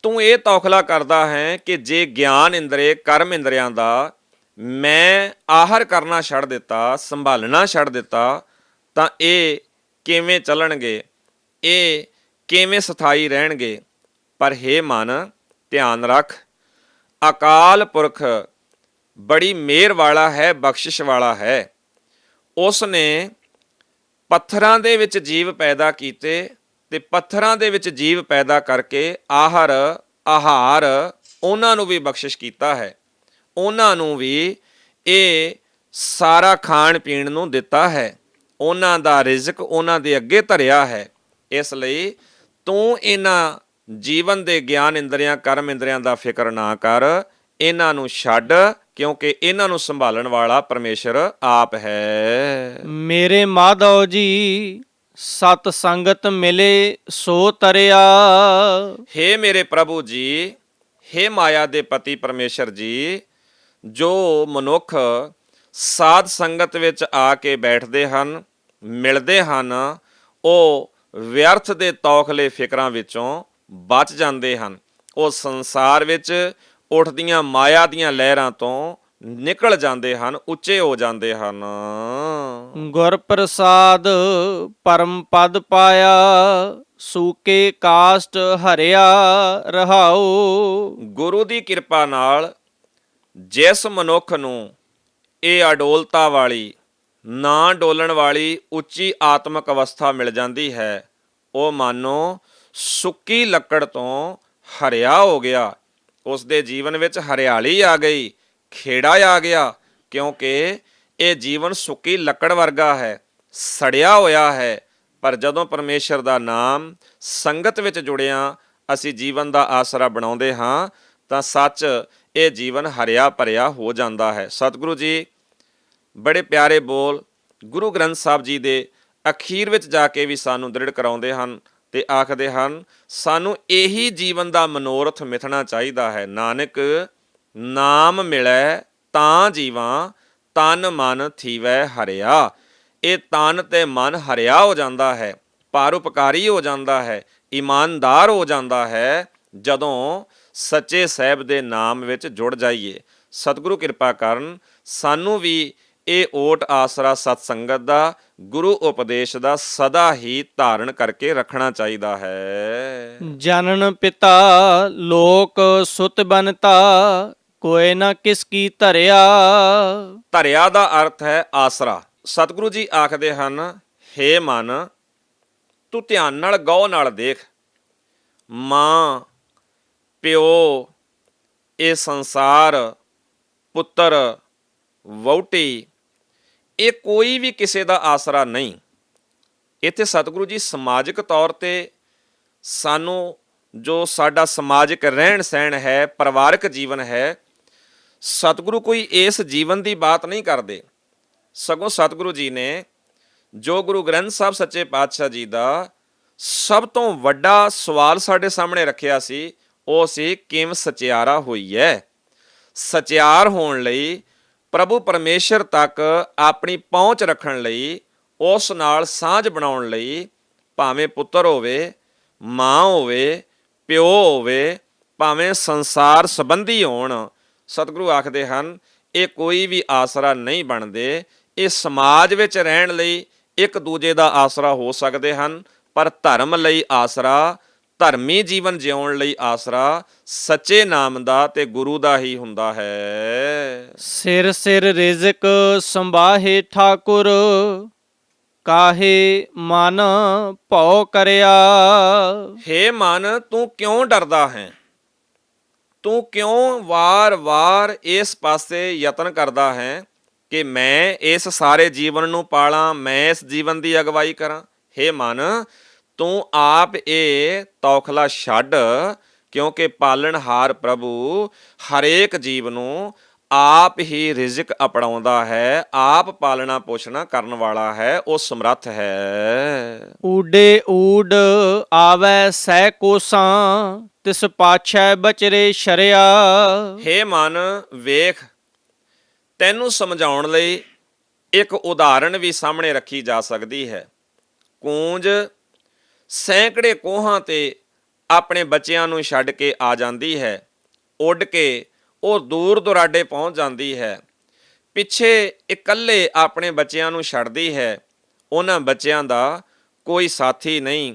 ਤੂੰ ਇਹ ਤੌਖਲਾ ਕਰਦਾ ਹੈ ਕਿ ਜੇ ਗਿਆਨ ਇੰਦਰੇ, ਕਰਮ ਇੰਦਰੀਆਂ ਦਾ ਮੈਂ ਆਹਰ ਕਰਨਾ ਛੱਡ ਦਿੱਤਾ, ਸੰਭਾਲਣਾ ਛੱਡ ਦਿੱਤਾ, ਤਾਂ ਇਹ ਕਿਵੇਂ ਚੱਲਣਗੇ, ਇਹ ਕਿਵੇਂ ਸਥਾਈ ਰਹਿਣਗੇ? ਪਰ ਹੇ ਮਨ, ਧਿਆਨ ਰੱਖ, ਅਕਾਲ ਪੁਰਖ ਬੜੀ ਮਿਹਰ ਵਾਲਾ ਹੈ, ਬਖਸ਼ਿਸ਼ ਵਾਲਾ ਹੈ। ਉਸ ਨੇ ਪੱਥਰਾਂ ਦੇ ਵਿੱਚ ਜੀਵ ਪੈਦਾ ਕੀਤੇ ਤੇ ਪੱਥਰਾਂ ਦੇ ਵਿੱਚ ਜੀਵ ਪੈਦਾ ਕਰਕੇ ਆਹਾਰ ਉਹਨਾਂ ਨੂੰ ਵੀ ਬਖਸ਼ਿਸ਼ ਕੀਤਾ ਹੈ, ਉਹਨਾਂ ਨੂੰ ਵੀ ਇਹ ਸਾਰਾ ਖਾਣ ਪੀਣ ਨੂੰ ਦਿੱਤਾ ਹੈ, ਉਹਨਾਂ ਦਾ ਰਿਜ਼ਕ ਉਹਨਾਂ ਦੇ ਅੱਗੇ ਧਰਿਆ ਹੈ। ਇਸ ਲਈ ਤੂੰ ਇਹਨਾਂ ਜੀਵਨ ਦੇ ਗਿਆਨ ਇੰਦਰੀਆਂ, ਕਰਮ ਇੰਦਰੀਆਂ ਦਾ ਫਿਕਰ ਨਾ ਕਰ, ਇਹਨਾਂ ਨੂੰ ਛੱਡ, ਕਿਉਂਕਿ ਇਹਨਾਂ ਨੂੰ ਸੰਭਾਲਣ ਵਾਲਾ ਪਰਮੇਸ਼ਰ ਆਪ ਹੈ। ਮੇਰੇ ਮਾਧੋ ਜੀ ਸਤ ਸੰਗਤ ਮਿਲੇ ਸੋ ਤਰਿਆ। ਹੇ ਮੇਰੇ ਪ੍ਰਭੂ ਜੀ, ਹੇ ਮਾਇਆ ਦੇ ਪਤੀ ਪਰਮੇਸ਼ਰ ਜੀ, ਜੋ ਮਨੁੱਖ ਸਾਧ ਸੰਗਤ ਵਿੱਚ ਆ ਕੇ ਬੈਠਦੇ ਹਨ, ਮਿਲਦੇ ਹਨ, ਉਹ ਵਿਅਰਥ ਦੇ ਤੌਖਲੇ ਫਿਕਰਾਂ ਵਿੱਚੋਂ ਬਚ ਜਾਂਦੇ ਹਨ। ਉਹ ਸੰਸਾਰ ਵਿੱਚ ਉੱਠਦੀਆਂ ਮਾਇਆ ਦੀਆਂ ਲਹਿਰਾਂ ਤੋਂ ਨਿਕਲ ਜਾਂਦੇ ਹਨ, ਉੱਚੇ ਹੋ ਜਾਂਦੇ ਹਨ। ਗੁਰ ਪ੍ਰਸਾਦ ਪਰਮ ਪਦ ਪਾਇਆ, ਸੂਕੇ ਕਾਸ਼ਟ ਹਰਿਆ ਰਹਾਉ। ਗੁਰੂ ਦੀ ਕਿਰਪਾ ਨਾਲ ਜਿਸ ਮਨੁੱਖ ਨੂੰ ਇਹ ਅਡੋਲਤਾ ਵਾਲੀ, ਨਾ ਡੋਲਣ ਵਾਲੀ ਉੱਚੀ ਆਤਮਿਕ ਅਵਸਥਾ ਮਿਲ ਜਾਂਦੀ ਹੈ, ਉਹ ਮਾਨੋ ਸੁੱਕੀ ਲੱਕੜ ਤੋਂ ਹਰਿਆ ਹੋ ਗਿਆ। ਉਸ ਦੇ ਜੀਵਨ ਵਿੱਚ ਹਰਿਆਲੀ ਆ ਗਈ, ਖੇੜਾ ਆ ਗਿਆ, ਕਿਉਂਕਿ ਇਹ ਜੀਵਨ ਸੁੱਕੀ ਲੱਕੜ ਵਰਗਾ ਹੈ, ਸੜਿਆ ਹੋਇਆ ਹੈ। ਪਰ ਜਦੋਂ ਪਰਮੇਸ਼ਰ ਦਾ ਨਾਮ ਸੰਗਤ ਵਿੱਚ ਜੁੜਿਆ ਅਸੀਂ ਜੀਵਨ ਦਾ ਆਸਰਾ ਬਣਾਉਂਦੇ ਹਾਂ ਤਾਂ ਸੱਚ ਇਹ ਜੀਵਨ ਹਰਿਆ ਭਰਿਆ ਹੋ ਜਾਂਦਾ ਹੈ। ਸਤਿਗੁਰੂ ਜੀ ਬੜੇ ਪਿਆਰੇ ਬੋਲ ਗੁਰੂ ਗ੍ਰੰਥ ਸਾਹਿਬ ਜੀ ਦੇ ਅਖੀਰ ਵਿੱਚ ਜਾ ਕੇ ਵੀ ਸਾਨੂੰ ਦ੍ਰਿੜ ਕਰਾਉਂਦੇ ਹਨ ਤੇ ਆਖਦੇ ਹਨ, ਸਾਨੂੰ ਇਹੀ ਜੀਵਨ ਦਾ ਮਨੋਰਥ ਮਿਥਣਾ ਚਾਹੀਦਾ ਹੈ। ਨਾਨਕ ਨਾਮ ਮਿਲੈ ਤਾਂ ਜੀਵਾਂ, ਤਨ ਮਨ ਥੀਵੈ ਹਰਿਆ। ਇਹ ਤਨ ਤੇ ਮਨ ਹਰਿਆ ਹੋ ਜਾਂਦਾ ਹੈ, ਪਰਉਪਕਾਰੀ ਹੋ ਜਾਂਦਾ ਹੈ, ਇਮਾਨਦਾਰ ਹੋ ਜਾਂਦਾ ਹੈ ਜਦੋਂ ਸੱਚੇ ਸਾਹਿਬ ਦੇ ਨਾਮ ਵਿੱਚ ਜੁੜ ਜਾਈਏ। ਸਤਿਗੁਰੂ ਕਿਰਪਾ ਕਰਨ ਸਾਨੂੰ ਵੀ ਇਹ ਓਟ ਆਸਰਾ ਸਤ ਸੰਗਤ ਦਾ, ਗੁਰੂ ਉਪਦੇਸ਼ ਦਾ ਸਦਾ ਹੀ ਧਾਰਨ ਕਰਕੇ ਰੱਖਣਾ ਚਾਹੀਦਾ ਹੈ। ਜਨਨ ਪਿਤਾ ਲੋਕ ਸੁਤ ਬਨਤਾ, ਕੋਇ ਨਾ ਕਿਸ ਕੀ ਧਰਿਆ। ਧਰਿਆ ਦਾ ਅਰਥ ਹੈ ਆਸਰਾ। ਸਤਿਗੁਰੂ ਜੀ ਆਖਦੇ ਹਨ, ਹੇ ਮਨ ਤੂੰ ਧਿਆਨ ਨਾਲ ਗੌਰ ਨਾਲ ਦੇਖ, ਮਾਂ ਪਿਓ, ਇਹ ਸੰਸਾਰ, ਪੁੱਤਰ, ਵਹੁਟੀ, ਇਹ ਕੋਈ ਵੀ ਕਿਸੇ ਦਾ ਆਸਰਾ ਨਹੀਂ। ਇੱਥੇ ਸਤਿਗੁਰੂ ਜੀ ਸਮਾਜਿਕ ਤੌਰ ਤੇ ਸਾਨੂੰ ਜੋ ਸਾਡਾ ਸਮਾਜਿਕ ਰਹਿਣ ਸਹਿਣ ਹੈ, ਪਰਿਵਾਰਕ ਜੀਵਨ ਹੈ, ਸਤਿਗੁਰੂ ਕੋਈ ਇਸ ਜੀਵਨ ਦੀ ਬਾਤ ਨਹੀਂ ਕਰਦੇ। ਸਗੋਂ ਸਤਿਗੁਰੂ ਜੀ ਨੇ ਜੋ ਗੁਰੂ ਗ੍ਰੰਥ ਸਾਹਿਬ ਸੱਚੇ ਪਾਤਸ਼ਾਹ ਜੀ ਦਾ ਸਭ ਤੋਂ ਵੱਡਾ ਸਵਾਲ ਸਾਡੇ ਸਾਹਮਣੇ ਰੱਖਿਆ ਸੀ, ਉਹ ਸੀ ਕਿਵੇਂ ਸਚਿਆਰਾ ਹੋਈ ਹੈ। ਸਚਿਆਰ ਹੋਣ ਲਈ, ਪ੍ਰਭੂ ਪਰਮੇਸ਼ਰ ਤੱਕ ਆਪਣੀ ਪਹੁੰਚ ਰੱਖਣ ਲਈ, ਉਸ ਨਾਲ ਸਾਂਝ ਬਣਾਉਣ ਲਈ, ਭਾਵੇਂ ਪੁੱਤਰ ਹੋਵੇ, ਮਾਂ ਹੋਵੇ, ਪਿਓ ਹੋਵੇ, ਭਾਵੇਂ ਸੰਸਾਰ ਸੰਬੰਧੀ ਹੋਣ, ਸਤਿਗੁਰੂ ਆਖਦੇ ਹਨ ਇਹ ਕੋਈ ਵੀ ਆਸਰਾ ਨਹੀਂ ਬਣਦੇ। ਇਹ ਸਮਾਜ ਵਿੱਚ ਰਹਿਣ ਲਈ ਇੱਕ ਦੂਜੇ ਦਾ ਆਸਰਾ ਹੋ ਸਕਦੇ ਹਨ, ਪਰ ਧਰਮ ਲਈ ਆਸਰਾ, ਧਰਮੀ ਜੀਵਨ ਜਿਉਣ ਲਈ ਆਸਰਾ ਸੱਚੇ ਨਾਮ ਦਾ ਤੇ ਗੁਰੂ ਦਾ ਹੀ ਹੁੰਦਾ ਹੈ। ਸਿਰ ਸਿਰ ਰਿਜ਼ਕ ਸੰਭਾਹੇ ਠਾਕੁਰ, ਕਾਹੇ ਮਨ ਭਉ ਕਰਿਆ। ਹੇ ਮਨ ਤੂੰ ਕਿਉਂ ਡਰਦਾ ਹੈ? ਤੂੰ ਕਿਉਂ ਵਾਰ-ਵਾਰ ਇਸ ਪਾਸੇ ਯਤਨ ਕਰਦਾ ਹੈ ਕਿ ਮੈਂ ਇਸ ਸਾਰੇ ਜੀਵਨ ਨੂੰ ਪਾਲਾਂ, ਮੈਂ ਇਸ ਜੀਵਨ ਦੀ ਅਗਵਾਈ ਕਰਾਂ? ਹੇ ਮਨ ਤੂੰ ਆਪ ਇਹ ਤੌਖਲਾ ਛੱਡ, ਕਿਉਂਕਿ ਪਾਲਣਹਾਰ ਪ੍ਰਭੂ ਹਰੇਕ ਜੀਵ ਨੂੰ ਆਪ ਹੀ ਰਿਜ਼ਕ ਅਪਣਾਉਂਦਾ ਹੈ, ਆਪ ਪਾਲਣਾ ਪੋਸ਼ਣਾ ਕਰਨ ਵਾਲਾ ਹੈ, ਉਹ ਸਮਰੱਥ ਹੈ। ਊਡੇ ਊਡ ਆਵੈ ਸਹਿ ਕੋਸਾਂ, ਤਿਸ ਪਾਛੈ ਬਚਰੇ ਸ਼ਰਿਆ। ਹੇ ਮਨ ਵੇਖ, ਤੈਨੂੰ ਸਮਝਾਉਣ ਲਈ ਇੱਕ ਉਦਾਹਰਣ ਵੀ ਸਾਹਮਣੇ ਰੱਖੀ ਜਾ ਸਕਦੀ ਹੈ। ਕੂੰਜ ਸੈਂਕੜੇ ਕੋਹਾਂ ਤੇ ਆਪਣੇ ਬੱਚਿਆਂ ਨੂੰ ਛੱਡ ਕੇ ਆ ਜਾਂਦੀ ਹੈ, ਉੱਡ ਕੇ ਉਹ ਦੂਰ ਦੁਰਾਡੇ ਪਹੁੰਚ ਜਾਂਦੀ ਹੈ, ਪਿੱਛੇ ਇਕੱਲੇ ਆਪਣੇ ਬੱਚਿਆਂ ਨੂੰ ਛੱਡਦੀ ਹੈ। ਉਹਨਾਂ ਬੱਚਿਆਂ ਦਾ ਕੋਈ ਸਾਥੀ ਨਹੀਂ,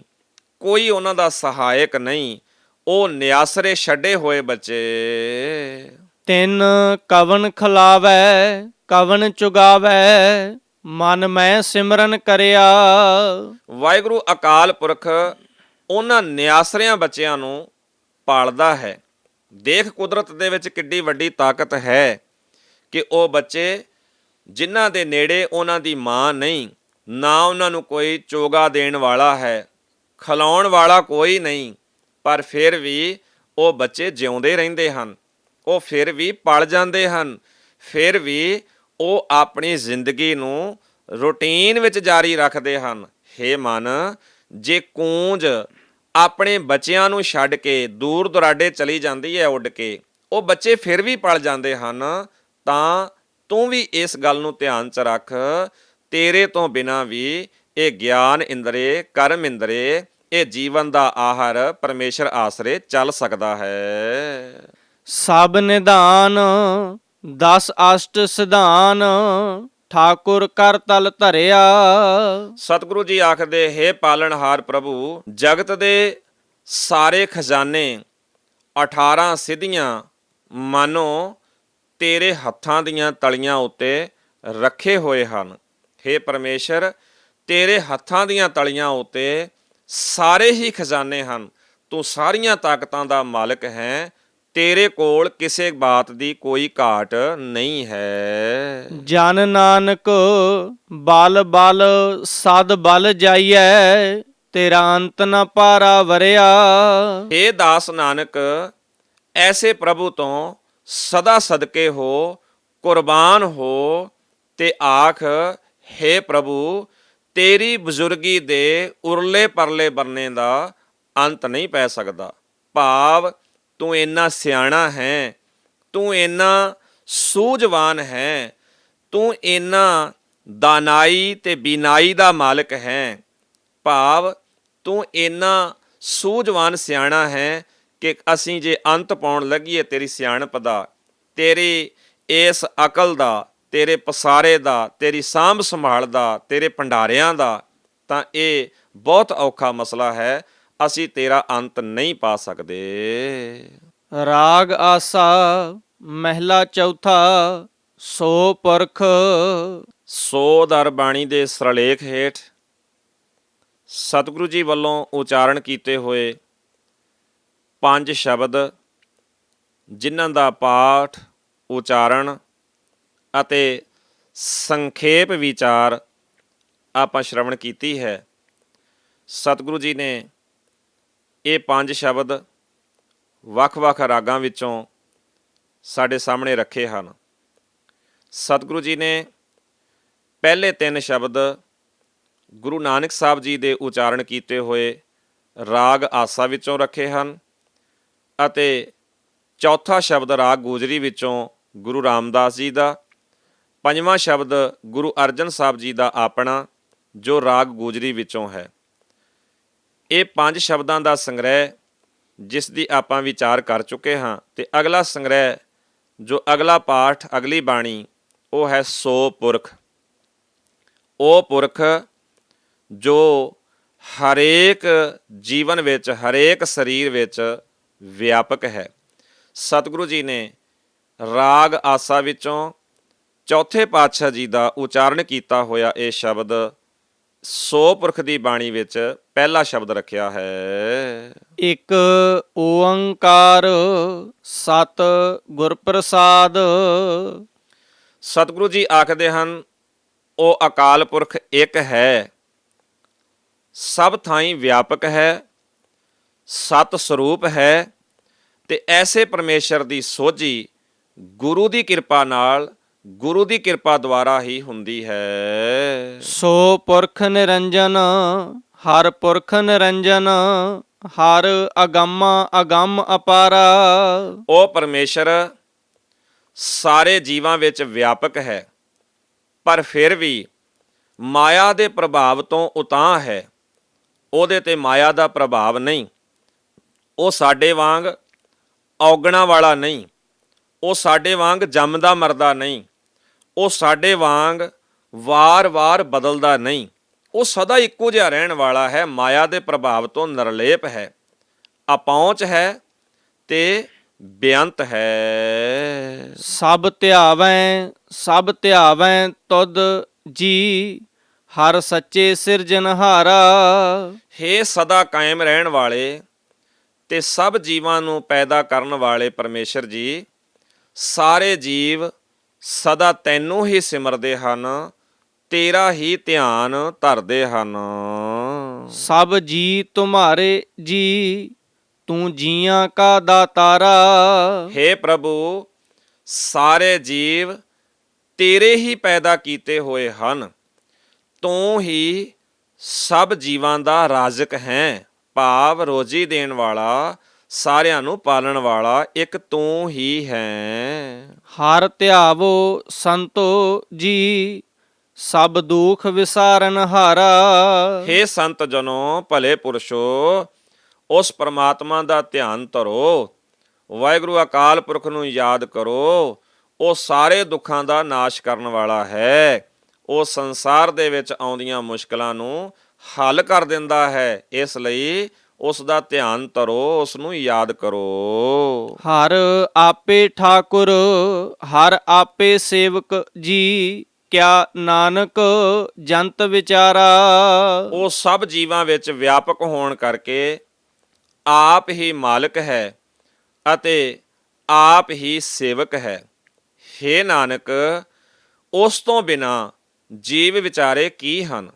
ਕੋਈ ਉਹਨਾਂ ਦਾ ਸਹਾਇਕ ਨਹੀਂ, ਉਹ ਨਿਆਸਰੇ ਛੱਡੇ ਹੋਏ ਬੱਚੇ। ਤਿੰਨ ਕਵਨ ਖਿਲਾਵੈ ਕਵਨ ਚੁਗਾਵੈ, ਮਨ ਮੈਂ ਸਿਮਰਨ ਕਰਿਆ। ਵਾਹਿਗੁਰੂ ਅਕਾਲ ਪੁਰਖ ਉਹਨਾਂ ਨਿਆਸਰਿਆਂ ਬੱਚਿਆਂ ਨੂੰ ਪਾਲਦਾ ਹੈ। ਦੇਖ ਕੁਦਰਤ ਦੇ ਵਿੱਚ ਕਿੱਡੀ ਵੱਡੀ ਤਾਕਤ ਹੈ ਕਿ ਉਹ ਬੱਚੇ ਜਿਨ੍ਹਾਂ ਦੇ ਨੇੜੇ ਉਹਨਾਂ ਦੀ ਮਾਂ ਨਹੀਂ, ਨਾ ਉਹਨਾਂ ਨੂੰ ਕੋਈ ਚੋਗਾ ਦੇਣ ਵਾਲਾ ਹੈ, ਖਿਲਾਉਣ ਵਾਲਾ ਕੋਈ ਨਹੀਂ, ਪਰ ਫਿਰ ਵੀ ਉਹ ਬੱਚੇ ਜਿਉਂਦੇ ਰਹਿੰਦੇ ਹਨ, ਉਹ ਫਿਰ ਵੀ ਪਲ ਜਾਂਦੇ ਹਨ, ਫਿਰ ਵੀ ਉਹ ਆਪਣੀ ਜ਼ਿੰਦਗੀ ਨੂੰ ਰੂਟੀਨ ਵਿੱਚ ਜਾਰੀ ਰੱਖਦੇ ਹਨ। ਹੇ ਮਨ, ਜੇ ਕੂੰਜ ਆਪਣੇ ਬੱਚਿਆਂ ਨੂੰ ਛੱਡ ਕੇ ਦੂਰ ਦੁਰਾਡੇ ਚਲੀ ਜਾਂਦੀ ਹੈ ਉੱਡ ਕੇ, ਉਹ ਬੱਚੇ ਫਿਰ ਵੀ ਪਲ ਜਾਂਦੇ ਹਨ, ਤਾਂ ਤੂੰ ਵੀ ਇਸ ਗੱਲ ਨੂੰ ਧਿਆਨ 'ਚ ਰੱਖ, ਤੇਰੇ ਤੋਂ ਬਿਨਾਂ ਵੀ ਇਹ ਗਿਆਨ ਇੰਦਰੇ, ਕਰਮ ਇੰਦਰੇ, ਇਹ ਜੀਵਨ ਦਾ ਆਹਾਰ ਪਰਮੇਸ਼ਰ ਆਸਰੇ ਚੱਲ ਸਕਦਾ ਹੈ। ਸਭ ਨਿਧਾਨ ਦਸ ਅਸ਼ਟ ਸਿਧਾਨ ਠਾਕੁਰ ਕਰ ਤਲ ਧਰਿਆ। ਸਤਿਗੁਰੂ ਜੀ ਆਖਦੇ, ਹੇ ਪਾਲਣਹਾਰ ਪ੍ਰਭੂ, ਜਗਤ ਦੇ ਸਾਰੇ ਖਜ਼ਾਨੇ 18 ਸਿੱਧੀਆਂ ਮਾਨੋ ਤੇਰੇ ਹੱਥਾਂ ਦੀਆਂ ਤਲੀਆਂ ਉੱਤੇ ਰੱਖੇ ਹੋਏ ਹਨ। ਹੇ ਪਰਮੇਸ਼ਰ, ਤੇਰੇ ਹੱਥਾਂ ਦੀਆਂ ਤਲੀਆਂ ਉੱਤੇ ਸਾਰੇ ਹੀ ਖਜ਼ਾਨੇ ਹਨ। ਤੂੰ ਸਾਰੀਆਂ ਤਾਕਤਾਂ ਦਾ ਮਾਲਕ ਹੈ। ਤੇਰੇ ਕੋਲ ਕਿਸੇ ਬਾਤ ਦੀ ਕੋਈ ਘਾਟ ਨਹੀਂ ਹੈ। ਜਨ ਨਾਨਕ ਬਲ ਬਲ ਸਦ ਬਲ ਜਾਈਐ, ਤੇਰਾ ਅੰਤ ਨ ਪਾਰਾ ਵਰਿਆ। ਹੇ ਦਾਸ ਨਾਨਕ, ਐਸੇ ਪ੍ਰਭੂ ਤੋਂ ਸਦਾ ਸਦਕੇ ਹੋ, ਕੁਰਬਾਨ ਹੋ ਤੇ ਆਖ, ਹੇ ਪ੍ਰਭੂ, ਤੇਰੀ ਬਜ਼ੁਰਗੀ ਦੇ ਉਰਲੇ ਪਰਲੇ ਬੰਨੇ ਦਾ ਅੰਤ ਨਹੀਂ ਪੈ ਸਕਦਾ। ਭਾਵ ਤੂੰ ਇੰਨਾ ਸਿਆਣਾ ਹੈ, ਤੂੰ ਇੰਨਾ ਸੂਝਵਾਨ ਹੈ, ਤੂੰ ਇੰਨਾ ਦਾਨਾਈ ਤੇ ਬੀਨਾਈ ਦਾ ਮਾਲਕ ਹੈ। ਭਾਵ ਤੂੰ ਇੰਨਾ ਸੂਝਵਾਨ ਸਿਆਣਾ ਹੈ ਕਿ ਅਸੀਂ ਜੇ ਅੰਤ ਪਾਉਣ ਲੱਗੀਏ ਤੇਰੀ ਸਿਆਣਪ ਦਾ, ਤੇਰੀ ਇਸ ਅਕਲ ਦਾ, ਤੇਰੇ ਪਸਾਰੇ ਦਾ, ਤੇਰੀ ਸਾਂਭ ਸੰਭਾਲ ਦਾ, ਤੇਰੇ ਭੰਡਾਰਿਆਂ ਦਾ, ਤਾਂ ਇਹ ਬਹੁਤ ਔਖਾ ਮਸਲਾ ਹੈ। ਅਸੀਂ ਤੇਰਾ ਅੰਤ ਨਹੀਂ ਪਾ ਸਕਦੇ। ਰਾਗ ਆਸਾ ਮਹਿਲਾ ਚੌਥਾ, ਸੋ ਪੁਰਖ। ਸੋ ਦਰ ਬਾਣੀ ਦੇ ਸਰਲੇਖ ਹੇਠ ਸਤਿਗੁਰੂ ਜੀ ਵੱਲੋਂ ਉਚਾਰਨ ਕੀਤੇ ਹੋਏ 5 ਸ਼ਬਦ, ਜਿਨ੍ਹਾਂ ਦਾ ਪਾਠ, ਉਚਾਰਨ ਅਤੇ ਸੰਖੇਪ ਵਿਚਾਰ ਆਪਾਂ ਸ਼੍ਰਵਣ ਕੀਤੀ ਹੈ। ਸਤਿਗੁਰੂ ਜੀ ਨੇ ਇਹ 5 ਸ਼ਬਦ ਵੱਖ-ਵੱਖ ਰਾਗਾਂ ਵਿੱਚੋਂ ਸਾਡੇ ਸਾਹਮਣੇ ਰੱਖੇ ਹਨ। ਸਤਿਗੁਰੂ ਜੀ ਨੇ ਪਹਿਲੇ 3 ਸ਼ਬਦ ਗੁਰੂ ਨਾਨਕ ਸਾਹਿਬ ਜੀ ਦੇ ਉਚਾਰਨ ਕੀਤੇ ਹੋਏ ਰਾਗ ਆਸਾ ਵਿੱਚੋਂ ਰੱਖੇ ਹਨ ਅਤੇ ਚੌਥਾ ਸ਼ਬਦ ਰਾਗ ਗੂਜਰੀ ਵਿੱਚੋਂ ਗੁਰੂ ਰਾਮਦਾਸ ਜੀ ਦਾ, 5ਵਾਂ ਸ਼ਬਦ ਗੁਰੂ ਅਰਜਨ ਸਾਹਿਬ ਜੀ ਦਾ ਆਪਣਾ, ਜੋ ਰਾਗ ਗੂਜਰੀ ਵਿੱਚੋਂ ਹੈ। ਇਹ 5 ਸ਼ਬਦਾਂ ਦਾ ਸੰਗ੍ਰਹਿ ਜਿਸ ਦੀ ਆਪਾਂ ਵਿਚਾਰ ਕਰ ਚੁੱਕੇ ਹਾਂ, ਤੇ ਅਗਲਾ ਸੰਗ੍ਰਹਿ ਜੋ ਅਗਲਾ ਪਾਠ, ਅਗਲੀ ਬਾਣੀ, ਉਹ ਹੈ ਸੋ ਪੁਰਖ। ਉਹ ਪੁਰਖ ਜੋ ਹਰੇਕ ਜੀਵਨ ਵਿੱਚ, ਹਰੇਕ ਸਰੀਰ ਵਿੱਚ ਵਿਆਪਕ ਹੈ। ਸਤਿਗੁਰੂ ਜੀ ਨੇ ਰਾਗ ਆਸਾ ਵਿੱਚੋਂ ਚੌਥੇ ਪਾਤਸ਼ਾਹ ਜੀ ਦਾ ਉਚਾਰਨ ਕੀਤਾ ਹੋਇਆ ਇਹ ਸ਼ਬਦ ਸੋ ਪੁਰਖ ਦੀ ਬਾਣੀ ਵਿੱਚ ਪਹਿਲਾ ਸ਼ਬਦ ਰੱਖਿਆ ਹੈ। ਇੱਕ ਓੰਕਾਰ ਸਤ ਗੁਰ ਪ੍ਰਸਾਦ। ਸਤਿਗੁਰੂ ਜੀ ਆਖਦੇ ਹਨ, ਉਹ ਅਕਾਲ ਪੁਰਖ ਇੱਕ ਹੈ, ਸਭ ਥਾਈਂ ਵਿਆਪਕ ਹੈ, ਸਤ ਸਰੂਪ ਹੈ, ਤੇ ਐਸੇ ਪਰਮੇਸ਼ਰ ਦੀ ਸੋਝੀ ਗੁਰੂ ਦੀ ਕਿਰਪਾ ਨਾਲ, ਗੁਰੂ ਦੀ ਕਿਰਪਾ ਦੁਆਰਾ ਹੀ ਹੁੰਦੀ ਹੈ। ਸੋ ਪੁਰਖ ਨਿਰੰਜਨ ਹਰ ਪੁਰਖ ਨਿਰੰਜਨ, ਹਰ ਅਗੰਮ ਅਗੰਮ ਅਪਾਰਾ। ਉਹ ਪਰਮੇਸ਼ਰ ਸਾਰੇ ਜੀਵਾਂ ਵਿੱਚ ਵਿਆਪਕ ਹੈ, ਪਰ ਫਿਰ ਵੀ ਮਾਇਆ ਦੇ ਪ੍ਰਭਾਵ ਤੋਂ ਉਤਾਂਹ ਹੈ। ਉਹਦੇ ਤੇ ਮਾਇਆ ਦਾ ਪ੍ਰਭਾਵ ਨਹੀਂ। ਉਹ ਸਾਡੇ ਵਾਂਗ ਔਗਣਾ ਵਾਲਾ ਨਹੀਂ, ਉਹ ਸਾਡੇ ਵਾਂਗ ਜੰਮਦਾ ਮਰਦਾ ਨਹੀਂ, ਉਹ ਸਾਡੇ ਵਾਂਗ ਵਾਰ-ਵਾਰ ਬਦਲਦਾ ਨਹੀਂ। ਉਹ ਸਦਾ ਇੱਕੋ ਜਿਹਾ ਰਹਿਣ ਵਾਲਾ ਹੈ, ਮਾਇਆ ਦੇ ਪ੍ਰਭਾਵ ਤੋਂ ਨਿਰਲੇਪ ਹੈ, ਅਪਹੁੰਚ ਹੈ ਤੇ ਬੇਅੰਤ ਹੈ। ਸਭ ਧਿਆਵੈ ਤੁਧ ਜੀ, ਹਰ ਸੱਚੇ ਸਿਰਜਨਹਾਰਾ। ਹੇ ਸਦਾ ਕਾਇਮ ਰਹਿਣ ਵਾਲੇ ਤੇ ਸਭ ਜੀਵਾਂ ਨੂੰ ਪੈਦਾ ਕਰਨ ਵਾਲੇ ਪਰਮੇਸ਼ਰ ਜੀ, ਸਾਰੇ ਜੀਵ ਸਦਾ ਤੈਨੂੰ ਹੀ ਸਿਮਰਦੇ ਹਨ, ਤੇਰਾ ਹੀ ਧਿਆਨ ਧਰਦੇ ਹਨ। ਸਭ ਜੀ ਤੁਮਾਰੇ ਜੀ, ਤੂੰ ਜੀਆਂ ਕਾ ਦਾਤਾਰਾ। ਹੇ ਪ੍ਰਭੂ, ਸਾਰੇ ਜੀਵ ਤੇਰੇ ਹੀ ਪੈਦਾ ਕੀਤੇ ਹੋਏ ਹਨ, ਤੂੰ ਹੀ ਸਭ ਜੀਵਾਂ ਦਾ ਰਾਜ਼ਕ ਹੈ। ਭਾਵ ਰੋਜ਼ੀ ਦੇਣ ਵਾਲਾ, ਸਾਰਿਆਂ ਨੂੰ ਪਾਲਣ ਵਾਲਾ ਇੱਕ ਤੂੰ ਹੀ ਹੈ। ਹਰ ਧਿਆਵੋ ਸੰਤੋ ਜੀ, ਸਭ ਦੁਖ ਵਿਸਾਰਨ ਹਾਰਾ। ਹੇ ਸੰਤ ਜਨੋ, ਭਲੇ ਪੁਰਸ਼ੋ, ਉਸ ਪਰਮਾਤਮਾ ਦਾ ਧਿਆਨ ਧਰੋ, ਵਾਹਿਗੁਰੂ ਅਕਾਲ ਪੁਰਖ ਨੂੰ ਯਾਦ ਕਰੋ। ਉਹ ਸਾਰੇ ਦੁੱਖਾਂ ਦਾ ਨਾਸ਼ ਕਰਨ ਵਾਲਾ ਹੈ। ਉਹ ਸੰਸਾਰ ਦੇ ਵਿੱਚ ਆਉਂਦੀਆਂ ਮੁਸ਼ਕਲਾਂ ਨੂੰ ਹੱਲ ਕਰ ਦਿੰਦਾ ਹੈ। ਇਸ ਲਈ ਉਸ ਦਾ ਧਿਆਨ ਧਰੋ, ਉਸ ਨੂੰ ਯਾਦ ਕਰੋ। ਹਰ ਆਪੇ ਠਾਕੁਰ ਹਰ ਆਪੇ ਸੇਵਕ ਜੀ, ਕਿਆ ਨਾਨਕ ਜੰਤ ਵਿਚਾਰਾ। ਉਹ ਸਭ ਜੀਵਾਂ ਵਿੱਚ ਵਿਆਪਕ ਹੋਣ ਕਰਕੇ ਆਪ ਹੀ ਮਾਲਕ ਹੈ ਅਤੇ ਆਪ ਹੀ ਸੇਵਕ ਹੈ। ਹੇ ਨਾਨਕ, ਉਸ ਤੋਂ ਬਿਨਾਂ ਜੀਵ ਵਿਚਾਰੇ ਕੀ ਹਨ?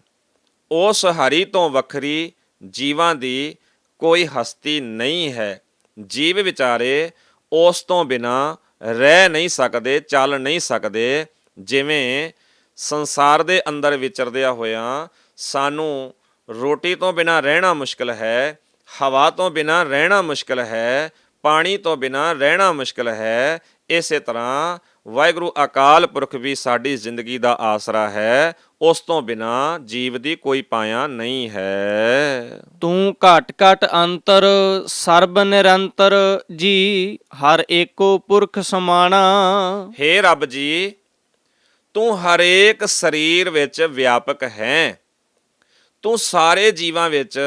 ਉਸ ਹਰੀ ਤੋਂ ਵੱਖਰੀ ਜੀਵਾਂ ਦੀ ਕੋਈ ਹਸਤੀ ਨਹੀਂ ਹੈ। ਜੀਵ ਵਿਚਾਰੇ ਉਸ ਤੋਂ ਬਿਨਾਂ ਰਹਿ ਨਹੀਂ ਸਕਦੇ, ਚੱਲ ਨਹੀਂ ਸਕਦੇ। ਜਿਵੇਂ ਸੰਸਾਰ ਦੇ ਅੰਦਰ ਵਿਚਰਦਿਆਂ ਹੋਇਆਂ ਸਾਨੂੰ ਰੋਟੀ ਤੋਂ ਬਿਨਾਂ ਰਹਿਣਾ ਮੁਸ਼ਕਲ ਹੈ, ਹਵਾ ਤੋਂ ਬਿਨਾਂ ਰਹਿਣਾ ਮੁਸ਼ਕਲ ਹੈ, ਪਾਣੀ ਤੋਂ ਬਿਨਾਂ ਰਹਿਣਾ ਮੁਸ਼ਕਲ ਹੈ, ਇਸੇ ਤਰ੍ਹਾਂ ਵਾਹਿਗੁਰੂ ਅਕਾਲ ਪੁਰਖ ਵੀ ਸਾਡੀ ਜ਼ਿੰਦਗੀ ਦਾ ਆਸਰਾ ਹੈ। ਉਸ ਤੋਂ ਬਿਨਾਂ ਜੀਵ ਦੀ ਕੋਈ ਪਾਇਆ ਨਹੀਂ ਹੈ। ਤੂੰ ਘਟ ਘਟ ਅੰਤਰ ਸਰਬ ਨਿਰੰਤਰ ਜੀ, ਹਰ ਏਕੋ ਪੁਰਖ ਸਮਾਣਾ। ਹੇ ਰੱਬ ਜੀ, ਤੂੰ ਹਰੇਕ ਸਰੀਰ ਵਿੱਚ ਵਿਆਪਕ ਹੈ। ਤੂੰ ਸਾਰੇ ਜੀਵਾਂ ਵਿੱਚ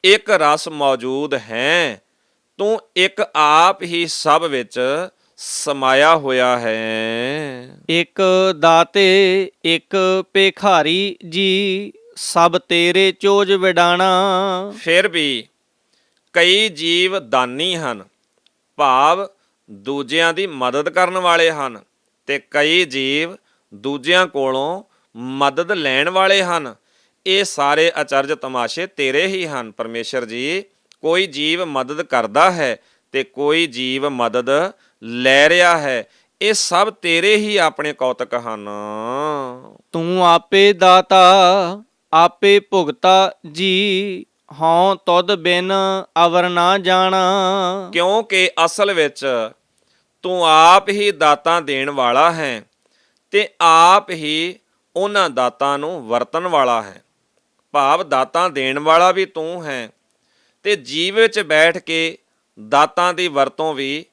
ਇੱਕ ਰਸ ਮੌਜੂਦ ਹੈ। ਤੂੰ ਇੱਕ ਆਪ ਹੀ ਸਭ ਵਿੱਚ ਸਮਾਇਆ ਹੋਇਆ ਹੈ। ਇੱਕ ਦਾਤੇ ਇੱਕ ਭੇਖਾਰੀ ਜੀ, ਸਭ ਤੇਰੇ ਚੋਜ ਵਿਡਾਣਾ। ਫਿਰ ਵੀ ਕਈ ਜੀਵ ਦਾਨੀ ਹਨ, ਭਾਵ ਦੂਜਿਆਂ ਦੀ ਮਦਦ ਕਰਨ ਵਾਲੇ ਹਨ, ਤੇ ਕਈ ਜੀਵ ਦੂਜਿਆਂ ਕੋਲੋਂ ਮਦਦ ਲੈਣ ਵਾਲੇ ਹਨ। ਇਹ ਸਾਰੇ ਅਚਰਜ ਤਮਾਸ਼ੇ ਤੇਰੇ ਹੀ ਹਨ ਪਰਮੇਸ਼ਰ ਜੀ। ਕੋਈ ਜੀਵ ਮਦਦ ਕਰਦਾ ਹੈ ਤੇ ਕੋਈ ਜੀਵ ਮਦਦ ਲੈ ਰਿਹਾ ਹੈ। ਇਹ ਸਭ ਤੇਰੇ ਹੀ ਆਪਣੇ ਕੌਤਕ ਹਨ। ਤੂੰ ਆਪੇ ਦਾਤਾ ਆਪੇ ਭੁਗਤਾ ਜੀ, ਹਉ ਤੁਧ ਬਿਨ ਅਵਰ ਨਾ ਜਾਣਾ। ਕਿਉਂਕਿ ਅਸਲ ਵਿੱਚ ਤੂੰ ਆਪ ਹੀ ਦਾਤਾਂ ਦੇਣ ਵਾਲਾ ਹੈ ਤੇ ਆਪ ਹੀ ਉਹਨਾਂ ਦਾਤਾਂ ਨੂੰ ਵਰਤਣ ਵਾਲਾ ਹੈ। ਭਾਵ ਦਾਤਾਂ ਦੇਣ ਵਾਲਾ ਵੀ ਤੂੰ ਹੈ ਤੇ ਜੀਵ ਵਿੱਚ ਬੈਠ ਕੇ ਦਾਤਾਂ ਦੀ ਵਰਤੋਂ ਵੀ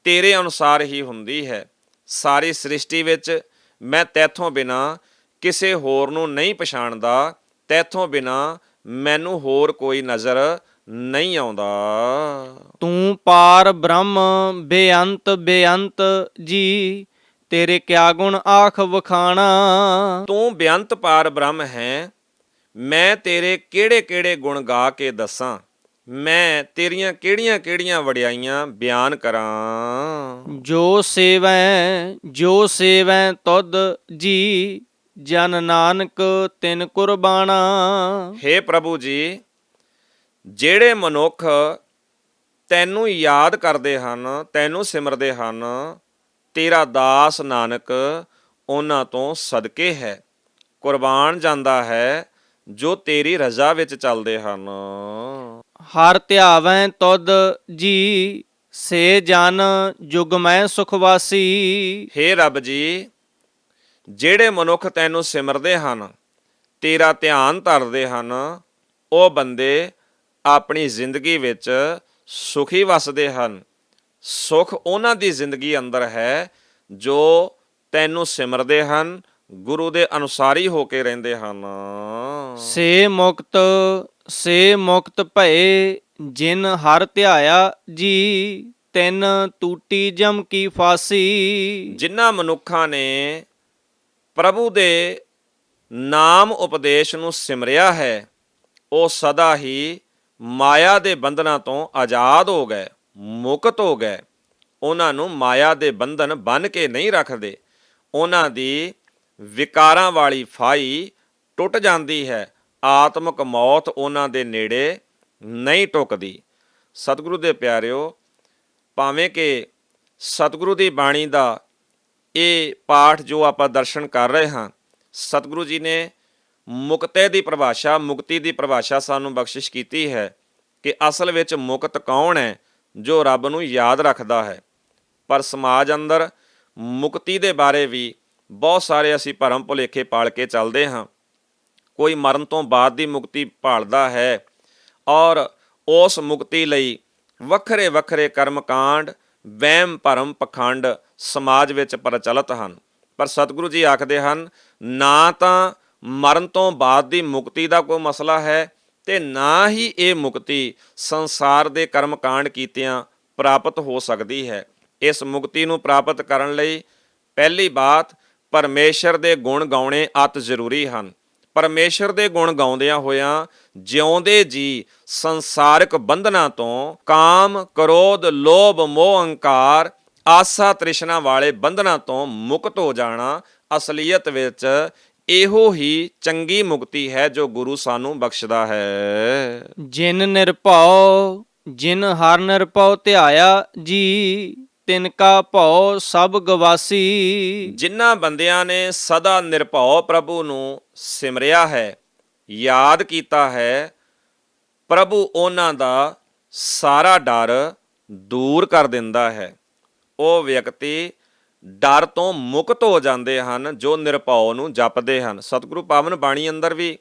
ਤੇਰੇ ਅਨੁਸਾਰ ਹੀ ਹੁੰਦੀ ਹੈ। ਸਾਰੀ ਸ੍ਰਿਸ਼ਟੀ ਵਿੱਚ ਮੈਂ ਤੈਥੋਂ ਬਿਨਾਂ ਕਿਸੇ ਹੋਰ ਨੂੰ ਨਹੀਂ ਪਛਾਣਦਾ, ਤੈਥੋਂ ਬਿਨਾਂ ਮੈਨੂੰ ਹੋਰ ਕੋਈ ਨਜ਼ਰ ਨਹੀਂ ਆਉਂਦਾ। ਤੂੰ ਪਾਰ ਬ੍ਰਹਮ ਬੇਅੰਤ ਬੇਅੰਤ ਜੀ, ਤੇਰੇ ਕਿਆ ਗੁਣ ਆਖ ਵਖਾਣਾ। ਤੂੰ ਬੇਅੰਤ ਪਾਰ ਬ੍ਰਹਮ ਹੈ, ਮੈਂ ਤੇਰੇ ਕਿਹੜੇ ਕਿਹੜੇ ਗੁਣ ਗਾ ਕੇ ਦੱਸਾਂ, ਮੈਂ ਤੇਰੀਆਂ ਕਿਹੜੀਆਂ ਕਿਹੜੀਆਂ ਵਡਿਆਈਆਂ ਬਿਆਨ ਕਰਾਂ। ਜੋ ਸੇਵੈ ਤੁਧ ਜੀ, ਜਨ ਨਾਨਕ ਤਿਨ ਕੁਰਬਾਨਾ। ਹੇ ਪ੍ਰਭੂ ਜੀ, ਜਿਹੜੇ ਮਨੁੱਖ ਤੈਨੂੰ ਯਾਦ ਕਰਦੇ ਹਨ, ਤੈਨੂੰ ਸਿਮਰਦੇ ਹਨ, ਤੇਰਾ ਦਾਸ ਨਾਨਕ ਉਹਨਾਂ ਤੋਂ ਸਦਕੇ ਹੈ, ਕੁਰਬਾਨ ਜਾਂਦਾ ਹੈ ਜੋ ਤੇਰੀ ਰਜ਼ਾ ਵਿੱਚ ਚੱਲਦੇ ਹਨ। ਹਰ ਧਿਆਵੈ ਤੁਧ ਜੀ, ਸੇ ਜਨ ਜੁਗ ਮੈਂ ਸੁਖ ਵਾਸੀ। ਹੇ ਰੱਬ ਜੀ, ਜਿਹੜੇ ਮਨੁੱਖ ਤੈਨੂੰ ਸਿਮਰਦੇ ਹਨ, ਤੇਰਾ ਧਿਆਨ ਧਰਦੇ ਹਨ, ਉਹ ਬੰਦੇ ਆਪਣੀ ਜ਼ਿੰਦਗੀ ਵਿੱਚ ਸੁਖੀ ਵਸਦੇ ਹਨ। ਸੁਖ ਉਹਨਾਂ ਦੀ ਜ਼ਿੰਦਗੀ ਅੰਦਰ ਹੈ ਜੋ ਤੈਨੂੰ ਸਿਮਰਦੇ ਹਨ, ਗੁਰੂ ਦੇ ਅਨੁਸਾਰੀ ਹੋ ਕੇ ਰਹਿੰਦੇ ਹਨ। ਸੇ ਮੁਕਤ ਭਏ, ਜਿਨ ਹਰ ਧਿਆਇਆ ਜੀ, ਤਿਨ ਟੂਟੀ ਜਮ ਕੀ ਫਾਸੀ। ਜਿਨ੍ਹਾਂ ਮਨੁੱਖਾਂ ਨੇ ਪ੍ਰਭੂ ਦੇ ਨਾਮ ਉਪਦੇਸ਼ ਨੂੰ ਸਿਮਰਿਆ ਹੈ, ਉਹ ਸਦਾ ਹੀ ਮਾਇਆ ਦੇ ਬੰਧਨਾਂ ਤੋਂ ਆਜ਼ਾਦ ਹੋ ਗਏ, ਮੁਕਤ ਹੋ ਗਏ। ਉਹਨਾਂ ਨੂੰ ਮਾਇਆ ਦੇ ਬੰਧਨ ਬੰਨ੍ਹ ਕੇ ਨਹੀਂ ਰੱਖਦੇ। ਉਹਨਾਂ ਦੀ ਵਿਕਾਰਾਂ ਵਾਲੀ ਫਾਈ ਟੁੱਟ ਜਾਂਦੀ ਹੈ। ਆਤਮਕ ਮੌਤ ਉਹਨਾਂ ਦੇ ਨੇੜੇ ਨਹੀਂ ਟੁਕਦੀ। ਸਤਿਗੁਰੂ ਦੇ ਪਿਆਰਿਓ, ਭਾਵੇਂ ਕਿ ਸਤਿਗੁਰੂ ਦੀ ਬਾਣੀ ਦਾ ਇਹ ਪਾਠ ਜੋ ਆਪਾਂ ਦਰਸ਼ਨ ਕਰ ਰਹੇ ਹਾਂ, ਸਤਿਗੁਰੂ ਜੀ ਨੇ ਮੁਕਤੇ ਦੀ ਪਰਿਭਾਸ਼ਾ, ਮੁਕਤੀ ਦੀ ਪਰਿਭਾਸ਼ਾ ਸਾਨੂੰ ਬਖਸ਼ਿਸ਼ ਕੀਤੀ ਹੈ ਕਿ ਅਸਲ ਵਿੱਚ ਮੁਕਤ ਕੌਣ ਹੈ? ਜੋ ਰੱਬ ਨੂੰ ਯਾਦ ਰੱਖਦਾ ਹੈ। ਪਰ ਸਮਾਜ ਅੰਦਰ ਮੁਕਤੀ ਦੇ ਬਾਰੇ ਵੀ ਬਹੁਤ ਸਾਰੇ ਅਸੀਂ ਭਰਮ ਭੁਲੇਖੇ ਪਾਲ ਕੇ ਚੱਲਦੇ ਹਾਂ। ਕੋਈ ਮਰਨ ਤੋਂ ਬਾਅਦ ਦੀ ਮੁਕਤੀ ਭਾਲਦਾ ਹੈ ਔਰ ਉਸ ਮੁਕਤੀ ਲਈ ਵੱਖਰੇ ਵੱਖਰੇ ਕਰਮਕਾਂਡ, ਵਹਿਮ ਭਰਮ ਪਖੰਡ ਸਮਾਜ ਵਿੱਚ ਪ੍ਰਚਲਿਤ ਹਨ। ਪਰ ਸਤਿਗੁਰੂ ਜੀ ਆਖਦੇ ਹਨ, ਨਾ ਤਾਂ ਮਰਨ ਤੋਂ ਬਾਅਦ ਦੀ ਮੁਕਤੀ ਦਾ ਕੋਈ ਮਸਲਾ ਹੈ ਤੇ ਨਾ ਹੀ ਇਹ ਮੁਕਤੀ ਸੰਸਾਰ ਦੇ ਕਰਮ ਕਾਂਡ ਕੀਤਿਆਂ ਪ੍ਰਾਪਤ ਹੋ ਸਕਦੀ ਹੈ। ਇਸ ਮੁਕਤੀ ਨੂੰ ਪ੍ਰਾਪਤ ਕਰਨ ਲਈ ਪਹਿਲੀ ਬਾਤ, ਪਰਮੇਸ਼ਰ ਦੇ ਗੁਣ ਗਾਉਣੇ ਅਤ ਜ਼ਰੂਰੀ ਹਨ। ਪਰਮੇਸ਼ਰ ਦੇ ਗੁਣ ਗਾਉਂਦਿਆਂ ਹੋਇਆਂ ਜਿਉਂਦੇ ਜੀ ਸੰਸਾਰਿਕ ਬੰਧਨਾਂ ਤੋਂ, ਕਾਮ, ਕ੍ਰੋਧ, ਲੋਭ, ਮੋਹ, ਅਹੰਕਾਰ, ਆਸਾ ਤ੍ਰਿਸ਼ਨਾ ਵਾਲੇ ਬੰਧਨਾਂ ਤੋਂ ਮੁਕਤ ਹੋ ਜਾਣਾ ਅਸਲੀਅਤ ਵਿੱਚ ਇਹੋ ਹੀ ਚੰਗੀ ਮੁਕਤੀ ਹੈ ਜੋ ਗੁਰੂ ਸਾਨੂੰ ਬਖਸ਼ਦਾ ਹੈ। ਜਿਨ ਨਿਰਭਉ ਜਿਨ ਹਰ ਨਿਰਭਉ ਧਿਆਇਆ ਜੀ, ਤਿਨ ਕਾ ਭਉ ਸਭ ਗਵਾਸੀ। ਜਿਨ੍ਹਾਂ ਬੰਦਿਆਂ ਨੇ ਸਦਾ ਨਿਰਭਉ ਪ੍ਰਭੂ ਨੂੰ ਸਿਮਰਿਆ ਹੈ, ਯਾਦ ਕੀਤਾ ਹੈ, ਪ੍ਰਭੂ ਉਹਨਾਂ ਦਾ ਸਾਰਾ ਡਰ ਦੂਰ ਕਰ ਦਿੰਦਾ ਹੈ। ਉਹ ਵਿਅਕਤੀ ਡਰ ਤੋਂ ਮੁਕਤ ਹੋ ਜਾਂਦੇ ਹਨ ਜੋ ਨਿਰਭਉ ਨੂੰ ਜਪਦੇ ਹਨ। ਸਤਿਗੁਰੂ ਪਾਵਨ ਬਾਣੀ ਅੰਦਰ ਵੀ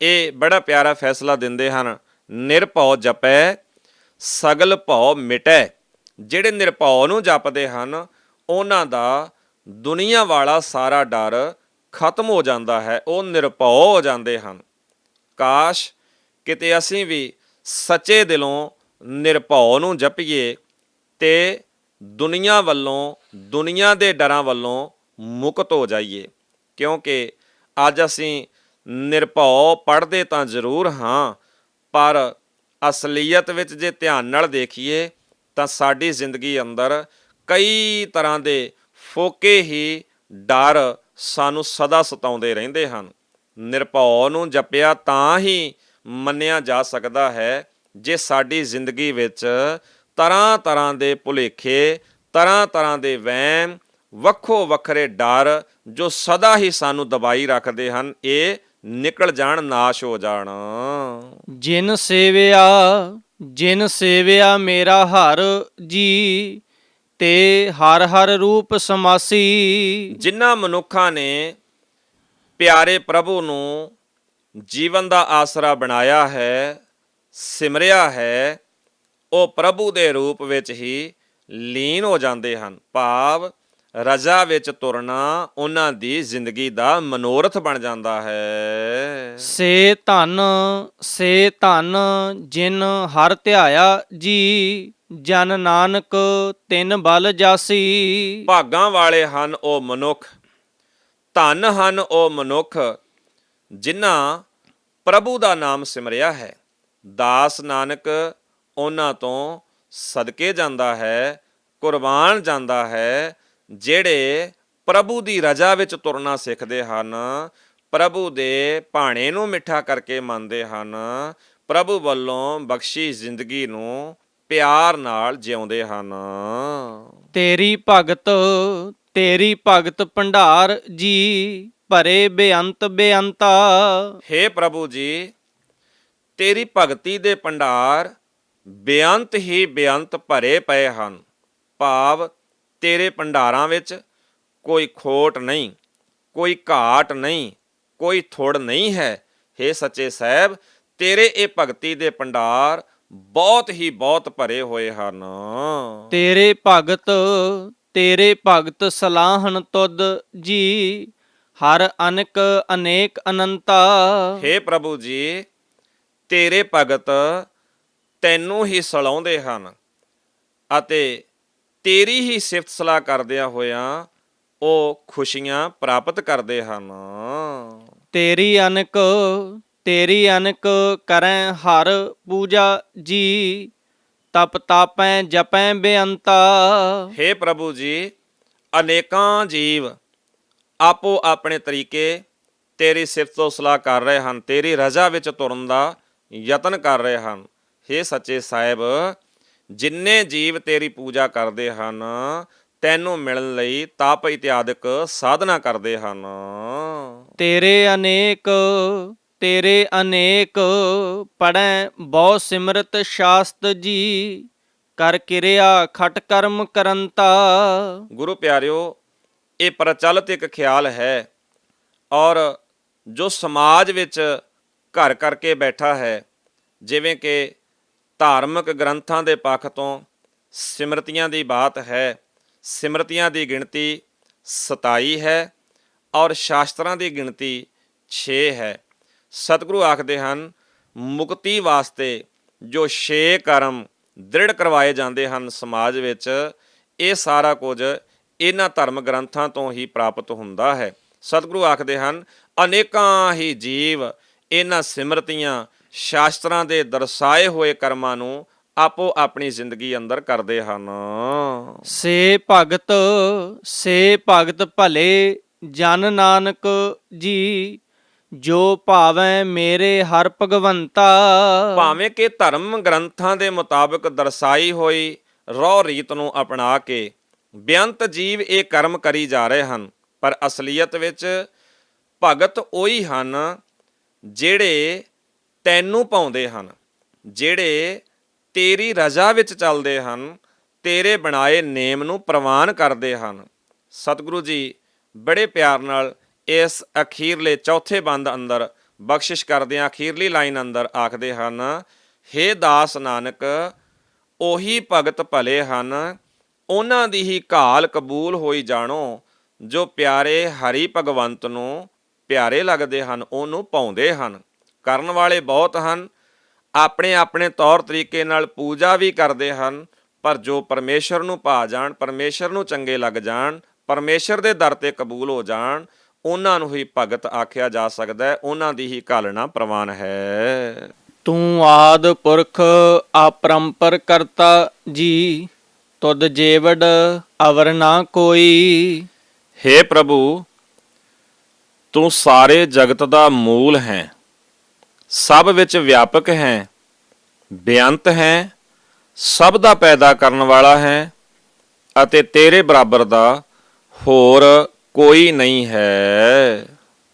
ਇਹ ਬੜਾ ਪਿਆਰਾ ਫੈਸਲਾ ਦਿੰਦੇ ਹਨ, ਨਿਰਭਉ ਜਪੈ ਸਗਲ ਭਉ ਮਿਟੈ। ਜਿਹੜੇ ਨਿਰਭਉ ਨੂੰ ਜਪਦੇ ਹਨ ਉਹਨਾਂ ਦਾ ਦੁਨੀਆ ਵਾਲਾ ਸਾਰਾ ਡਰ ਖਤਮ ਹੋ ਜਾਂਦਾ ਹੈ, ਉਹ ਨਿਰਭਉ ਹੋ ਜਾਂਦੇ ਹਨ। ਕਾਸ਼ ਕਿਤੇ ਅਸੀਂ ਵੀ ਸੱਚੇ ਦਿਲੋਂ ਨਿਰਭਉ ਨੂੰ ਜਪੀਏ ਤੇ ਦੁਨੀਆ ਵੱਲੋਂ, ਦੁਨੀਆ ਦੇ ਡਰਾਂ ਵੱਲੋਂ ਮੁਕਤ ਹੋ ਜਾਈਏ। ਕਿਉਂਕਿ ਅੱਜ ਅਸੀਂ ਨਿਰਭਉ ਪੜ੍ਹਦੇ ਤਾਂ ਜ਼ਰੂਰ ਹਾਂ, ਪਰ ਅਸਲੀਅਤ ਵਿੱਚ ਜੇ ਧਿਆਨ ਨਾਲ ਦੇਖੀਏ ਤਾਂ ਸਾਡੀ ਜ਼ਿੰਦਗੀ ਅੰਦਰ ਕਈ ਤਰ੍ਹਾਂ ਦੇ ਫੋਕੇ ਹੀ ਡਰ ਸਾਨੂੰ ਸਦਾ ਸਤਾਉਂਦੇ ਰਹਿੰਦੇ ਹਨ। ਨਿਰਭਉ ਨੂੰ ਜਪਿਆ ਤਾਂ ਹੀ ਮੰਨਿਆ ਜਾ ਸਕਦਾ ਹੈ ਜੇ ਸਾਡੀ ਜ਼ਿੰਦਗੀ ਵਿੱਚ ਤਰ੍ਹਾਂ ਤਰ੍ਹਾਂ ਦੇ ਭੁਲੇਖੇ, ਤਰ੍ਹਾਂ ਤਰ੍ਹਾਂ ਦੇ ਵਹਿਮ, ਵੱਖੋ ਵੱਖਰੇ ਡਰ ਜੋ ਸਦਾ ਹੀ ਸਾਨੂੰ ਦਬਾਈ ਰੱਖਦੇ ਹਨ, ਇਹ ਨਿਕਲ ਜਾਣ, ਨਾਸ਼ ਹੋ ਜਾਣ। ਜਿਨ ਸੇਵਿਆ ਮੇਰਾ ਹਰ ਜੀ, ਤੇ ਹਰ ਹਰ ਰੂਪ ਸਮਾਸੀ। ਜਿਨ੍ਹਾਂ ਮਨੁੱਖਾਂ ਨੇ ਪਿਆਰੇ ਪ੍ਰਭੂ ਨੂੰ ਜੀਵਨ ਦਾ ਆਸਰਾ ਬਣਾਇਆ ਹੈ, ਸਿਮਰਿਆ ਹੈ, ਉਹ ਪ੍ਰਭੂ ਦੇ ਰੂਪ ਵਿੱਚ ਹੀ ਲੀਨ ਹੋ ਜਾਂਦੇ ਹਨ। ਭਾਵ ਰਜ਼ਾ ਵਿੱਚ ਤੁਰਨਾ ਉਹਨਾਂ ਦੀ ਜ਼ਿੰਦਗੀ ਦਾ ਮਨੋਰਥ ਬਣ ਜਾਂਦਾ ਹੈ। ਸੇ ਧਨ ਜਿਨ ਹਰ ਧਿਆਇਆ ਜੀ, ਜਨ ਨਾਨਕ ਤਿਨ ਬਲ ਜਾਸੀ। ਭਾਗਾਂ ਵਾਲੇ ਹਨ ਉਹ ਮਨੁੱਖ, ਧਨ ਹਨ ਉਹ ਮਨੁੱਖ ਜਿਨ੍ਹਾਂ ਪ੍ਰਭੂ ਦਾ ਨਾਮ ਸਿਮਰਿਆ ਹੈ। ਦਾਸ ਨਾਨਕ ਉਹਨਾਂ ਤੋਂ ਸਦਕੇ ਜਾਂਦਾ ਹੈ, ਕੁਰਬਾਨ ਜਾਂਦਾ ਹੈ, ਜਿਹੜੇ ਪ੍ਰਭੂ ਦੀ ਰਜ਼ਾ ਵਿੱਚ ਤੁਰਨਾ ਸਿੱਖਦੇ ਹਨ, ਪ੍ਰਭੂ ਦੇ ਭਾਣੇ ਨੂੰ ਮਿੱਠਾ ਕਰਕੇ ਮੰਨਦੇ ਹਨ, ਪ੍ਰਭੂ ਵੱਲੋਂ ਬਖਸ਼ੀ ਜ਼ਿੰਦਗੀ ਨੂੰ ਪਿਆਰ ਨਾਲ ਜਿਉਂਦੇ ਹਨ। ਤੇਰੀ ਭਗਤ ਭੰਡਾਰ ਜੀ, ਭਰੇ ਬੇਅੰਤ ਬੇਅੰਤਾ। ਹੇ ਪ੍ਰਭੂ ਜੀ, ਤੇਰੀ ਭਗਤੀ ਦੇ ਭੰਡਾਰ ਬੇਅੰਤ ਹੀ ਬੇਅੰਤ ਭਰੇ ਪਏ ਹਨ। ਭਾਵ ਤੇਰੇ ਭੰਡਾਰਾਂ ਵਿੱਚ ਕੋਈ ਖੋਟ ਨਹੀਂ, ਕੋਈ ਘਾਟ ਨਹੀਂ, ਕੋਈ ਥੁੜ ਨਹੀਂ ਹੈ। ਹੇ ਸੱਚੇ ਸਾਹਿਬ, ਤੇਰੇ ਇਹ ਭਗਤੀ ਦੇ ਭੰਡਾਰ ਬਹੁਤ ਹੀ ਬਹੁਤ ਭਰੇ ਹੋਏ ਹਨ। ਤੇਰੇ ਭਗਤ ਸਲਾਹਣ ਤੁਧ ਜੀ, ਹਰ ਅਨਕ ਅਨੇਕ ਅਨੰਤਾ। ਹੇ ਪ੍ਰਭੂ ਜੀ, ਤੇਰੇ ਭਗਤ ਤੈਨੂੰ ਹੀ ਸਲਾਹੁੰਦੇ ਹਨ ਅਤੇ ਤੇਰੀ ਹੀ ਸਿਫਤ ਸਲਾਹ ਕਰਦਿਆਂ ਹੋਇਆਂ ਉਹ ਖੁਸ਼ੀਆਂ ਪ੍ਰਾਪਤ ਕਰਦੇ ਹਨ। ਤੇਰੀ ਅਨਕ ਕਰੈ ਹਰ ਪੂਜਾ ਜੀ, ਤਪ ਤਾਪੈ ਜਪੈ ਬੇਅੰਤਾ। ਹੇ ਪ੍ਰਭੂ ਜੀ, ਅਨੇਕਾਂ ਜੀਵ ਆਪੋ ਆਪਣੇ ਤਰੀਕੇ ਤੇਰੀ ਸਿਫਤੋ ਸਲਾਹ ਕਰ ਰਹੇ ਹਨ, ਤੇਰੀ ਰਜ਼ਾ ਵਿੱਚ ਤੁਰਨ ਦਾ ਯਤਨ ਕਰ ਰਹੇ ਹਨ। ਹੇ ਸੱਚੇ ਸਾਹਿਬ, ਜਿੰਨੇ ਜੀਵ ਤੇਰੀ ਪੂਜਾ ਕਰਦੇ ਹਨ, ਤੈਨੂੰ ਮਿਲਣ ਲਈ ਤਪ ਇਤਿਆਦਿਕ ਸਾਧਨਾ ਕਰਦੇ ਹਨ। ਤੇਰੇ ਅਨੇਕ ਪੜੈ ਬਹੁ ਸਿਮਰਤ ਸ਼ਾਸਤ ਜੀ, ਕਰ ਕਿਰਿਆ ਖਟ ਕਰਮ ਕਰੰਤਾ। ਗੁਰੂ ਪਿਆਰਿਓ, ਇਹ ਪ੍ਰਚਲਿਤ ਇੱਕ ਖਿਆਲ ਹੈ ਔਰ ਜੋ ਸਮਾਜ ਵਿੱਚ ਘਰ ਕਰਕੇ ਬੈਠਾ ਹੈ, ਜਿਵੇਂ ਕਿ ਧਾਰਮਿਕ ਗ੍ਰੰਥਾਂ ਦੇ ਪੱਖ ਤੋਂ ਸਿਮਰਤੀਆਂ ਦੀ ਬਾਤ ਹੈ, ਸਿਮਰਤੀਆਂ ਦੀ ਗਿਣਤੀ 27 ਹੈ ਔਰ ਸ਼ਾਸਤਰਾਂ ਦੀ ਗਿਣਤੀ 6 ਹੈ। ਸਤਿਗੁਰੂ ਆਖਦੇ ਹਨ ਮੁਕਤੀ ਵਾਸਤੇ ਜੋ 6 ਕਰਮ ਦ੍ਰਿੜ ਕਰਵਾਏ ਜਾਂਦੇ ਹਨ ਸਮਾਜ ਵਿੱਚ, ਇਹ ਸਾਰਾ ਕੁਝ ਇਹਨਾਂ ਧਰਮ ਗ੍ਰੰਥਾਂ ਤੋਂ ਹੀ ਪ੍ਰਾਪਤ ਹੁੰਦਾ ਹੈ। ਸਤਿਗੁਰੂ ਆਖਦੇ ਹਨ ਅਨੇਕਾਂ ਹੀ ਜੀਵ ਇਹਨਾਂ ਸਿਮਰਤੀਆਂ ਸ਼ਾਸਤਰਾਂ ਦੇ ਦਰਸਾਏ ਹੋਏ ਕਰਮਾਂ ਨੂੰ ਆਪੋ ਆਪਣੀ ਜ਼ਿੰਦਗੀ ਅੰਦਰ ਕਰਦੇ ਹਨ। ਸੇ ਭਗਤ ਭਲੇ ਜਨ ਨਾਨਕ ਜੀ, ਜੋ ਭਾਵੈ ਮੇਰੇ ਹਰ ਭਗਵੰਤਾ। ਭਾਵੇਂ ਕਿ ਧਰਮ ਗ੍ਰੰਥਾਂ ਦੇ ਮੁਤਾਬਕ ਦਰਸਾਈ ਹੋਈ ਰਹੁ ਰੀਤ ਨੂੰ ਅਪਣਾ ਕੇ ਬੇਅੰਤ ਜੀਵ ਇਹ ਕਰਮ ਕਰੀ ਜਾ ਰਹੇ ਹਨ, ਪਰ ਅਸਲੀਅਤ ਵਿੱਚ ਭਗਤ ਉਹੀ ਹਨ ਜਿਹੜੇ ਤੈਨੂੰ ਪਾਉਂਦੇ ਹਨ, ਜਿਹੜੇ ਤੇਰੀ ਰਜ਼ਾ ਵਿੱਚ ਚੱਲਦੇ ਹਨ, ਤੇਰੇ ਬਣਾਏ ਨੇਮ ਨੂੰ ਪ੍ਰਵਾਨ ਕਰਦੇ ਹਨ। ਸਤਿਗੁਰੂ ਜੀ ਬੜੇ ਪਿਆਰ ਨਾਲ ਇਸ ਅਖੀਰਲੇ ਚੌਥੇ ਬੰਦ ਅੰਦਰ ਬਖਸ਼ਿਸ਼ ਕਰਦਿਆਂ ਅਖੀਰਲੀ ਲਾਈਨ ਅੰਦਰ ਆਖਦੇ ਹਨ, ਹੇ ਦਾਸ ਨਾਨਕ ਉਹੀ ਭਗਤ ਭਲੇ ਹਨ, ਉਹਨਾਂ ਦੀ ਹੀ ਘਾਲ ਕਬੂਲ ਹੋਈ ਜਾਣੋ, ਜੋ ਪਿਆਰੇ ਹਰੀ ਭਗਵੰਤ ਨੂੰ ਪਿਆਰੇ ਲੱਗਦੇ ਹਨ, ਉਹਨੂੰ ਪਾਉਂਦੇ ਹਨ। ਕਰਨ ਵਾਲੇ ਬਹੁਤ ਹਨ, ਆਪਣੇ ਆਪਣੇ ਤੌਰ ਤਰੀਕੇ ਨਾਲ ਪੂਜਾ ਵੀ ਕਰਦੇ ਹਨ, ਪਰ ਜੋ ਪਰਮੇਸ਼ਰ ਨੂੰ ਭਾ ਜਾਣ, ਪਰਮੇਸ਼ਰ ਨੂੰ ਚੰਗੇ ਲੱਗ ਜਾਣ, ਪਰਮੇਸ਼ਰ ਦੇ ਦਰ ਤੇ ਕਬੂਲ ਹੋ ਜਾਣ, ਉਹਨਾਂ ਨੂੰ ਹੀ ਭਗਤ ਆਖਿਆ ਜਾ ਸਕਦਾ ਹੈ, ਉਹਨਾਂ ਦੀ ਹੀ ਘਾਲਣਾ ਪ੍ਰਵਾਨ ਹੈ। ਤੂੰ ਆਦ ਪੁਰਖ ਆਪਰੰਪਰ ਕਰਤਾ ਜੀ, ਤੁਧ ਜੇਵੜ ਅਵਰ ਨਾ ਕੋਈ। ਹੇ ਪ੍ਰਭੂ, ਤੂੰ ਸਾਰੇ ਜਗਤ ਦਾ ਮੂਲ ਹੈ, ਸਭ ਵਿੱਚ ਵਿਆਪਕ ਹੈ, ਬੇਅੰਤ ਹੈ, ਸਭ ਦਾ ਪੈਦਾ ਕਰਨ ਵਾਲਾ ਹੈ ਅਤੇ ਤੇਰੇ ਬਰਾਬਰ ਦਾ ਹੋਰ ਕੋਈ ਨਹੀਂ ਹੈ।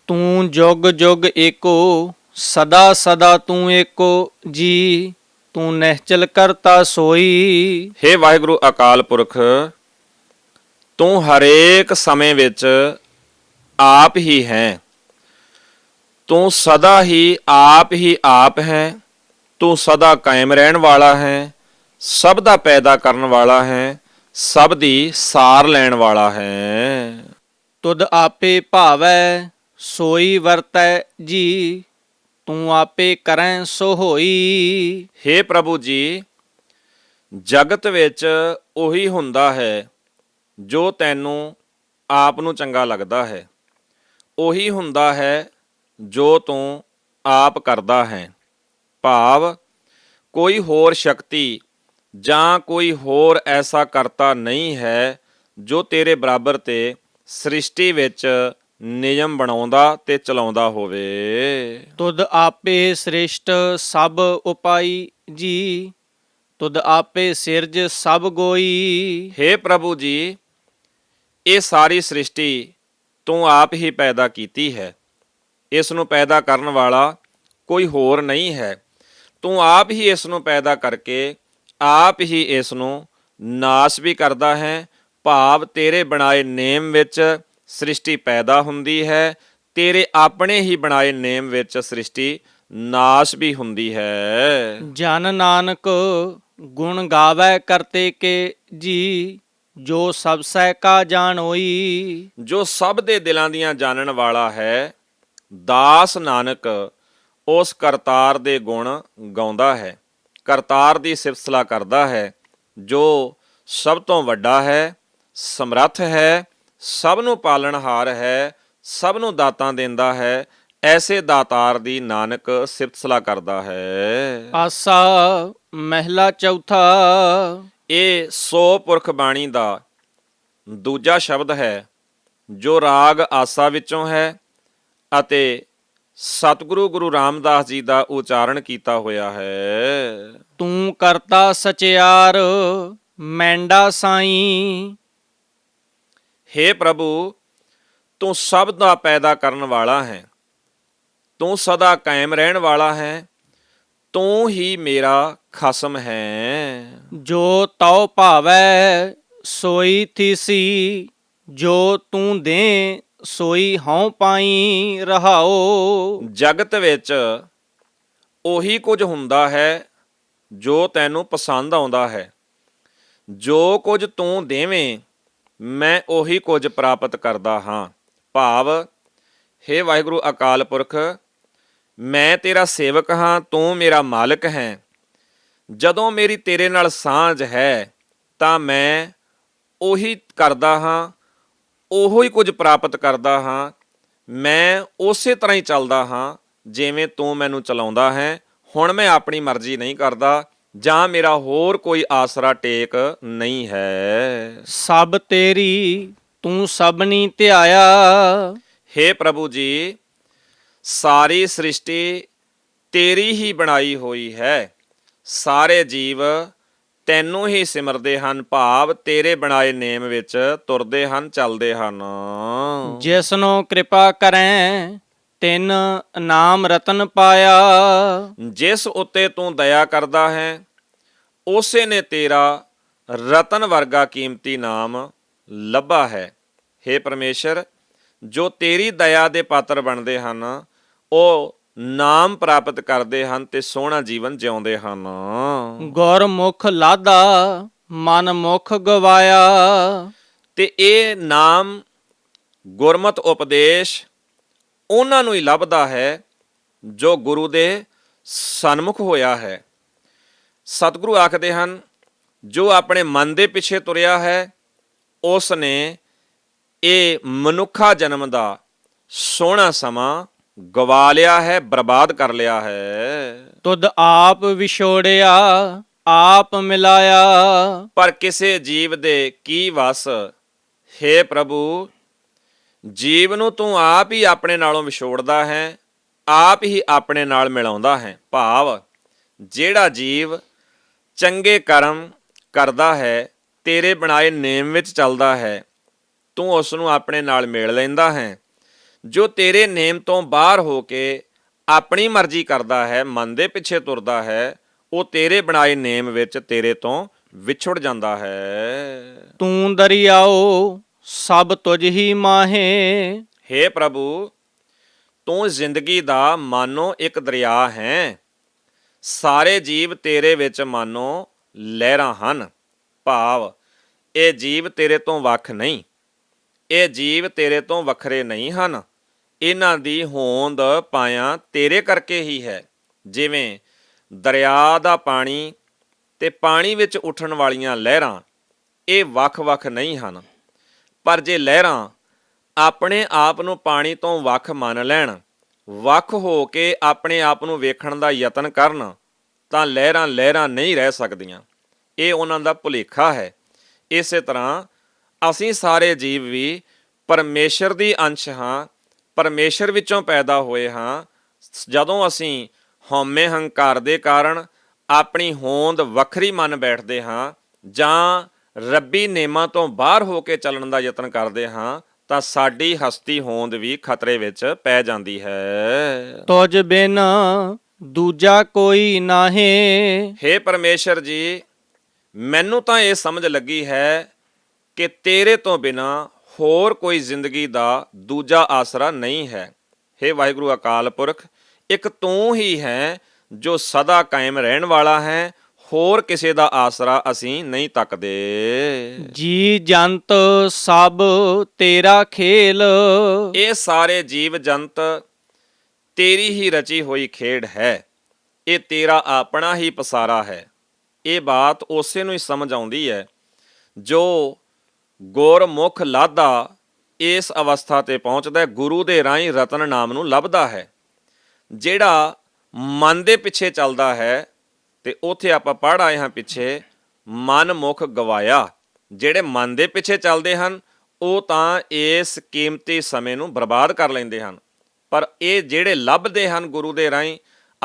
ਤੂੰ ਜੁਗ ਜੁਗ ਏਕੋ, ਸਦਾ ਸਦਾ ਤੂੰ ਏਕੋ ਜੀ, ਤੂੰ ਨਿਹਚਲ ਕਰਤਾ ਸੋਈ। ਹੇ ਵਾਹਿਗੁਰੂ ਅਕਾਲ ਪੁਰਖ, ਤੂੰ ਹਰੇਕ ਸਮੇਂ ਵਿੱਚ ਆਪ ਹੀ ਹੈ, ਤੂੰ ਸਦਾ ਹੀ ਆਪ ਹੈ, ਤੂੰ ਸਦਾ ਕਾਇਮ ਰਹਿਣ ਵਾਲਾ ਹੈ, ਸਭ ਦਾ ਪੈਦਾ ਕਰਨ ਵਾਲਾ ਹੈ, ਸਭ ਦੀ ਸਾਰ ਲੈਣ ਵਾਲਾ ਹੈ। ਤੁਧ ਆਪੇ ਭਾਵੈ ਸੋਈ ਵਰਤੈ ਜੀ, ਤੂੰ ਆਪੇ ਕਰੈ ਸੋ ਹੋਈ। ਹੇ ਪ੍ਰਭੂ ਜੀ, ਜਗਤ ਵਿੱਚ ਉਹੀ ਹੁੰਦਾ ਹੈ ਜੋ ਤੈਨੂੰ ਆਪ ਨੂੰ ਚੰਗਾ ਲੱਗਦਾ ਹੈ, ਉਹੀ ਹੁੰਦਾ ਹੈ ਜੋ ਤੂੰ ਆਪ ਕਰਦਾ ਹੈ। ਭਾਵ ਕੋਈ ਹੋਰ ਸ਼ਕਤੀ ਜਾਂ ਕੋਈ ਹੋਰ ਐਸਾ ਕਰਤਾ ਨਹੀਂ ਹੈ ਜੋ ਤੇਰੇ ਬਰਾਬਰ ਤੇ ਸ੍ਰਿਸ਼ਟੀ ਵਿੱਚ ਨਿਯਮ ਬਣਾਉਂਦਾ ਤੇ ਚਲਾਉਂਦਾ ਹੋਵੇ। ਤੁਧ ਆਪੇ ਸ੍ਰਿਸ਼ਟ ਸਭ ਉਪਾਈ ਜੀ, ਤੁਧ ਆਪੇ ਸਿਰਜ ਸਭ ਗੋਈ। ਹੇ ਪ੍ਰਭੂ ਜੀ, ਇਹ ਸਾਰੀ ਸ੍ਰਿਸ਼ਟੀ ਤੂੰ ਆਪ ਹੀ ਪੈਦਾ ਕੀਤੀ ਹੈ, ਇਸ ਨੂੰ ਪੈਦਾ ਕਰਨ ਵਾਲਾ ਕੋਈ ਹੋਰ ਨਹੀਂ ਹੈ। ਤੂੰ ਆਪ ਹੀ ਇਸ ਨੂੰ ਪੈਦਾ ਕਰਕੇ ਆਪ ਹੀ ਇਸ ਨੂੰ ਨਾਸ਼ ਵੀ ਕਰਦਾ ਹੈ। ਭਾਵ ਤੇਰੇ ਬਣਾਏ ਨੇਮ ਵਿੱਚ ਸ੍ਰਿਸ਼ਟੀ ਪੈਦਾ ਹੁੰਦੀ ਹੈ, ਤੇਰੇ ਆਪਣੇ ਹੀ ਬਣਾਏ ਨੇਮ ਵਿੱਚ ਸ੍ਰਿਸ਼ਟੀ ਨਾਸ਼ ਵੀ ਹੁੰਦੀ ਹੈ। ਜਨ ਨਾਨਕ ਗੁਣ ਗਾਵੈ ਕਰਤੇ ਕੇ ਜੀ, ਜੋ ਸਭ ਸਹਿ ਕਾ ਜਾਣੋਈ। ਜੋ ਸਭ ਦੇ ਦਿਲਾਂ ਦੀਆਂ ਜਾਣਨ ਵਾਲਾ ਹੈ, ਦਾਸ ਨਾਨਕ ਉਸ ਕਰਤਾਰ ਦੇ ਗੁਣ ਗਾਉਂਦਾ ਹੈ, ਕਰਤਾਰ ਦੀ ਸਿਫਤ ਸਲਾਹ ਕਰਦਾ ਹੈ, ਜੋ ਸਭ ਤੋਂ ਵੱਡਾ ਹੈ, ਸਮਰੱਥ ਹੈ, ਸਭ ਨੂੰ ਪਾਲਣਹਾਰ ਹੈ, ਸਭ ਨੂੰ ਦਾਤਾਂ ਦਿੰਦਾ ਹੈ। ਐਸੇ ਦਾਤਾਰ ਦੀ ਨਾਨਕ ਸਿਫਤ ਸਲਾਹ ਕਰਦਾ ਹੈ। ਆਸਾ ਮਹਿਲਾ ਚੌਥਾ। ਇਹ ਸੋ ਪੁਰਖ ਬਾਣੀ ਦਾ ਦੂਜਾ ਸ਼ਬਦ ਹੈ ਜੋ ਰਾਗ ਆਸਾ ਵਿੱਚੋਂ ਹੈ ਅਤੇ ਸਤਿਗੁਰੂ ਗੁਰੂ ਰਾਮਦਾਸ ਜੀ ਦਾ ਉਚਾਰਨ ਕੀਤਾ ਹੋਇਆ ਹੈ। ਤੂੰ ਕਰਤਾ ਸਚਿਆਰ ਮੈਂਡਾ ਸਾਈਂ। ਹੇ ਪ੍ਰਭੂ, ਤੂੰ ਸਭ ਦਾ ਪੈਦਾ ਕਰਨ ਵਾਲਾ ਹੈ, ਤੂੰ ਸਦਾ ਕਾਇਮ ਰਹਿਣ ਵਾਲਾ ਹੈ, ਤੂੰ ਹੀ ਮੇਰਾ ਖਸਮ ਹੈ। ਜੋ ਤਉ ਭਾਵੈ ਸੋਈ ਥੀਸੀ, ਜੋ ਤੂੰ ਦੇ ਸੋਈ ਹਉ ਪਾਈ ਰਹਾਓ। ਜਗਤ ਵਿੱਚ ਉਹੀ ਕੁਝ ਹੁੰਦਾ ਹੈ ਜੋ ਤੈਨੂੰ ਪਸੰਦ ਆਉਂਦਾ ਹੈ, ਜੋ ਕੁਝ ਤੂੰ ਦੇਵੇਂ ਮੈਂ ਉਹੀ ਕੁਝ ਪ੍ਰਾਪਤ ਕਰਦਾ ਹਾਂ। ਭਾਵ, ਹੇ ਵਾਹਿਗੁਰੂ ਅਕਾਲ ਪੁਰਖ, ਮੈਂ ਤੇਰਾ ਸੇਵਕ ਹਾਂ, ਤੂੰ ਮੇਰਾ ਮਾਲਕ ਹੈ। ਜਦੋਂ ਮੇਰੀ ਤੇਰੇ ਨਾਲ ਸਾਂਝ ਹੈ ਤਾਂ ਮੈਂ ਉਹੀ ਕਰਦਾ ਹਾਂ, ਉਹੋ ਹੀ ਕੁਝ ਪ੍ਰਾਪਤ ਕਰਦਾ ਹਾਂ। ਮੈਂ ਉਸੇ ਤਰ੍ਹਾਂ ਹੀ ਚੱਲਦਾ ਹਾਂ ਜਿਵੇਂ ਤੂੰ ਮੈਨੂੰ ਚਲਾਉਂਦਾ ਹੈ। ਹੁਣ ਮੈਂ ਆਪਣੀ ਮਰਜ਼ੀ ਨਹੀਂ ਕਰਦਾ ਜਾਂ ਮੇਰਾ ਹੋਰ ਕੋਈ ਆਸਰਾ ਟੇਕ ਨਹੀਂ ਹੈ। ਸਭ ਤੇਰੀ ਤੂੰ ਸਭਨੀ ਧਿਆਇਆ। ਹੇ ਪ੍ਰਭੂ ਜੀ, ਸਾਰੀ ਸ੍ਰਿਸ਼ਟੀ ਤੇਰੀ ਹੀ ਬਣਾਈ ਹੋਈ ਹੈ। ਸਾਰੇ ਜੀਵ ਤੈਨੂੰ ਹੀ ਸਿਮਰਦੇ ਹਨ, ਭਾਵ ਤੇਰੇ ਬਣਾਏ ਨੇਮ ਵਿੱਚ ਤੁਰਦੇ ਹਨ, ਚੱਲਦੇ ਹਨ। ਜਿਸਨੋ ਕਿਰਪਾ ਕਰੈ ਤਿਨ ਨਾਮ ਰਤਨ ਪਾਇਆ। ਜਿਸ ਉੱਤੇ ਤੂੰ ਦਇਆ ਕਰਦਾ ਹੈ ਉਸੇ ਨੇ ਤੇਰਾ ਰਤਨ ਵਰਗਾ ਕੀਮਤੀ ਨਾਮ ਲੱਭਾ ਹੈ। ਹੇ ਪਰਮੇਸ਼ਰ, ਜੋ ਤੇਰੀ ਦਇਆ ਦੇ ਪਾਤਰ ਬਣਦੇ ਹਨ ਉਹ ਨਾਮ ਪ੍ਰਾਪਤ ਕਰਦੇ ਹਨ ਤੇ ਸੋਹਣਾ ਜੀਵਨ ਜਿਉਂਦੇ ਹਨ। ਗੁਰਮੁਖ ਲਾਦਾ ਮਨ ਮੁਖ ਗਵਾਇਆ। ਤੇ ਇਹ ਨਾਮ ਗੁਰਮਤਿ ਉਪਦੇਸ਼ ਉਹਨਾਂ ਨੂੰ ਹੀ ਲੱਭਦਾ ਹੈ ਜੋ ਗੁਰੂ ਦੇ ਸਨਮੁਖ ਹੋਇਆ ਹੈ। ਸਤਿਗੁਰੂ ਆਖਦੇ ਹਨ, ਜੋ ਆਪਣੇ ਮਨ ਦੇ ਪਿੱਛੇ ਤੁਰਿਆ ਹੈ ਉਸ ਨੇ ਇਹ ਮਨੁੱਖਾ ਜਨਮ ਦਾ ਸੋਹਣਾ ਸਮਾਂ ਗਵਾ ਲਿਆ ਹੈ, ਬਰਬਾਦ ਕਰ ਲਿਆ ਹੈ। ਤੁਧ ਆਪ ਵਿਛੋੜਿਆ ਆਪ ਮਿਲਾਇਆ। ਪਰ ਕਿਸੇ ਜੀਵ ਦੇ ਕੀ ਵਸ। ਹੇ ਪ੍ਰਭੂ, ਜੀਵ ਨੂੰ ਤੂੰ ਆਪ ਹੀ ਆਪਣੇ ਨਾਲੋਂ ਵਿਛੋੜਦਾ ਹੈ, ਆਪ ਹੀ ਆਪਣੇ ਨਾਲ ਮਿਲਾਉਂਦਾ ਹੈ। ਭਾਵ, ਜਿਹੜਾ ਜੀਵ ਚੰਗੇ ਕਰਮ ਕਰਦਾ ਹੈ, ਤੇਰੇ ਬਣਾਏ ਨੇਮ ਵਿੱਚ ਚੱਲਦਾ ਹੈ, ਤੂੰ ਉਸ ਨੂੰ ਆਪਣੇ ਨਾਲ ਮੇਲ ਲੈਂਦਾ ਹੈ। ਜੋ ਤੇਰੇ ਨੇਮ ਤੋਂ ਬਾਹਰ ਹੋ ਕੇ ਆਪਣੀ ਮਰਜ਼ੀ ਕਰਦਾ ਹੈ, ਮਨ ਦੇ ਪਿੱਛੇ ਤੁਰਦਾ ਹੈ, ਉਹ ਤੇਰੇ ਬਣਾਏ ਨੇਮ ਵਿੱਚ ਤੇਰੇ ਤੋਂ ਵਿਛੜ ਜਾਂਦਾ ਹੈ। ਤੂੰ ਦਰਿਆਓ ਸਭ ਤੁਝ ਹੀ ਮਾਹੇ। ਹੇ ਪ੍ਰਭੂ, ਤੂੰ ਜ਼ਿੰਦਗੀ ਦਾ ਮਾਨੋ ਇੱਕ ਦਰਿਆ ਹੈ। ਸਾਰੇ ਜੀਵ ਤੇਰੇ ਵਿੱਚ ਮਾਨੋ ਲਹਿਰਾਂ ਹਨ। ਭਾਵ, ਇਹ ਜੀਵ ਤੇਰੇ ਤੋਂ ਵੱਖ ਨਹੀਂ, ਇਹ ਜੀਵ ਤੇਰੇ ਤੋਂ ਵੱਖਰੇ ਨਹੀਂ ਹਨ। ਇਹਨਾਂ ਦੀ ਹੋਂਦ ਪਾਇਆ ਤੇਰੇ ਕਰਕੇ ਹੀ ਹੈ। ਜਿਵੇਂ ਦਰਿਆ ਦਾ ਪਾਣੀ ਤੇ ਪਾਣੀ ਵਿੱਚ ਉੱਠਣ ਵਾਲੀਆਂ ਲਹਿਰਾਂ, ਇਹ ਵੱਖ-ਵੱਖ ਨਹੀਂ ਹਨ। ਪਰ ਜੇ ਲਹਿਰਾਂ ਆਪਣੇ ਆਪ ਨੂੰ ਪਾਣੀ ਤੋਂ ਵੱਖ ਮੰਨ ਲੈਣ, ਵੱਖ ਹੋ ਕੇ ਆਪਣੇ ਆਪ ਨੂੰ ਵੇਖਣ ਦਾ ਯਤਨ ਕਰਨ, ਤਾਂ ਲਹਿਰਾਂ ਲਹਿਰਾਂ ਨਹੀਂ ਰਹਿ ਸਕਦੀਆਂ। ਇਹ ਉਹਨਾਂ ਦਾ ਭੁਲੇਖਾ ਹੈ। ਇਸੇ ਤਰ੍ਹਾਂ ਅਸੀਂ ਸਾਰੇ ਜੀਵ ਵੀ ਪਰਮੇਸ਼ਰ ਦੀ ਅੰਸ਼ ਹਾਂ, ਪਰਮੇਸ਼ਰ ਵਿੱਚੋਂ ਪੈਦਾ ਹੋਏ ਹਾਂ। ਜਦੋਂ ਅਸੀਂ ਹਉਮੈ ਹੰਕਾਰ ਦੇ ਕਾਰਨ ਆਪਣੀ ਹੋਂਦ ਵੱਖਰੀ ਮੰਨ ਬੈਠਦੇ ਹਾਂ ਜਾਂ ਰੱਬੀ ਨੇਮਾਂ ਤੋਂ ਬਾਹਰ ਹੋ ਕੇ ਚੱਲਣ ਦਾ ਯਤਨ ਕਰਦੇ ਹਾਂ ਤਾਂ ਸਾਡੀ ਹਸਤੀ ਹੋਂਦ ਵੀ ਖਤਰੇ ਵਿੱਚ ਪੈ ਜਾਂਦੀ ਹੈ। ਤੁਝ ਬਿਨ ਦੂਜਾ ਕੋਈ ਨਾਹੀ। ਹੇ ਪਰਮੇਸ਼ਰ ਜੀ, ਮੈਨੂੰ ਤਾਂ ਇਹ ਸਮਝ ਲੱਗੀ ਹੈ ਕਿ ਤੇਰੇ ਤੋਂ ਬਿਨਾ ਹੋਰ ਕੋਈ ਜ਼ਿੰਦਗੀ ਦਾ ਦੂਜਾ ਆਸਰਾ ਨਹੀਂ ਹੈ। ਹੇ ਵਾਹਿਗੁਰੂ ਅਕਾਲ ਪੁਰਖ, ਇੱਕ ਤੂੰ ਹੀ ਹੈ ਜੋ ਸਦਾ ਕਾਇਮ ਰਹਿਣ ਵਾਲਾ ਹੈ। ਹੋਰ ਕਿਸੇ ਦਾ ਆਸਰਾ ਅਸੀਂ ਨਹੀਂ ਤੱਕਦੇ। ਜੀ ਜੰਤ ਸਭ ਤੇਰਾ ਖੇਲ। ਇਹ ਸਾਰੇ ਜੀਵ ਜੰਤ ਤੇਰੀ ਹੀ ਰਚੀ ਹੋਈ ਖੇਡ ਹੈ। ਇਹ ਤੇਰਾ ਆਪਣਾ ਹੀ ਪਸਾਰਾ ਹੈ। ਇਹ ਬਾਤ ਉਸੇ ਨੂੰ ਹੀ ਸਮਝ ਆਉਂਦੀ ਹੈ ਜੋ ਗੁਰਮੁਖ ਲਾਦਾ ਇਸ ਅਵਸਥਾ ਤੇ ਪਹੁੰਚਦਾ, ਗੁਰੂ ਦੇ ਰਾਹੀਂ ਰਤਨ ਨਾਮ ਨੂੰ ਲੱਭਦਾ ਹੈ। ਜਿਹੜਾ ਮਨ ਦੇ ਪਿੱਛੇ ਚੱਲਦਾ ਹੈ, ਤੇ ਉੱਥੇ ਆਪਾਂ ਪੜ੍ਹ ਆਏ ਹਾਂ ਪਿੱਛੇ, ਮਨ ਮੁਖ ਗਵਾਇਆ। ਜਿਹੜੇ ਮਨ ਦੇ ਪਿੱਛੇ ਚੱਲਦੇ ਹਨ ਉਹ ਤਾਂ ਇਸ ਕੀਮਤੀ ਸਮੇਂ ਨੂੰ ਬਰਬਾਦ ਕਰ ਲੈਂਦੇ ਹਨ। ਪਰ ਇਹ ਜਿਹੜੇ ਲੱਭਦੇ ਹਨ ਗੁਰੂ ਦੇ ਰਾਹੀਂ,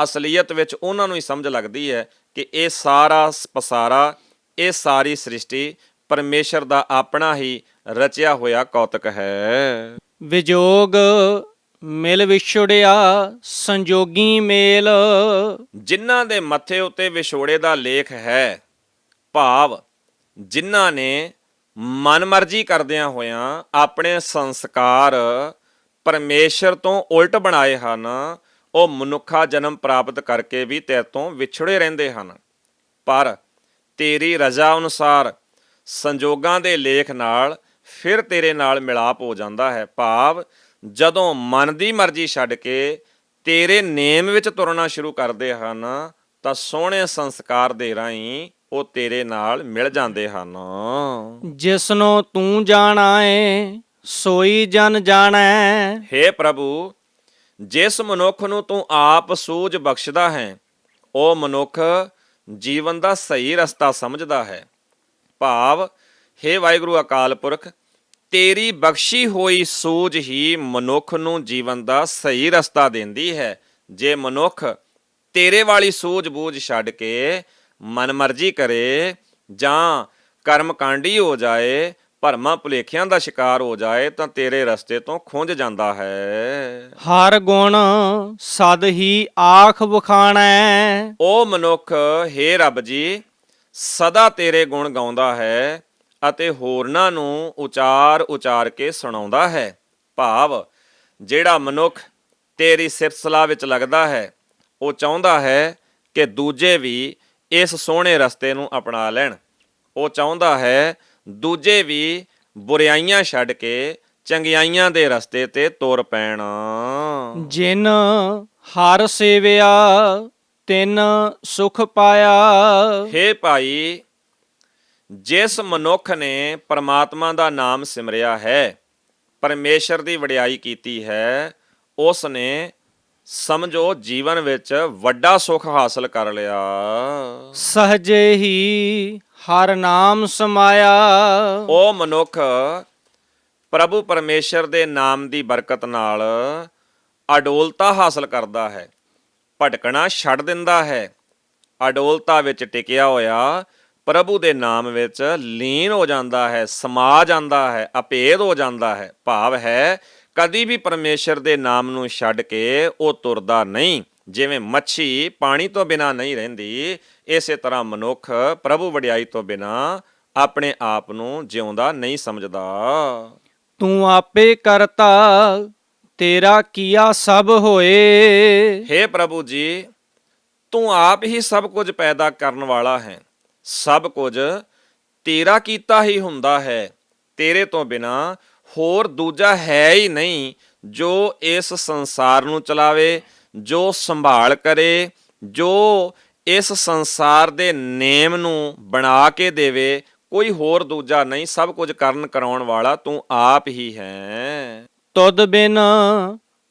ਅਸਲੀਅਤ ਵਿੱਚ ਉਹਨਾਂ ਨੂੰ ਹੀ ਸਮਝ ਲੱਗਦੀ ਹੈ ਕਿ ਇਹ ਸਾਰਾ ਪਸਾਰਾ, ਇਹ ਸਾਰੀ ਸ੍ਰਿਸ਼ਟੀ ਪਰਮੇਸ਼ਰ ਦਾ ਆਪਣਾ ਹੀ ਰਚਿਆ ਹੋਇਆ ਕੌਤਕ ਹੈ। ਵਿਜੋਗ ਮਿਲ ਵਿਛੜਿਆ ਸੰਜੋਗੀ ਮੇਲ। ਜਿਨ੍ਹਾਂ ਦੇ ਮੱਥੇ ਉੱਤੇ ਵਿਛੋੜੇ ਦਾ ਲੇਖ ਹੈ, ਭਾਵ ਜਿਨ੍ਹਾਂ ਨੇ ਮਨਮਰਜ਼ੀ ਕਰਦਿਆਂ ਹੋਇਆਂ ਆਪਣੇ ਸੰਸਕਾਰ ਪਰਮੇਸ਼ਰ ਤੋਂ ਉਲਟ ਬਣਾਏ ਹਨ, ਉਹ ਮਨੁੱਖਾ ਜਨਮ ਪ੍ਰਾਪਤ ਕਰਕੇ ਵੀ ਤੇਰੇ ਤੋਂ ਵਿਛੜੇ ਰਹਿੰਦੇ ਹਨ। ਪਰ ਤੇਰੀ ਰਜ਼ਾ ਅਨੁਸਾਰ ਸੰਜੋਗਾਂ ਦੇ ਲੇਖ ਨਾਲ ਫਿਰ ਤੇਰੇ ਨਾਲ ਮਿਲਾਪ ਹੋ ਜਾਂਦਾ ਹੈ। ਭਾਵ ਜਦੋਂ ਮਨ ਦੀ ਮਰਜ਼ੀ ਛੱਡ ਕੇ ਤੇਰੇ ਨੇਮ ਵਿੱਚ ਤੁਰਨਾ ਸ਼ੁਰੂ ਕਰਦੇ ਹਨ ਤਾਂ ਸੋਹਣੇ ਸੰਸਕਾਰ ਦੇ ਰਾਹੀਂ ਉਹ ਤੇਰੇ ਨਾਲ ਮਿਲ ਜਾਂਦੇ ਹਨ। ਜਿਸਨੂੰ ਤੂੰ ਜਾਣਾ ਏ ਸੋਈ ਜਨ ਜਾਣੈ। ਹੇ ਪ੍ਰਭੂ, ਜਿਸ ਮਨੁੱਖ ਨੂੰ ਤੂੰ ਆਪ ਸੂਝ ਬਖਸ਼ਦਾ ਹੈ ਉਹ ਮਨੁੱਖ ਜੀਵਨ ਦਾ ਸਹੀ ਰਸਤਾ ਸਮਝਦਾ ਹੈ। ਭਾਵ ਹੇ ਵਾਹਿਗੁਰੂ ਅਕਾਲ ਪੁਰਖ, ਤੇਰੀ ਬਖਸ਼ੀ ਹੋਈ ਸੂਝ ਹੀ ਮਨੁੱਖ ਨੂੰ ਜੀਵਨ ਦਾ ਸਹੀ ਰਸਤਾ ਦਿੰਦੀ ਹੈ। ਜੇ ਮਨੁੱਖ ਤੇਰੇ ਵਾਲੀ ਸੂਝ ਬੂਝ ਛੱਡ ਕੇ ਮਨਮਰਜ਼ੀ ਕਰੇ ਜਾਂ ਕਰਮਕਾਂਡੀ ਹੋ ਜਾਏ, ਭਰਮਾਂ ਭੁਲੇਖਿਆਂ ਦਾ ਸ਼ਿਕਾਰ ਹੋ ਜਾਏ ਤਾਂ ਤੇਰੇ ਰਸਤੇ ਤੋਂ ਖੁੰਝ ਜਾਂਦਾ ਹੈ। ਹਰ ਗੁਣ ਸਦ ਹੀ ਆਖ ਵਖਾਣੈ। ਉਹ ਮਨੁੱਖ ਹੇ ਰੱਬ ਜੀ ਸਦਾ ਤੇਰੇ ਗੁਣ ਗਾਉਂਦਾ ਹੈ ਅਤੇ ਹੋਰਨਾਂ ਨੂੰ ਉਚਾਰ ਕੇ ਸੁਣਾਉਂਦਾ ਹੈ। ਭਾਵ ਜਿਹੜਾ ਮਨੁੱਖ ਤੇਰੀ ਸਿਫਤ ਸਲਾਹ ਵਿੱਚ ਲੱਗਦਾ ਹੈ ਉਹ ਚਾਹੁੰਦਾ ਹੈ ਕਿ ਦੂਜੇ ਵੀ ਇਸ ਸੋਹਣੇ ਰਸਤੇ ਨੂੰ ਅਪਣਾ ਲੈਣ। ਉਹ ਚਾਹੁੰਦਾ ਹੈ ਦੂਜੇ ਵੀ ਬੁਰਾਈਆਂ ਛੱਡ ਕੇ ਚੰਗਿਆਈਆਂ ਦੇ ਰਸਤੇ ਤੇ ਤੁਰ ਪੈਣ। ਜਿਨ ਹਰ ਸੇਵਿਆ ਤਿਨ ਸੁਖ ਪਾਇਆ। ਹੇ ਭਾਈ, ਜਿਸ ਮਨੁੱਖ ਨੇ ਪਰਮਾਤਮਾ ਦਾ ਨਾਮ ਸਿਮਰਿਆ ਹੈ, ਪਰਮੇਸ਼ਰ ਦੀ ਵਡਿਆਈ ਕੀਤੀ ਹੈ, ਉਸ ਨੇ ਸਮਝੋ ਜੀਵਨ ਵਿੱਚ ਵੱਡਾ ਸੁੱਖ ਹਾਸਲ ਕਰ ਲਿਆ। ਸਹਜੇ ਹੀ ਹਰ ਨਾਮ ਸਮਾਇਆ। ਉਹ ਮਨੁੱਖ ਪ੍ਰਭੂ ਪਰਮੇਸ਼ਰ ਦੇ ਨਾਮ ਦੀ ਬਰਕਤ ਨਾਲ ਅਡੋਲਤਾ ਹਾਸਲ ਕਰਦਾ ਹੈ, ਭਟਕਣਾ ਛੱਡ ਦਿੰਦਾ ਹੈ। ਅਡੋਲਤਾ ਵਿੱਚ ਟਿਕਿਆ ਹੋਇਆ ਪ੍ਰਭੂ ਦੇ ਨਾਮ ਵਿੱਚ ਲੀਨ ਹੋ ਜਾਂਦਾ ਹੈ, ਸਮਾ ਜਾਂਦਾ ਹੈ, ਅਭੇਦ ਹੋ ਜਾਂਦਾ ਹੈ। ਭਾਵ ਹੈ ਕਦੀ ਵੀ ਪਰਮੇਸ਼ਰ ਦੇ ਨਾਮ ਨੂੰ ਛੱਡ ਕੇ ਉਹ ਤੁਰਦਾ ਨਹੀਂ। ਜਿਵੇਂ ਮੱਛੀ ਪਾਣੀ ਤੋਂ ਬਿਨਾਂ ਨਹੀਂ ਰਹਿੰਦੀ, ਇਸੇ ਤਰ੍ਹਾਂ ਮਨੁੱਖ ਪ੍ਰਭੂ ਵਡਿਆਈ ਤੋਂ ਬਿਨਾਂ ਆਪਣੇ ਆਪ ਨੂੰ ਜਿਉਂਦਾ ਨਹੀਂ ਸਮਝਦਾ। ਤੂੰ ਆਪੇ ਕਰਤਾ ਤੇਰਾ ਕੀਆ ਸਭ ਹੋਏ। ਹੇ ਪ੍ਰਭੂ ਜੀ, ਤੂੰ ਆਪ ਹੀ ਸਭ ਕੁਝ ਪੈਦਾ ਕਰਨ ਵਾਲਾ ਹੈ। ਸਭ ਕੁਝ ਤੇਰਾ ਕੀਤਾ ਹੀ ਹੁੰਦਾ ਹੈ। ਤੇਰੇ ਤੋਂ ਬਿਨਾਂ ਹੋਰ ਦੂਜਾ ਹੈ ਹੀ ਨਹੀਂ ਜੋ ਇਸ ਸੰਸਾਰ ਨੂੰ ਚਲਾਵੇ, ਜੋ ਸੰਭਾਲ ਕਰੇ, ਜੋ ਇਸ ਸੰਸਾਰ ਦੇ ਨੇਮ ਨੂੰ ਬਣਾ ਕੇ ਦੇਵੇ। ਕੋਈ ਹੋਰ ਦੂਜਾ ਨਹੀਂ, ਸਭ ਕੁਝ ਕਰਨ ਕਰਾਉਣ ਵਾਲਾ ਤੂੰ ਆਪ ਹੀ ਹੈ। ਤੁਧ ਬਿਨ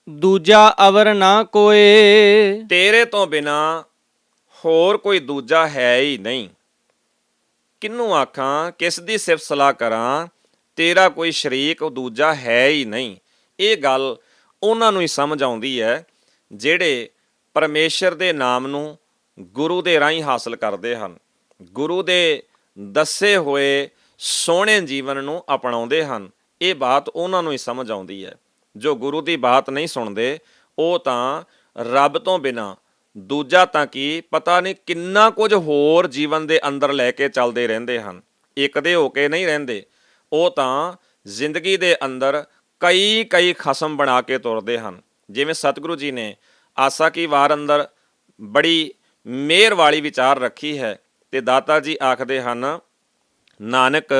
ਦੂਜਾ ਅਵਰ ਨਾ ਕੋਏ। ਤੇਰੇ ਤੋਂ ਬਿਨਾਂ ਹੋਰ ਕੋਈ ਦੂਜਾ ਹੈ ਹੀ ਨਹੀਂ। ਕਿਹਨੂੰ ਆਖਾਂ, ਕਿਸ ਦੀ ਸਿਫਤ ਸਲਾਹ ਕਰਾਂ, ਤੇਰਾ ਕੋਈ ਸ਼ਰੀਕ ਦੂਜਾ ਹੈ ਹੀ ਨਹੀਂ। ਇਹ ਗੱਲ ਉਹਨਾਂ ਨੂੰ ਹੀ ਸਮਝ ਆਉਂਦੀ ਹੈ ਜਿਹੜੇ ਪਰਮੇਸ਼ਰ ਦੇ ਨਾਮ ਨੂੰ ਗੁਰੂ ਦੇ ਰਾਹੀਂ ਹਾਸਲ ਕਰਦੇ ਹਨ, ਗੁਰੂ ਦੇ ਦੱਸੇ ਹੋਏ ਸੋਹਣੇ ਜੀਵਨ ਨੂੰ ਅਪਣਾਉਂਦੇ ਹਨ। ਇਹ ਬਾਤ ਉਹਨਾਂ ਨੂੰ ਹੀ ਸਮਝ ਆਉਂਦੀ ਹੈ। ਜੋ ਗੁਰੂ ਦੀ ਬਾਤ ਨਹੀਂ ਸੁਣਦੇ ਉਹ ਤਾਂ ਰੱਬ ਤੋਂ ਬਿਨਾਂ ਦੂਜਾ ਤਾਂ ਕੀ ਪਤਾ ਨਹੀਂ ਕਿੰਨਾ ਕੁਝ ਹੋਰ ਜੀਵਨ ਦੇ ਅੰਦਰ ਲੈ ਕੇ ਚੱਲਦੇ ਰਹਿੰਦੇ ਹਨ। ਇੱਕ ਦੇ ਹੋ ਕੇ ਨਹੀਂ ਰਹਿੰਦੇ, ਉਹ ਤਾਂ ਜ਼ਿੰਦਗੀ ਦੇ ਅੰਦਰ ਕਈ ਖਸਮ ਬਣਾ ਕੇ ਤੁਰਦੇ ਹਨ। ਜਿਵੇਂ ਸਤਿਗੁਰੂ ਜੀ ਨੇ ਆਸਾ ਕੀ ਵਾਰ ਅੰਦਰ ਬੜੀ ਮਿਹਰ ਵਾਲੀ ਵਿਚਾਰ ਰੱਖੀ ਹੈ ਤੇ ਦਾਤਾ ਜੀ ਆਖਦੇ ਹਨ, ਨਾਨਕ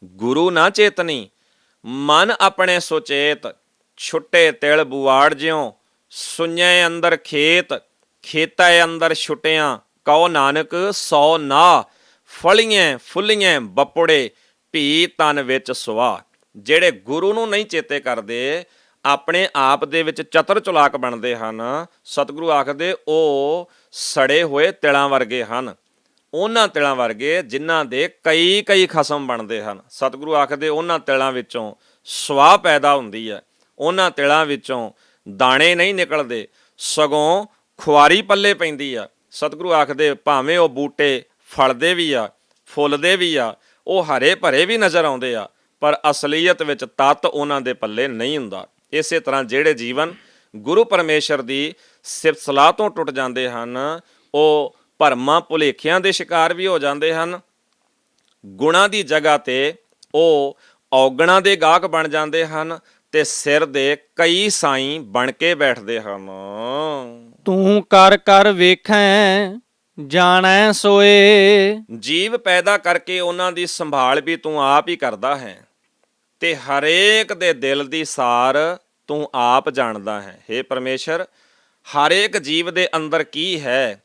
ਗੁਰੂ ਨਾ ਚੇਤਨੀ ਮਨ ਆਪਣੇ ਸੁਚੇਤ, ਛੁੱਟੇ ਤਿਲ ਬੁਆੜ ਜਿਉ ਸੁਣਿਐ ਅੰਦਰ ਖੇਤ, ਖੇਤਾ ਅੰਦਰ ਛੁੱਟਿਆਂ ਕਹੋ ਨਾਨਕ ਸੌ ਨਾ, ਫਲੀਆਂ ਫੁੱਲੀਆਂ ਬਪੜੇ ਭੀ ਤਨ ਵਿੱਚ ਸੁਆ। ਜਿਹੜੇ ਗੁਰੂ ਨੂੰ ਨਹੀਂ ਚੇਤੇ ਕਰਦੇ, ਆਪਣੇ ਆਪ ਦੇ ਵਿੱਚ ਚਤਰ ਚਲਾਕ ਬਣਦੇ ਹਨ, ਸਤਿਗੁਰੂ ਆਖਦੇ ਉਹ ਸੜੇ ਹੋਏ ਤਿਲਾਂ ਵਰਗੇ ਹਨ। ਉਹਨਾਂ ਤਿਲਾਂ ਵਰਗੇ ਜਿਨ੍ਹਾਂ ਦੇ ਕਈ ਖਸਮ ਬਣਦੇ ਹਨ। ਸਤਿਗੁਰੂ ਆਖਦੇ ਉਹਨਾਂ ਤਿਲਾਂ ਵਿੱਚੋਂ ਸਵਾਹ ਪੈਦਾ ਹੁੰਦੀ ਹੈ, ਉਹਨਾਂ ਤਿਲਾਂ ਵਿੱਚੋਂ ਦਾਣੇ ਨਹੀਂ ਨਿਕਲਦੇ, ਸਗੋਂ ਖੁਆਰੀ ਪੱਲੇ ਪੈਂਦੀ ਆ। ਸਤਿਗੁਰੂ ਆਖਦੇ ਭਾਵੇਂ ਉਹ ਬੂਟੇ ਫਲਦੇ ਵੀ ਆ, ਫੁੱਲਦੇ ਵੀ ਆ, ਉਹ ਹਰੇ ਭਰੇ ਵੀ ਨਜ਼ਰ ਆਉਂਦੇ ਆ, ਪਰ ਅਸਲੀਅਤ ਵਿੱਚ ਤੱਤ ਉਹਨਾਂ ਦੇ ਪੱਲੇ ਨਹੀਂ ਹੁੰਦਾ। ਇਸੇ ਤਰ੍ਹਾਂ ਜਿਹੜੇ ਜੀਵਨ ਗੁਰੂ ਪਰਮੇਸ਼ਰ ਦੀ ਸਿਫਤ ਸਲਾਹ ਤੋਂ ਟੁੱਟ ਜਾਂਦੇ ਹਨ, ਉਹ ਭਰਮਾਂ ਭੁਲੇਖਿਆਂ ਦੇ ਸ਼ਿਕਾਰ ਵੀ ਹੋ ਜਾਂਦੇ ਹਨ। ਗੁਣਾਂ ਦੀ ਜਗ੍ਹਾ ਤੇ ਉਹ ਔਗਣਾਂ ਦੇ ਗਾਹਕ ਬਣ ਜਾਂਦੇ ਹਨ ਤੇ ਸਿਰ ਦੇ ਕਈ ਸਾਈਂ ਬਣ ਕੇ ਬੈਠਦੇ ਹਨ। ਤੂੰ ਕਰ ਕਰ ਵੇਖੈ ਜਾਣੈ ਸੋਏ। ਜੀਵ ਪੈਦਾ ਕਰਕੇ ਉਹਨਾਂ ਦੀ ਸੰਭਾਲ ਵੀ ਤੂੰ ਆਪ ਹੀ ਕਰਦਾ ਹੈ। ਤੇ ਹਰੇਕ ਦੇ ਦਿਲ ਦੀ ਸਾਰ ਤੂੰ ਆਪ ਜਾਣਦਾ ਹੈ। ਹੇ ਪਰਮੇਸ਼ਰ, ਹਰੇਕ ਜੀਵ ਦੇ ਅੰਦਰ ਕੀ ਹੈ,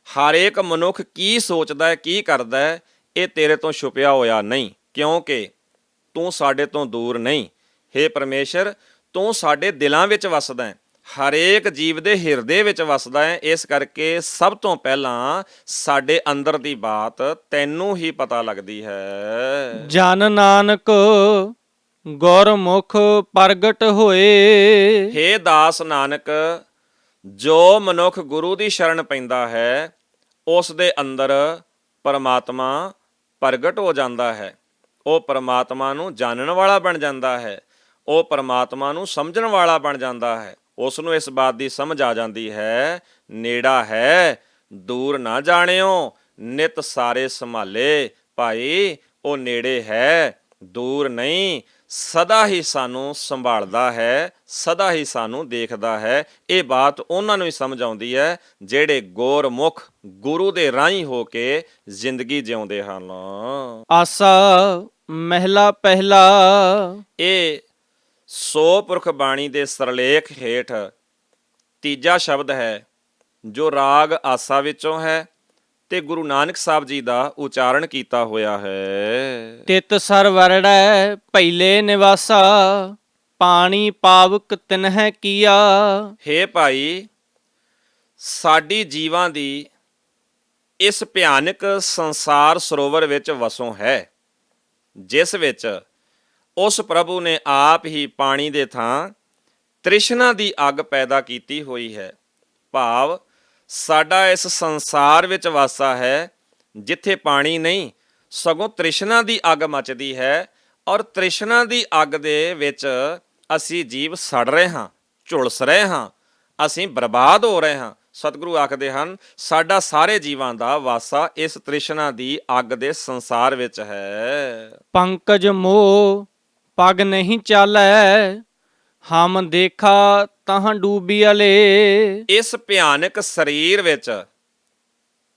ਹਰੇਕ ਮਨੁੱਖ ਕੀ ਸੋਚਦਾ ਹੈ, ਕੀ ਕਰਦਾ ਹੈ, ਇਹ ਤੇਰੇ ਤੋਂ ਛੁਪਿਆ ਹੋਇਆ ਨਹੀਂ, ਕਿਉਂਕਿ ਤੂੰ ਸਾਡੇ ਤੋਂ ਦੂਰ ਨਹੀਂ। ਹੇ ਪਰਮੇਸ਼ਰ, ਤੂੰ ਸਾਡੇ ਦਿਲਾਂ ਵਿੱਚ ਵਸਦਾ ਹੈ, ਹਰੇਕ ਜੀਵ ਦੇ ਹਿਰਦੇ ਵਿੱਚ ਵਸਦਾ ਹੈ। ਇਸ ਕਰਕੇ ਸਭ ਤੋਂ ਪਹਿਲਾਂ ਸਾਡੇ ਅੰਦਰ ਦੀ ਬਾਤ ਤੈਨੂੰ ਹੀ ਪਤਾ ਲੱਗਦੀ ਹੈ। ਜਨ ਨਾਨਕ ਗੁਰਮੁਖ ਪ੍ਰਗਟ ਹੋਏ। ਹੇ ਦਾਸ ਨਾਨਕ, ਜੋ ਮਨੁੱਖ ਗੁਰੂ ਦੀ ਸ਼ਰਨ ਪੈਂਦਾ ਹੈ ਉਸ ਦੇ ਅੰਦਰ ਪਰਮਾਤਮਾ ਪ੍ਰਗਟ ਹੋ ਜਾਂਦਾ ਹੈ। ਉਹ ਪਰਮਾਤਮਾ ਨੂੰ ਜਾਣਨ ਵਾਲਾ ਬਣ ਜਾਂਦਾ ਹੈ, ਉਹ ਪਰਮਾਤਮਾ ਨੂੰ ਸਮਝਣ ਵਾਲਾ ਬਣ ਜਾਂਦਾ ਹੈ। ਉਸ ਨੂੰ ਇਸ ਬਾਤ ਦੀ ਸਮਝ ਆ ਜਾਂਦੀ ਹੈ, ਨੇੜਾ ਹੈ ਦੂਰ ਨਾ ਜਾਣਿਓ, ਨਿਤ ਸਾਰੇ ਸੰਭਾਲੇ। ਭਾਈ, ਉਹ ਨੇੜੇ ਹੈ, ਦੂਰ ਨਹੀਂ, ਸਦਾ ਹੀ ਸਾਨੂੰ ਸੰਭਾਲਦਾ ਹੈ, ਸਦਾ ਹੀ ਸਾਨੂੰ ਦੇਖਦਾ ਹੈ। ਇਹ ਬਾਤ ਉਹਨਾਂ ਨੂੰ ਹੀ ਸਮਝ ਆਉਂਦੀ ਹੈ ਜਿਹੜੇ ਗੁਰਮੁਖ ਗੁਰੂ ਦੇ ਰਾਹੀਂ ਹੋ ਕੇ ਜ਼ਿੰਦਗੀ ਜਿਉਂਦੇ ਹਨ। ਆਸਾ ਮਹਿਲਾ ਪਹਿਲਾ। ਇਹ ਸੋ ਪੁਰਖ ਬਾਣੀ ਦੇ ਸਰਲੇਖ ਹੇਠ ਤੀਜਾ ਸ਼ਬਦ ਹੈ ਜੋ ਰਾਗ ਆਸਾ ਵਿੱਚੋਂ ਹੈ ਤੇ ਗੁਰੂ ਨਾਨਕ ਸਾਹਿਬ ਜੀ ਦਾ ਉਚਾਰਨ ਕੀਤਾ ਹੋਇਆ ਹੈ। ਤਿਤ ਸਰ ਵਰੜੈ ਪਹਿਲੇ ਨਿਵਾਸਾ, ਪਾਣੀ ਪਾਵਕ ਤਿਨਹਿ ਕੀਆ। ਹੇ ਭਾਈ, ਸਾਡੀ ਜੀਵਾਂ ਦੀ ਇਸ ਭਿਆਨਕ ਸੰਸਾਰ ਸਰੋਵਰ ਵਿੱਚ ਵਸੋਂ ਹੈ, ਜਿਸ ਵਿੱਚ ਉਸ ਪ੍ਰਭੂ ਨੇ ਆਪ ਹੀ ਪਾਣੀ ਦੇ ਥਾਂ ਤ੍ਰਿਸ਼ਨਾ ਦੀ ਅੱਗ ਪੈਦਾ ਕੀਤੀ ਹੋਈ ਹੈ। ਭਾਵ ਸਾਡਾ ਇਸ ਸੰਸਾਰ ਵਿੱਚ ਵਾਸਾ ਹੈ ਜਿੱਥੇ ਪਾਣੀ ਨਹੀਂ, ਸਗੋਂ ਤ੍ਰਿਸ਼ਨਾ ਦੀ ਅੱਗ ਮੱਚਦੀ ਹੈ, ਔਰ ਤ੍ਰਿਸ਼ਨਾ ਦੀ ਅੱਗ ਦੇ ਵਿੱਚ ਅਸੀਂ ਜੀਵ ਸੜ ਰਹੇ ਹਾਂ, ਝੁਲਸ ਰਹੇ ਹਾਂ, ਅਸੀਂ ਬਰਬਾਦ ਹੋ ਰਹੇ ਹਾਂ। ਸਤਿਗੁਰੂ ਆਖਦੇ ਹਨ, ਸਾਡਾ ਸਾਰੇ ਜੀਵਾਂ ਦਾ ਵਾਸਾ ਇਸ ਤ੍ਰਿਸ਼ਨਾ ਦੀ ਅੱਗ ਦੇ ਸੰਸਾਰ ਵਿੱਚ ਹੈ। ਪੰਕਜ ਮੋਹ ਪਗ ਨਹੀਂ ਚਾਲੈ, ਹਮ ਦੇਖਾ ਤਾਂ ਡੂਬੀਅਲੇ। ਇਸ ਭਿਆਨਕ ਸਰੀਰ ਵਿੱਚ,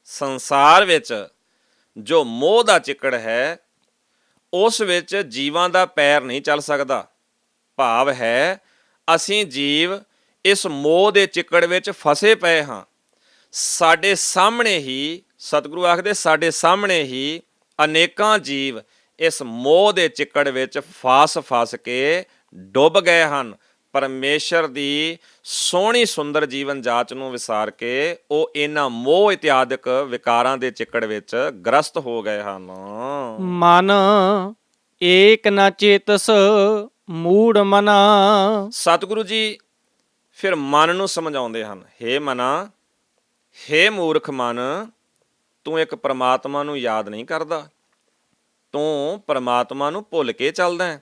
ਸੰਸਾਰ ਵਿੱਚ ਜੋ ਮੋਹ ਦਾ ਚਿੱਕੜ ਹੈ, ਉਸ ਵਿੱਚ ਜੀਵਾਂ ਦਾ ਪੈਰ ਨਹੀਂ ਚੱਲ ਸਕਦਾ। ਭਾਵ ਹੈ, ਅਸੀਂ ਜੀਵ ਇਸ ਮੋਹ ਦੇ ਚਿੱਕੜ ਵਿੱਚ ਫਸੇ ਪਏ ਹਾਂ। ਸਾਡੇ ਸਾਹਮਣੇ ਹੀ, ਸਤਿਗੁਰੂ ਆਖਦੇ, ਸਾਡੇ ਸਾਹਮਣੇ ਹੀ ਅਨੇਕਾਂ ਜੀਵ ਇਸ ਮੋਹ ਦੇ ਚਿੱਕੜ ਵਿੱਚ ਫਸ ਕੇ ਡੁੱਬ ਗਏ ਹਨ। ਪਰਮੇਸ਼ਰ ਦੀ ਸੋਹਣੀ ਸੁੰਦਰ ਜੀਵਨ ਜਾਚ ਨੂੰ ਵਿਸਾਰ ਕੇ ਉਹ ਇਹਨਾਂ ਮੋਹ ਇਤਿਆਦਿਕ ਵਿਕਾਰਾਂ ਦੇ ਚਿੱਕੜ ਵਿੱਚ ਗ੍ਰਸਤ ਹੋ ਗਏ ਹਨ। ਮਨ ਏਕ ਨ ਚੇਤਸ ਮੂੜ ਮਨਾ। ਸਤਿਗੁਰੂ ਜੀ ਫਿਰ ਮਨ ਨੂੰ ਸਮਝਾਉਂਦੇ ਹਨ, ਹੇ ਮਨਾ, ਹੇ ਮੂਰਖ ਮਨ, ਤੂੰ ਇੱਕ ਪਰਮਾਤਮਾ ਨੂੰ ਯਾਦ ਨਹੀਂ ਕਰਦਾ, ਤੂੰ ਪਰਮਾਤਮਾ ਨੂੰ ਭੁੱਲ ਕੇ ਚੱਲਦਾ ਹੈ,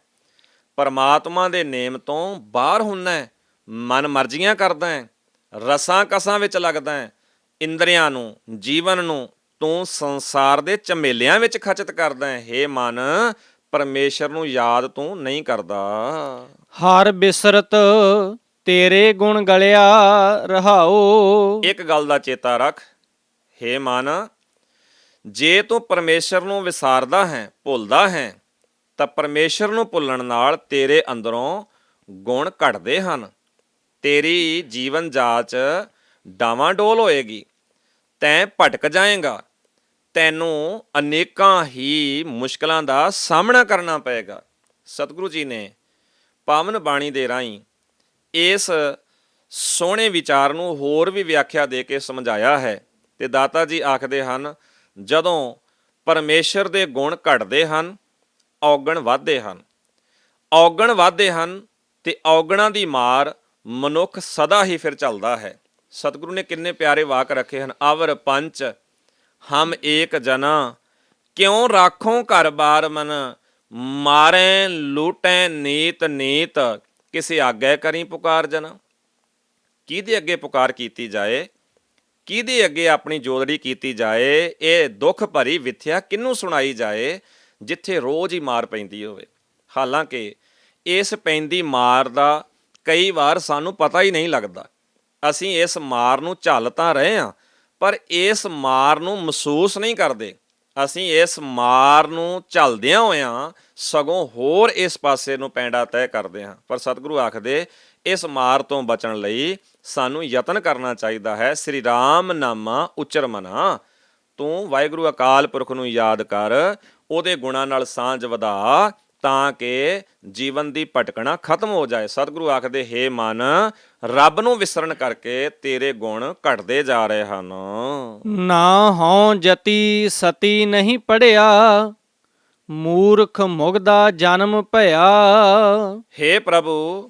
ਪਰਮਾਤਮਾ ਦੇ ਨੇਮ ਤੋਂ ਬਾਹਰ ਹੁੰਦਾ ਹੈ, ਮਨ ਮਰਜ਼ੀਆਂ ਕਰਦਾ ਹੈ, ਰਸਾਂ ਕਸਾਂ ਵਿੱਚ ਲੱਗਦਾ ਹੈ, ਇੰਦਰੀਆਂ ਨੂੰ, ਜੀਵਨ ਨੂੰ ਤੂੰ ਸੰਸਾਰ ਦੇ ਝਮੇਲਿਆਂ ਵਿੱਚ ਖਚਿਤ ਕਰਦਾ ਹੈ। ਹੇ ਮਨ, ਪਰਮੇਸ਼ਰ ਨੂੰ ਯਾਦ ਤੂੰ ਨਹੀਂ ਕਰਦਾ। ਹਰ ਬਿਸਰਤ ਤੇਰੇ ਗੁਣ ਗਲਿਆ ਰਹਾਓ। ਇੱਕ ਗੱਲ ਦਾ ਚੇਤਾ ਰੱਖ, ਹੇ ਮਨ, ਜੇ ਤੂੰ ਪਰਮੇਸ਼ਰ ਨੂੰ ਵਿਸਾਰਦਾ ਹੈ, ਭੁੱਲਦਾ ਹੈ, ਤਾਂ ਪਰਮੇਸ਼ਰ ਨੂੰ ਭੁੱਲਣ ਨਾਲ ਤੇਰੇ ਅੰਦਰੋਂ ਗੁਣ ਘਟਦੇ ਹਨ, ਤੇਰੀ ਜੀਵਨ ਜਾਚ ਡਾਵਾਂਡੋਲ ਹੋਏਗੀ, ਤੈਂ ਭਟਕ ਜਾਏਗਾ, ਤੈਨੂੰ ਅਨੇਕਾਂ ਹੀ ਮੁਸ਼ਕਲਾਂ ਦਾ ਸਾਹਮਣਾ ਕਰਨਾ ਪਏਗਾ। ਸਤਿਗੁਰੂ ਜੀ ਨੇ ਪਾਵਨ ਬਾਣੀ ਦੇ ਰਾਹੀਂ ਇਸ ਸੋਹਣੇ ਵਿਚਾਰ ਨੂੰ ਹੋਰ ਵੀ ਵਿਆਖਿਆ ਦੇ ਕੇ ਸਮਝਾਇਆ ਹੈ। ਤੇ ਦਾਤਾ ਜੀ ਆਖਦੇ ਹਨ, ਜਦੋਂ ਪਰਮੇਸ਼ਰ ਦੇ ਗੁਣ ਘਟਦੇ ਹਨ, ਔਗਣ ਵੱਧਦੇ ਹਨ, ਔਗਣ ਵੱਧਦੇ ਹਨ ਤੇ ਔਗਣਾਂ ਦੀ ਮਾਰ ਮਨੁੱਖ ਸਦਾ ਹੀ ਫਿਰ ਚੱਲਦਾ ਹੈ। ਸਤਿਗੁਰੂ ਨੇ ਕਿੰਨੇ ਪਿਆਰੇ ਵਾਕ ਰੱਖੇ ਹਨ, ਅਵਰ ਪੰਚ ਹਮ ਏਕ ਜਨਾ, ਕਿਉਂ ਰਾਖੋਂ ਘਰ ਬਾਰ ਮਨ, ਮਾਰੈ ਲੂਟੈ ਨੀਤ ਨੀਤ, ਕਿਸੇ ਆਗੇ ਕਰੀ ਪੁਕਾਰ ਜਨਾ। ਕਿਹਦੇ ਅੱਗੇ ਪੁਕਾਰ ਕੀਤੀ ਜਾਏ, ਕਿਹਦੇ ਅੱਗੇ ਆਪਣੀ ਜੋਦੜੀ ਕੀਤੀ ਜਾਏ, ਇਹ ਦੁੱਖ ਭਰੀ ਵਿਥਿਆ ਕਿਹਨੂੰ ਸੁਣਾਈ ਜਾਏ ਜਿੱਥੇ ਰੋਜ਼ ਹੀ ਮਾਰ ਪੈਂਦੀ ਹੋਵੇ। ਹਾਲਾਂਕਿ ਇਸ ਪੈਂਦੀ ਮਾਰ ਦਾ ਕਈ ਵਾਰ ਸਾਨੂੰ ਪਤਾ ਹੀ ਨਹੀਂ ਲੱਗਦਾ। ਅਸੀਂ ਇਸ ਮਾਰ ਨੂੰ ਝੱਲ ਤਾਂ ਰਹੇ ਹਾਂ, ਪਰ ਇਸ ਮਾਰ ਨੂੰ ਮਹਿਸੂਸ ਨਹੀਂ ਕਰਦੇ। ਅਸੀਂ ਇਸ ਮਾਰ ਨੂੰ ਝੱਲਦਿਆਂ ਹੋਇਆਂ ਸਗੋਂ ਹੋਰ ਇਸ ਪਾਸੇ ਨੂੰ ਪੈਂਡਾ ਤੈਅ ਕਰਦੇ ਹਾਂ। ਪਰ ਸਤਿਗੁਰੂ ਆਖਦੇ ਇਸ ਮਾਰ ਤੋਂ ਬਚਣ ਲਈ ਸਾਨੂੰ ਯਤਨ ਕਰਨਾ ਚਾਹੀਦਾ ਹੈ। ਸ੍ਰੀ ਰਾਮ ਨਾਮਾ ਉਚਰ ਮਨਾ, ਤੂੰ ਵਾਹਿਗੁਰੂ ਅਕਾਲ ਪੁਰਖ ਨੂੰ ਯਾਦ ਕਰ, ਉਹਦੇ ਗੁਣਾਂ ਨਾਲ ਸਾਂਝ ਵਧਾ, ਤਾਂ ਕਿ ਜੀਵਨ ਦੀ ਭਟਕਣਾ ਖਤਮ ਹੋ ਜਾਏ। ਸਤਿਗੁਰੂ ਆਖਦੇ ਹੇ ਮਨ, ਰੱਬ ਨੂੰ ਵਿਸਰਨ ਕਰਕੇ ਤੇਰੇ ਗੁਣ ਘਟਦੇ ਜਾ ਰਹੇ ਹਨ। ਨਾ ਹਉ ਜਤੀ ਸਤੀ ਨਹੀਂ ਪੜਿਆ, ਮੂਰਖ ਮੁਗਦਾ ਜਨਮ ਭਇਆ। ਹੇ ਪ੍ਰਭੂ,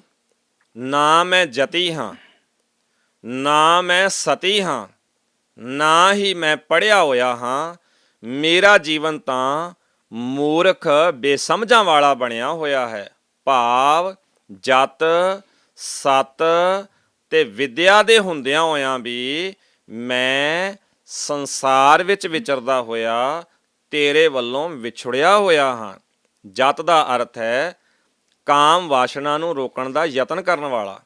ਨਾ ਮੈਂ ਜਤੀ ਹਾਂ, ਨਾ ਮੈਂ ਸਤੀ ਹਾਂ, ਨਾ ਹੀ ਮੈਂ ਪੜ੍ਹਿਆ ਹੋਇਆ ਹਾਂ। ਮੇਰਾ ਜੀਵਨ ਤਾਂ ਮੂਰਖ ਬੇਸਮਝਾਂ ਵਾਲਾ ਬਣਿਆ ਹੋਇਆ ਹੈ। ਭਾਵ ਜਤ ਸਤ ਤੇ ਵਿਦਿਆ ਦੇ ਹੁੰਦਿਆਂ ਹੋਇਆਂ ਵੀ ਮੈਂ ਸੰਸਾਰ ਵਿੱਚ ਵਿਚਰਦਾ ਹੋਇਆ ਤੇਰੇ ਵੱਲੋਂ ਵਿਛੜਿਆ ਹੋਇਆ ਹਾਂ। ਜਤ ਦਾ ਅਰਥ ਹੈ ਕਾਮ ਵਾਸ਼ਨਾ ਨੂੰ ਰੋਕਣ ਦਾ ਯਤਨ ਕਰਨ ਵਾਲਾ।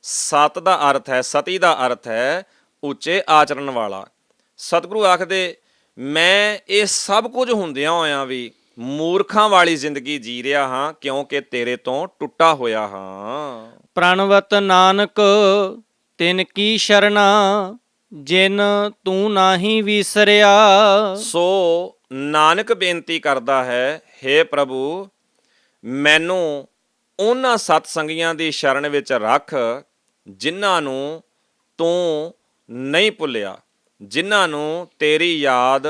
ਸਤ ਦਾ ਅਰਥ ਹੈ, ਸਤੀ ਦਾ ਅਰਥ ਹੈ ਉੱਚੇ ਆਚਰਣ ਵਾਲਾ। ਸਤਿਗੁਰੂ ਆਖਦੇ ਮੈਂ ਇਹ ਸਭ ਕੁਝ ਹੁੰਦਿਆਂ ਹੋਇਆਂ ਵੀ ਮੂਰਖਾਂ ਵਾਲੀ ਜ਼ਿੰਦਗੀ ਜੀ ਰਿਹਾ ਹਾਂ, ਕਿਉਂਕਿ ਤੇਰੇ ਤੋਂ ਟੁੱਟਾ ਹੋਇਆ ਹਾਂ। ਪ੍ਰਣਵਤ ਨਾਨਕ ਤਿਨ ਕੀ ਸ਼ਰਨਾ, ਜਿਨ ਤੂੰ ਨਾਹੀ ਵਿਸਰਿਆ। ਸੋ ਨਾਨਕ ਬੇਨਤੀ ਕਰਦਾ ਹੈ, ਹੇ ਪ੍ਰਭੂ, ਮੈਨੂੰ ਉਹਨਾਂ ਸਤ ਸੰਗੀਆਂ ਦੀ ਸ਼ਰਨ ਵਿੱਚ ਰੱਖ ਜਿਨ੍ਹਾਂ ਨੂੰ ਤੂੰ ਨਹੀਂ ਭੁੱਲਿਆ, ਜਿਨ੍ਹਾਂ ਨੂੰ ਤੇਰੀ ਯਾਦ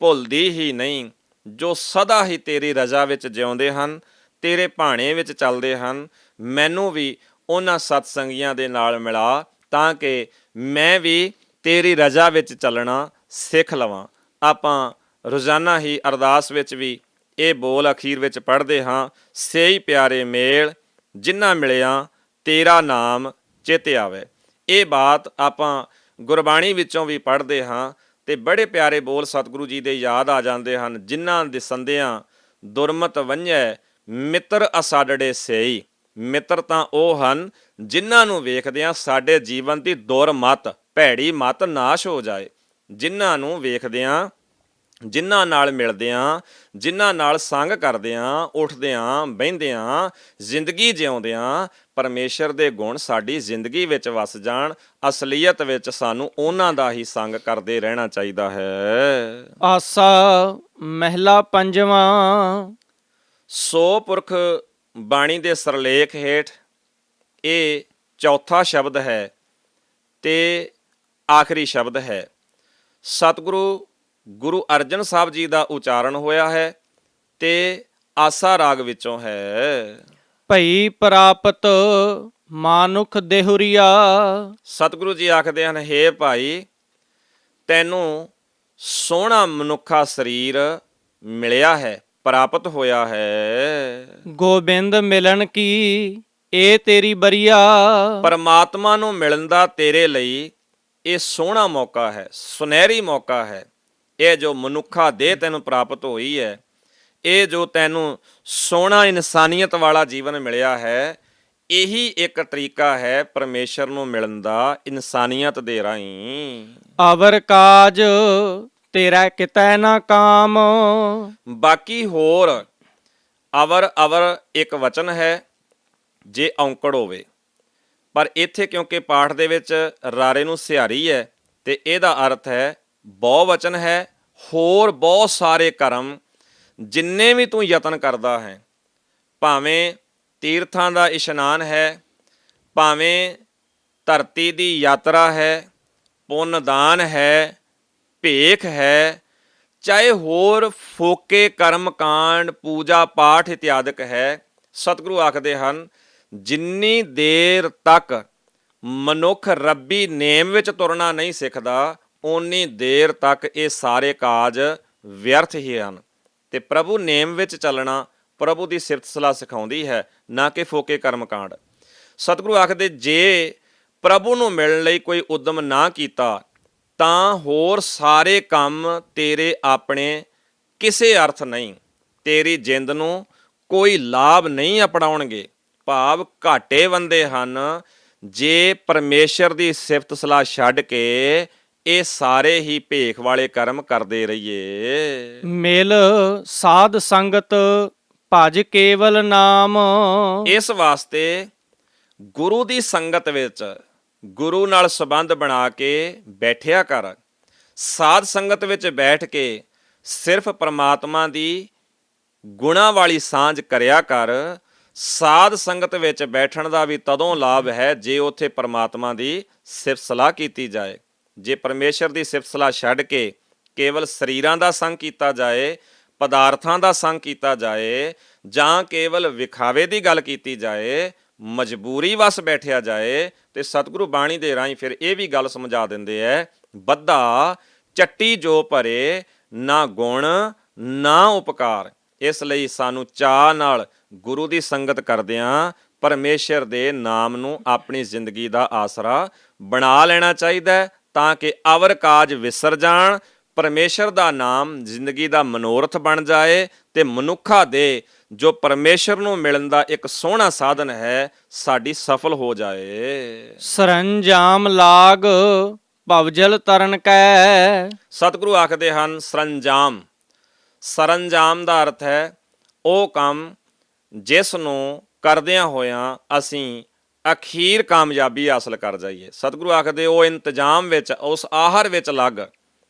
ਭੁੱਲਦੀ ਹੀ ਨਹੀਂ, ਜੋ ਸਦਾ ਹੀ ਤੇਰੀ ਰਜ਼ਾ ਵਿੱਚ ਜਿਉਂਦੇ ਹਨ, ਤੇਰੇ ਭਾਣੇ ਵਿੱਚ ਚੱਲਦੇ ਹਨ। ਮੈਨੂੰ ਵੀ ਉਹਨਾਂ ਸਤ ਸੰਗੀਆਂ ਦੇ ਨਾਲ ਮਿਲਾ, ਤਾਂ ਕਿ ਮੈਂ ਵੀ ਤੇਰੀ ਰਜ਼ਾ ਵਿੱਚ ਚੱਲਣਾ ਸਿੱਖ ਲਵਾਂ। ਆਪਾਂ ਰੋਜ਼ਾਨਾ ਹੀ ਅਰਦਾਸ ਵਿੱਚ ਵੀ ਇਹ ਬੋਲ ਅਖੀਰ ਵਿੱਚ ਪੜ੍ਹਦੇ ਹਾਂ, ਸੇਈ ਪਿਆਰੇ ਮੇਲ ਜਿਨ੍ਹਾਂ ਮਿਲਿਆ ਤੇਰਾ ਨਾਮ ਚਿਤ ਆਵੇ। ਇਹ ਬਾਤ ਆਪਾਂ ਗੁਰਬਾਣੀ ਵਿੱਚੋਂ ਵੀ ਪੜ੍ਹਦੇ ਹਾਂ ਤੇ ਬੜੇ ਪਿਆਰੇ ਬੋਲ ਸਤਿਗੁਰੂ ਜੀ ਦੇ ਯਾਦ ਆ ਜਾਂਦੇ ਹਨ। ਜਿਨ੍ਹਾਂ ਦੇ ਸੰਦਿਆਂ ਦੁਰਮਤ ਵੰਝੈ ਮਿੱਤਰ ਅਸਾਡੜੇ ਸੇਈ। ਮਿੱਤਰ ਤਾਂ ਉਹ ਹਨ ਜਿਨ੍ਹਾਂ ਨੂੰ ਵੇਖਦਿਆਂ ਸਾਡੇ ਜੀਵਨ ਦੀ ਦੁਰਮਤ ਭੈੜੀ ਮਤ ਨਾਸ਼ ਹੋ ਜਾਏ। ਜਿਨ੍ਹਾਂ ਨੂੰ ਵੇਖਦਿਆਂ, ਜਿਨ੍ਹਾਂ ਨਾਲ ਮਿਲਦਿਆਂ, ਜਿਨ੍ਹਾਂ ਨਾਲ ਸੰਗ ਕਰਦਿਆਂ, ਉੱਠਦਿਆਂ ਬਹਿੰਦਿਆਂ, ਜ਼ਿੰਦਗੀ ਜਿਉਂਦਿਆਂ ਪਰਮੇਸ਼ਰ ਦੇ ਗੁਣ ਸਾਡੀ ਜ਼ਿੰਦਗੀ ਵਿੱਚ ਵਸ ਜਾਣ। ਅਸਲੀਅਤ ਵਿੱਚ ਸਾਨੂੰ ਉਹਨਾਂ ਦਾ ਹੀ ਸੰਗ ਕਰਦੇ ਰਹਿਣਾ ਚਾਹੀਦਾ ਹੈ। ਆਸਾ ਮਹਿਲਾ ਪੰਜਵਾਂ। ਸੋ ਪੁਰਖ ਬਾਣੀ ਦੇ ਸਰਲੇਖ ਹੇਠ ਇਹ ਚੌਥਾ ਸ਼ਬਦ ਹੈ ਤੇ ਆਖਰੀ ਸ਼ਬਦ ਹੈ। ਸਤਿਗੁਰੂ ਗੁਰੂ ਅਰਜਨ ਸਾਹਿਬ ਜੀ ਦਾ ਉਚਾਰਨ ਹੋਇਆ ਹੈ ਤੇ ਆਸਾ ਰਾਗ ਵਿੱਚੋਂ ਹੈ। ਭਈ ਪ੍ਰਾਪਤ ਮਾਨੁਖ ਦੇਹੁਰੀਆ। ਸਤਿਗੁਰੂ ਜੀ ਆਖਦੇ ਹਨ, ਹੇ ਭਾਈ, ਤੈਨੂੰ ਸੋਹਣਾ ਮਨੁੱਖਾ ਸਰੀਰ ਮਿਲਿਆ ਹੈ, ਪ੍ਰਾਪਤ ਹੋਇਆ ਹੈ। ਗੋਬਿੰਦ ਮਿਲਣ ਕੀ ਇਹ ਤੇਰੀ ਬਰੀਆ। ਪਰਮਾਤਮਾ ਨੂੰ ਮਿਲਣ ਦਾ ਤੇਰੇ ਲਈ ਇਹ ਸੋਹਣਾ ਮੌਕਾ ਹੈ, ਸੁਨਹਿਰੀ ਮੌਕਾ ਹੈ। ਇਹ ਜੋ ਮਨੁੱਖਾ ਦੇਹ ਤੈਨੂੰ ਪ੍ਰਾਪਤ ਹੋਈ ਹੈ, ਇਹ ਜੋ ਤੈਨੂੰ ਸੋਹਣਾ ਇਨਸਾਨੀਅਤ ਵਾਲਾ ਜੀਵਨ ਮਿਲਿਆ ਹੈ, ਇਹੀ ਇੱਕ ਤਰੀਕਾ ਹੈ ਪਰਮੇਸ਼ਰ ਨੂੰ ਮਿਲਣ ਦਾ, ਇਨਸਾਨੀਅਤ ਦੇ ਰਾਹੀਂ। ਅਵਰ ਕਾਜ ਤੇਰਾ ਕਿਤੈ ਨਾ ਕਾਮ। ਬਾਕੀ ਹੋਰ ਅਵਰ ਅਵਰ ਇੱਕ ਵਚਨ ਹੈ ਜੇ ਔਂਕੜ ਹੋਵੇ, ਪਰ ਇੱਥੇ ਕਿਉਂਕਿ ਪਾਠ ਦੇ ਵਿੱਚ ਰਾਰੇ ਨੂੰ ਸਿਹਾਰੀ ਹੈ ਤੇ ਇਹਦਾ ਅਰਥ ਹੈ ਬਹੁ ਵਚਨ ਹੈ। ਹੋਰ ਬਹੁਤ ਸਾਰੇ ਕਰਮ ਜਿੰਨੇ ਵੀ ਤੂੰ ਯਤਨ ਕਰਦਾ ਹੈ, ਭਾਵੇਂ ਤੀਰਥਾਂ ਦਾ ਇਸ਼ਨਾਨ ਹੈ, ਭਾਵੇਂ ਧਰਤੀ ਦੀ ਯਾਤਰਾ ਹੈ, ਪੁੰਨਦਾਨ ਹੈ, ਭੇਖ ਹੈ, ਚਾਹੇ ਹੋਰ ਫੋਕੇ ਕਰਮ ਕਾਂਡ, ਪੂਜਾ ਪਾਠ ਇਤਿਆਦਿਕ ਹੈ। ਸਤਿਗੁਰੂ ਆਖਦੇ ਹਨ, ਜਿੰਨੀ ਦੇਰ ਤੱਕ ਮਨੁੱਖ ਰੱਬੀ ਨੇਮ ਵਿੱਚ ਤੁਰਨਾ ਨਹੀਂ ਸਿੱਖਦਾ, ਓਨੀ ਦੇਰ ਤੱਕ ਇਹ ਸਾਰੇ ਕਾਜ ਵਿਅਰਥ ਹੀ ਹਨ। ਤੇ ਪ੍ਰਭੂ ਨੇਮ ਵਿੱਚ ਚੱਲਣਾ ਪ੍ਰਭੂ ਦੀ ਸਿਫਤ ਸਲਾਹ ਸਿਖਾਉਂਦੀ ਹੈ, ਨਾ ਕਿ ਫੋਕੇ ਕਰਮ ਕਾਂਡ। ਸਤਿਗੁਰੂ ਆਖਦੇ, ਜੇ ਪ੍ਰਭੂ ਨੂੰ ਮਿਲਣ ਲਈ ਕੋਈ ਉਦਮ ਨਾ ਕੀਤਾ ਤਾਂ ਹੋਰ ਸਾਰੇ ਕੰਮ ਤੇਰੇ ਆਪਣੇ ਕਿਸੇ ਅਰਥ ਨਹੀਂ, ਤੇਰੀ ਜਿੰਦ ਨੂੰ ਕੋਈ ਲਾਭ ਨਹੀਂ ਅਪਣਾਉਣਗੇ। ਭਾਵ ਘਾਟੇ ਬੰਦੇ ਹਨ ਜੇ ਪਰਮੇਸ਼ਰ ਦੀ ਸਿਫਤ ਸਲਾਹ ਛੱਡ ਕੇ ਇਹ ਸਾਰੇ ਹੀ ਭੇਖ ਵਾਲੇ ਕਰਮ ਕਰਦੇ ਰਹੀਏ। ਮਿਲ ਸਾਧ ਸੰਗਤ ਭਜ ਕੇਵਲ ਨਾਮ। ਇਸ ਵਾਸਤੇ ਗੁਰੂ ਦੀ ਸੰਗਤ ਵਿੱਚ ਗੁਰੂ ਨਾਲ ਸੰਬੰਧ ਬਣਾ ਕੇ ਬੈਠਿਆ ਕਰ। ਸਾਧ ਸੰਗਤ ਵਿੱਚ ਬੈਠ ਕੇ ਸਿਰਫ ਪ੍ਰਮਾਤਮਾ ਦੀ ਗੁਣਾਂ ਵਾਲੀ ਸਾਂਝ ਕਰਿਆ ਕਰ। ਸਾਧ ਸੰਗਤ ਵਿੱਚ ਬੈਠਣ ਦਾ ਵੀ ਤਦੋਂ ਲਾਭ ਹੈ ਜੇ ਉੱਥੇ ਪ੍ਰਮਾਤਮਾ ਦੀ ਸਿਫਤ ਸਲਾਹ ਕੀਤੀ ਜਾਏ। ਜੇ ਪਰਮੇਸ਼ਰ ਦੀ ਸਿਫਤ ਸਲਾਹ ਛੱਡ ਕੇ ਕੇਵਲ ਸਰੀਰਾਂ ਦਾ ਸੰਗ ਕੀਤਾ ਜਾਏ, ਪਦਾਰਥਾਂ ਦਾ ਸੰਗ ਕੀਤਾ ਜਾਏ, ਜਾਂ ਕੇਵਲ ਵਿਖਾਵੇ ਦੀ ਗੱਲ ਕੀਤੀ ਜਾਏ, ਮਜਬੂਰੀ ਵਸ ਬੈਠਿਆ ਜਾਏ, ਤੇ ਸਤਿਗੁਰੂ ਬਾਣੀ ਦੇ ਰਾਹੀਂ ਫਿਰ ਇਹ ਵੀ ਗੱਲ ਸਮਝਾ ਦਿੰਦੇ ਐ, ਬੱਧਾ ਚੱਟੀ ਜੋ ਭਰੇ, ਨਾ ਗੁਣ ਨਾ ਉਪਕਾਰ। ਇਸ ਲਈ ਸਾਨੂੰ ਚਾਅ ਨਾਲ ਗੁਰੂ ਦੀ ਸੰਗਤ ਕਰਦਿਆਂ ਪਰਮੇਸ਼ਰ ਦੇ ਨਾਮ ਨੂੰ ਆਪਣੀ ਜ਼ਿੰਦਗੀ ਦਾ ਆਸਰਾ ਬਣਾ ਲੈਣਾ ਚਾਹੀਦਾ, ਤਾਂ ਕਿ ਅਵਰ ਕਾਜ ਵਿਸਰ ਜਾਣ, ਪਰਮੇਸ਼ਰ ਦਾ ਨਾਮ ਜ਼ਿੰਦਗੀ ਦਾ ਮਨੋਰਥ ਬਣ ਜਾਏ, ਤੇ ਮਨੁੱਖਾਂ ਦੇ ਜੋ ਪਰਮੇਸ਼ਰ ਨੂੰ ਮਿਲਣ ਦਾ ਇੱਕ ਸੋਹਣਾ ਸਾਧਨ ਹੈ, ਸਾਡੀ ਸਫਲ ਹੋ ਜਾਏ। ਸਰੰਜਾਮ ਲਾਗ ਭਵਜਲ ਤਰਨ ਕੈ। ਸਤਿਗੁਰੂ ਆਖਦੇ ਹਨ ਸਰੰਜਾਮ। ਸਰੰਜਾਮ ਦਾ ਅਰਥ ਹੈ ਉਹ ਕੰਮ ਜਿਸ ਨੂੰ ਕਰਦਿਆਂ ਹੋਇਆਂ ਅਸੀਂ ਅਖੀਰ ਕਾਮਯਾਬੀ ਹਾਸਲ ਕਰ ਜਾਈਏ। ਸਤਿਗੁਰੂ ਆਖਦੇ ਉਹ ਇੰਤਜ਼ਾਮ ਵਿੱਚ, ਉਸ ਆਹਰ ਵਿੱਚ ਲੱਗ,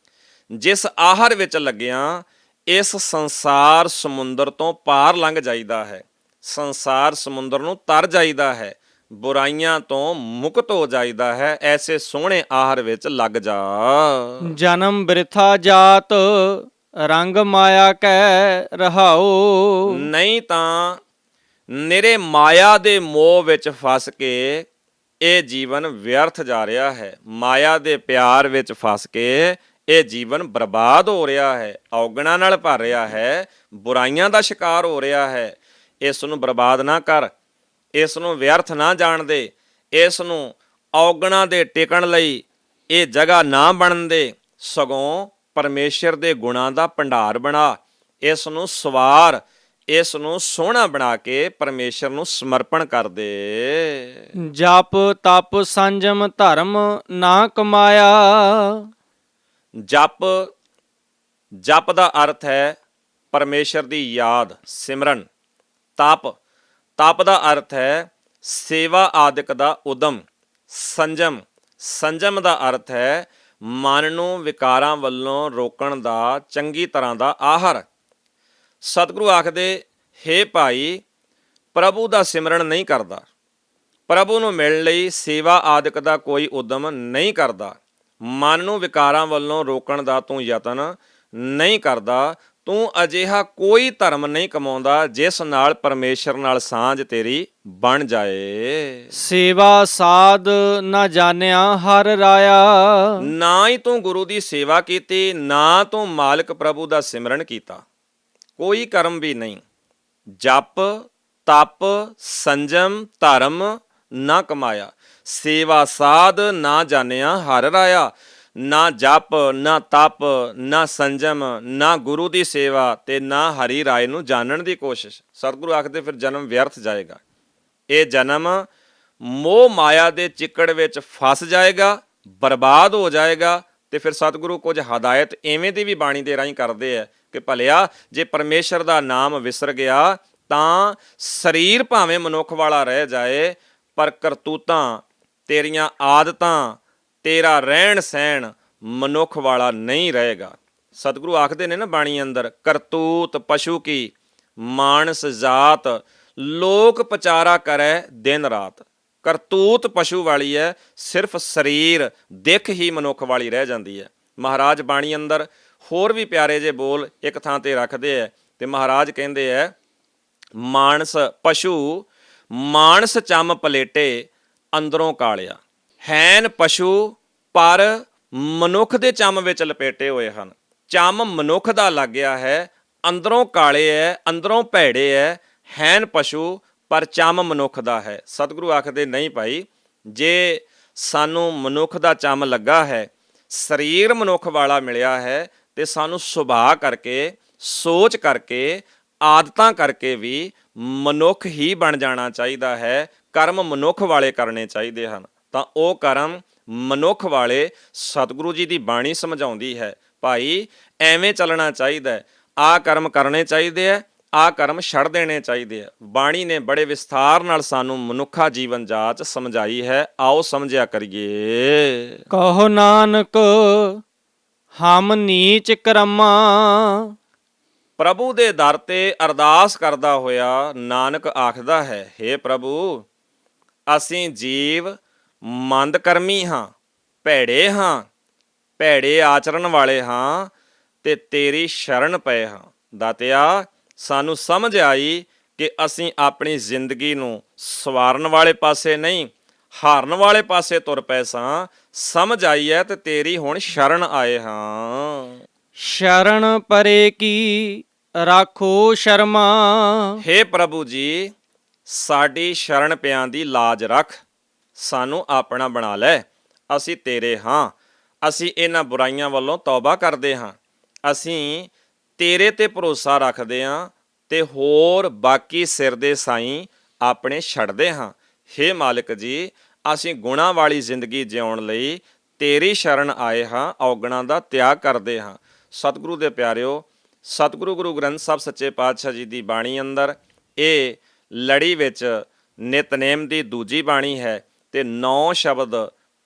ਜਿਸ ਆਹਰ ਵਿੱਚ ਲੱਗਿਆਂ ਇਸ ਸੰਸਾਰ ਸਮੁੰਦਰ ਤੋਂ ਪਾਰ ਲੰਘ ਜਾਈਦਾ ਹੈ, ਸੰਸਾਰ ਸਮੁੰਦਰ ਨੂੰ ਤਰ ਜਾਈਦਾ ਹੈ, ਬੁਰਾਈਆਂ ਤੋਂ ਮੁਕਤ ਹੋ ਜਾਈਦਾ ਹੈ। ਐਸੇ ਸੋਹਣੇ ਆਹਰ ਵਿੱਚ ਲੱਗ ਜਾ। ਜਨਮ ਬਿਰਥਾ ਜਾਤ ਰੰਗ ਮਾਇਆ ਕੈ ਰਹਾਓ। ਨਹੀਂ ਤਾਂ ਨਿਰੇ ਮਾਇਆ ਦੇ ਮੋਹ ਵਿੱਚ ਫਸ ਕੇ ਇਹ ਜੀਵਨ ਵਿਅਰਥ ਜਾ ਰਿਹਾ ਹੈ। ਮਾਇਆ ਦੇ ਪਿਆਰ ਵਿੱਚ ਫਸ ਕੇ ਇਹ ਜੀਵਨ ਬਰਬਾਦ ਹੋ ਰਿਹਾ ਹੈ, ਔਗਣਾਂ ਨਾਲ ਭਰ ਰਿਹਾ ਹੈ, ਬੁਰਾਈਆਂ ਦਾ ਸ਼ਿਕਾਰ ਹੋ ਰਿਹਾ ਹੈ। ਇਸ ਨੂੰ ਬਰਬਾਦ ਨਾ ਕਰ, ਇਸ ਨੂੰ ਵਿਅਰਥ ਨਾ ਜਾਣ ਦੇ, ਇਸ ਨੂੰ ਔਗਣਾਂ ਦੇ ਟਿਕਣ ਲਈ ਇਹ ਜਗ੍ਹਾ ਨਾ ਬਣਨ ਦੇ, ਸਗੋਂ ਪਰਮੇਸ਼ਰ ਦੇ ਗੁਣਾਂ ਦਾ ਭੰਡਾਰ ਬਣਾ, ਇਸ ਨੂੰ ਸਵਾਰ, ਇਸ ਨੂੰ ਸੋਹਣਾ ਬਣਾ ਕੇ ਪਰਮੇਸ਼ਰ ਨੂੰ ਸਮਰਪਣ ਕਰ ਦੇ। ਜਪ ਤਪ ਸੰਜਮ ਧਰਮ ਨਾ ਕਮਾਇਆ। ਜਪ, ਜਪ ਦਾ ਅਰਥ ਹੈ ਪਰਮੇਸ਼ਰ ਦੀ ਯਾਦ, ਸਿਮਰਨ। ਤਪ, ਤਪ ਦਾ ਅਰਥ ਹੈ ਸੇਵਾ ਆਦਿਕ ਦਾ ਉਦਮ। ਸੰਜਮ, ਸੰਜਮ ਦਾ ਅਰਥ ਹੈ ਮਨ ਨੂੰ ਵਿਕਾਰਾਂ ਵੱਲੋਂ ਰੋਕਣ ਦਾ ਚੰਗੀ ਤਰ੍ਹਾਂ ਦਾ ਆਹਰ। ਸਤਿਗੁਰੂ ਆਖਦੇ, ਹੇ ਭਾਈ, ਪ੍ਰਭੂ ਦਾ ਸਿਮਰਨ ਨਹੀਂ ਕਰਦਾ, ਪ੍ਰਭੂ ਨੂੰ ਮਿਲਣ ਲਈ ਸੇਵਾ ਆਦਿਕ ਦਾ ਕੋਈ ਉਦਮ ਨਹੀਂ ਕਰਦਾ, ਮਨ ਨੂੰ ਵਿਕਾਰਾਂ ਵੱਲੋਂ ਰੋਕਣ ਦਾ ਤੂੰ ਯਤਨ ਨਹੀਂ ਕਰਦਾ, ਤੂੰ ਅਜਿਹਾ ਕੋਈ ਧਰਮ ਨਹੀਂ ਕਮਾਉਂਦਾ ਜਿਸ ਨਾਲ ਪਰਮੇਸ਼ਰ ਨਾਲ ਸਾਂਝ ਤੇਰੀ ਬਣ ਜਾਏ। ਸੇਵਾ ਸਾਧ ਨਾ ਜਾਣਿਆ ਹਰ ਰਾਇਆ। ਨਾ ਹੀ ਤੂੰ ਗੁਰੂ ਦੀ ਸੇਵਾ ਕੀਤੀ, ਨਾ ਤੂੰ ਮਾਲਕ ਪ੍ਰਭੂ ਦਾ ਸਿਮਰਨ ਕੀਤਾ, ਕੋਈ ਕਰਮ ਵੀ ਨਹੀਂ। ਜਪ ਤਪ ਸੰਜਮ ਧਰਮ ਨਾ ਕਮਾਇਆ, ਸੇਵਾ ਸਾਧ ਨਾ ਜਾਣਿਆ ਹਰ ਰਾਇਆ। ਨਾ ਜਪ, ਨਾ ਤਪ, ਨਾ ਸੰਜਮ, ਨਾ ਗੁਰੂ ਦੀ ਸੇਵਾ, ਤੇ ਨਾ ਹਰੀ ਰਾਏ ਨੂੰ ਜਾਣਨ ਦੀ ਕੋਸ਼ਿਸ਼। ਸਤਿਗੁਰੂ ਆਖਦੇ ਫਿਰ ਜਨਮ ਵਿਅਰਥ ਜਾਏਗਾ। ਇਹ ਜਨਮ ਮੋਹ ਮਾਇਆ ਦੇ ਚਿੱਕੜ ਵਿੱਚ ਫਸ ਜਾਏਗਾ, ਬਰਬਾਦ ਹੋ ਜਾਏਗਾ। ਤੇ ਫਿਰ ਸਤਿਗੁਰੂ ਕੁਝ ਹਦਾਇਤ ਐਵੇਂ ਦੀ ਵੀ ਬਾਣੀ ਦੇ ਰਾਹੀਂ ਕਰਦੇ ਆ ਕਿ ਭਲਿਆ ਜੇ ਪਰਮੇਸ਼ਰ ਦਾ ਨਾਮ ਵਿਸਰ ਗਿਆ ਤਾਂ ਸਰੀਰ ਭਾਵੇਂ ਮਨੁੱਖ ਵਾਲਾ ਰਹਿ ਜਾਏ, ਪਰ ਕਰਤੂਤਾਂ ਤੇਰੀਆਂ ਆਦਤਾਂ, ਤੇਰਾ ਰਹਿਣ ਸਹਿਣ ਮਨੁੱਖ ਵਾਲਾ ਨਹੀਂ ਰਹੇਗਾ। ਸਤਿਗੁਰੂ ਆਖਦੇ ਨੇ ਨਾ ਬਾਣੀ ਅੰਦਰ, ਕਰਤੂਤ ਪਸ਼ੂ ਕੀ ਮਾਨਸ ਜਾਤ, ਲੋਕ ਪਚਾਰਾ ਕਰੈ ਦਿਨ ਰਾਤ। ਕਰਤੂਤ ਪਸ਼ੂ ਵਾਲੀ ਹੈ, ਸਿਰਫ ਸਰੀਰ ਦਿੱਖ ਹੀ ਮਨੁੱਖ ਵਾਲੀ ਰਹਿ ਜਾਂਦੀ ਹੈ। ਮਹਾਰਾਜ ਬਾਣੀ ਅੰਦਰ ਹੋਰ ਵੀ ਪਿਆਰੇ ਜੇ ਬੋਲ ਇੱਕ ਥਾਂ ਤੇ ਰੱਖਦੇ ਹੈ, ਤੇ ਮਹਾਰਾਜ ਕਹਿੰਦੇ ਹੈ, ਮਾਨਸ ਪਸ਼ੂ ਮਾਨਸ ਚੰਮ ਪਲੇਟੇ ਅੰਦਰੋਂ ਕਾਲਿਆ। ਹੈਨ ਪਸ਼ੂ ਪਰ ਮਨੁੱਖ ਦੇ ਚੰਮ ਵਿੱਚ ਲਪੇਟੇ ਹੋਏ ਹਨ। ਚੰਮ ਮਨੁੱਖ ਦਾ ਲੱਗ ਗਿਆ ਹੈ, ਅੰਦਰੋਂ ਕਾਲੇ ਹੈ, ਅੰਦਰੋਂ ਭੈੜੇ ਹੈ। ਹੈਨ ਪਸ਼ੂ ਪਰ ਚੰਮ ਮਨੁੱਖ ਦਾ ਹੈ। ਸਤਿਗੁਰੂ ਆਖਦੇ ਨਹੀਂ ਭਾਈ, ਜੇ ਸਾਨੂੰ ਮਨੁੱਖ ਦਾ ਚੰਮ ਲੱਗਾ ਹੈ, ਸਰੀਰ ਮਨੁੱਖ ਵਾਲਾ ਮਿਲਿਆ ਹੈ, ਤੇ ਸਾਨੂੰ ਸੁਭਾਅ ਕਰਕੇ, ਸੋਚ ਕਰਕੇ, ਆਦਤਾਂ ਕਰਕੇ ਵੀ ਮਨੁੱਖ ਹੀ ਬਣ ਜਾਣਾ ਚਾਹੀਦਾ ਹੈ। ਕਰਮ ਮਨੁੱਖ ਵਾਲੇ ਕਰਨੇ ਚਾਹੀਦੇ ਹਨ, ਤਾਂ ਉਹ ਕਰਮ ਮਨੁੱਖ ਵਾਲੇ ਸਤਿਗੁਰੂ ਜੀ ਦੀ ਬਾਣੀ ਸਮਝਾਉਂਦੀ ਹੈ, ਭਾਈ ਐਵੇਂ ਚੱਲਣਾ ਚਾਹੀਦਾ ਹੈ, ਆਹ ਕਰਮ ਕਰਨੇ ਚਾਹੀਦੇ ਆ, ਆਹ ਕਰਮ ਛੱਡ ਦੇਣੇ ਚਾਹੀਦੇ ਆ। ਬਾਣੀ ਨੇ ਬੜੇ ਵਿਸਥਾਰ ਨਾਲ ਸਾਨੂੰ ਮਨੁੱਖਾ ਜੀਵਨ ਜਾਚ ਸਮਝਾਈ ਹੈ, ਆਓ ਸਮਝਿਆ ਕਰੀਏ। ਕਹੋ ਨਾਨਕ ਹਮ ਨੀਚ ਕਰਮਾਂ, ਪ੍ਰਭੂ ਦੇ ਦਰ ਤੇ ਅਰਦਾਸ ਕਰਦਾ ਹੋਇਆ ਨਾਨਕ ਆਖਦਾ ਹੈ, ਹੇ ਪ੍ਰਭੂ ਅਸੀਂ ਜੀਵ ਮੰਦ ਕਰਮੀ ਹਾਂ, ਭੈੜੇ ਹਾਂ, ਭੈੜੇ ਆਚਰਨ ਵਾਲੇ ਹਾਂ ਤੇ ਤੇਰੀ ਸ਼ਰਨ ਪਏ ਹਾਂ। ਦਾਤਿਆ ਸਾਨੂੰ ਸਮਝ ਆਈ ਕਿ ਅਸੀਂ ਆਪਣੀ ਜ਼ਿੰਦਗੀ ਨੂੰ ਸਵਾਰਨ ਵਾਲੇ ਪਾਸੇ ਨਹੀਂ, ਹਾਰਨ ਵਾਲੇ ਪਾਸੇ ਤੁਰ ਪਏ ਸਾਂ। ਸਮਝ ਆਈ ਹੈ ਤੇ ਤੇਰੀ ਹੁਣ ਸ਼ਰਨ ਆਏ ਹਾਂ। ਸ਼ਰਨ ਪਰੇ ਕੀ ਰਾਖੋ ਸ਼ਰਮਾ, ਹੇ ਪ੍ਰਭੂ ਜੀ ਸਾਡੀ ਸ਼ਰਨ ਪਿਆਂ ਦੀ ਲਾਜ ਰੱਖ, ਸਾਨੂੰ ਆਪਣਾ ਬਣਾ ਲੈ। ਅਸੀਂ ਤੇਰੇ ਹਾਂ, ਅਸੀਂ ਇਹਨਾਂ ਬੁਰਾਈਆਂ ਵੱਲੋਂ ਤੌਬਾ ਕਰਦੇ ਹਾਂ, ਅਸੀਂ ਤੇਰੇ ਤੇ ਭਰੋਸਾ ਰੱਖਦੇ ਹਾਂ ਤੇ ਹੋਰ ਬਾਕੀ ਸਿਰ ਦੇ ਸਾਈਂ ਆਪਣੇ ਛੱਡਦੇ ਹਾਂ। ਹੇ ਮਾਲਿਕ ਜੀ ਅਸੀਂ ਗੁਣਾਂ ਵਾਲੀ ਜ਼ਿੰਦਗੀ ਜਿਉਣ ਲਈ ਤੇਰੀ ਸ਼ਰਨ ਆਏ ਹਾਂ, ਔਗਣਾਂ ਦਾ ਤਿਆਗ ਕਰਦੇ ਹਾਂ। ਸਤਿਗੁਰੂ ਦੇ ਪਿਆਰਿਓ, ਸਤਿਗੁਰੂ ਗੁਰੂ ਗ੍ਰੰਥ ਸਾਹਿਬ ਸੱਚੇ ਪਾਤਸ਼ਾਹ ਜੀ ਦੀ ਬਾਣੀ ਅੰਦਰ ਇਹ ਲੜੀ ਵਿੱਚ ਨਿਤਨੇਮ ਦੀ ਦੂਜੀ ਬਾਣੀ ਹੈ ਤੇ 9 ਸ਼ਬਦ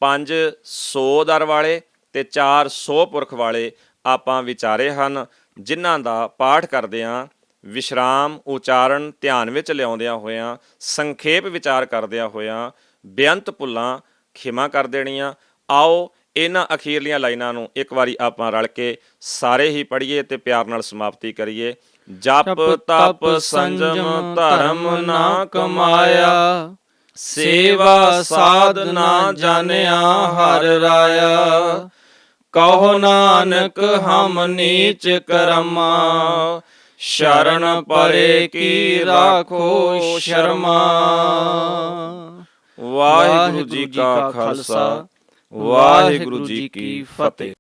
500 ਦਰ ਵਾਲੇ ਤੇ 400 ਪੁਰਖ ਵਾਲੇ ਆਪਾਂ ਵਿਚਾਰੇ ਹਨ, ਜਿਨ੍ਹਾਂ ਦਾ ਪਾਠ ਕਰਦਿਆਂ ਵਿਸ਼ਰਾਮ ਉਚਾਰਨ ਧਿਆਨ ਵਿੱਚ ਲਿਆਉਂਦਿਆਂ ਹੋਇਆਂ, ਸੰਖੇਪ ਵਿਚਾਰ ਕਰਦਿਆਂ ਹੋਇਆਂ ਬੇਅੰਤ ਭੁੱਲਾਂ ਖਿਮਾ ਕਰ ਦੇਣੀਆਂ। ਆਓ ਇਹਨਾਂ ਅਖੀਰਲੀਆਂ ਲਾਈਨਾਂ ਨੂੰ ਇੱਕ ਵਾਰੀ ਆਪਾਂ ਰਲ ਕੇ ਸਾਰੇ ਹੀ ਪੜ੍ਹੀਏ ਤੇ ਪਿਆਰ ਨਾਲ ਸਮਾਪਤੀ ਕਰੀਏ। ਜਪ ਤਪ ਸੰਜਮ ਧਰਮ ਨਾ ਕਮਾਇਆ, ਸੇਵਾ ਸਾਧ ਨਾ ਜਾਣਿਆ ਹਰ ਰਾਇਆ। ਕਹੋ ਨਾਨਕ ਹਮ ਨੀਚ ਕਰਮਾ, ਸ਼ਰਨ ਪਰੇ ਕੀ ਰਾਖੋ ਸ਼ਰਮਾ। ਵਾਹਿਗੁਰੂ ਜੀ ਕਾ ਖਾਲਸਾ, ਵਾਹਿਗੁਰੂ ਜੀ ਕੀ ਫਤਿਹ।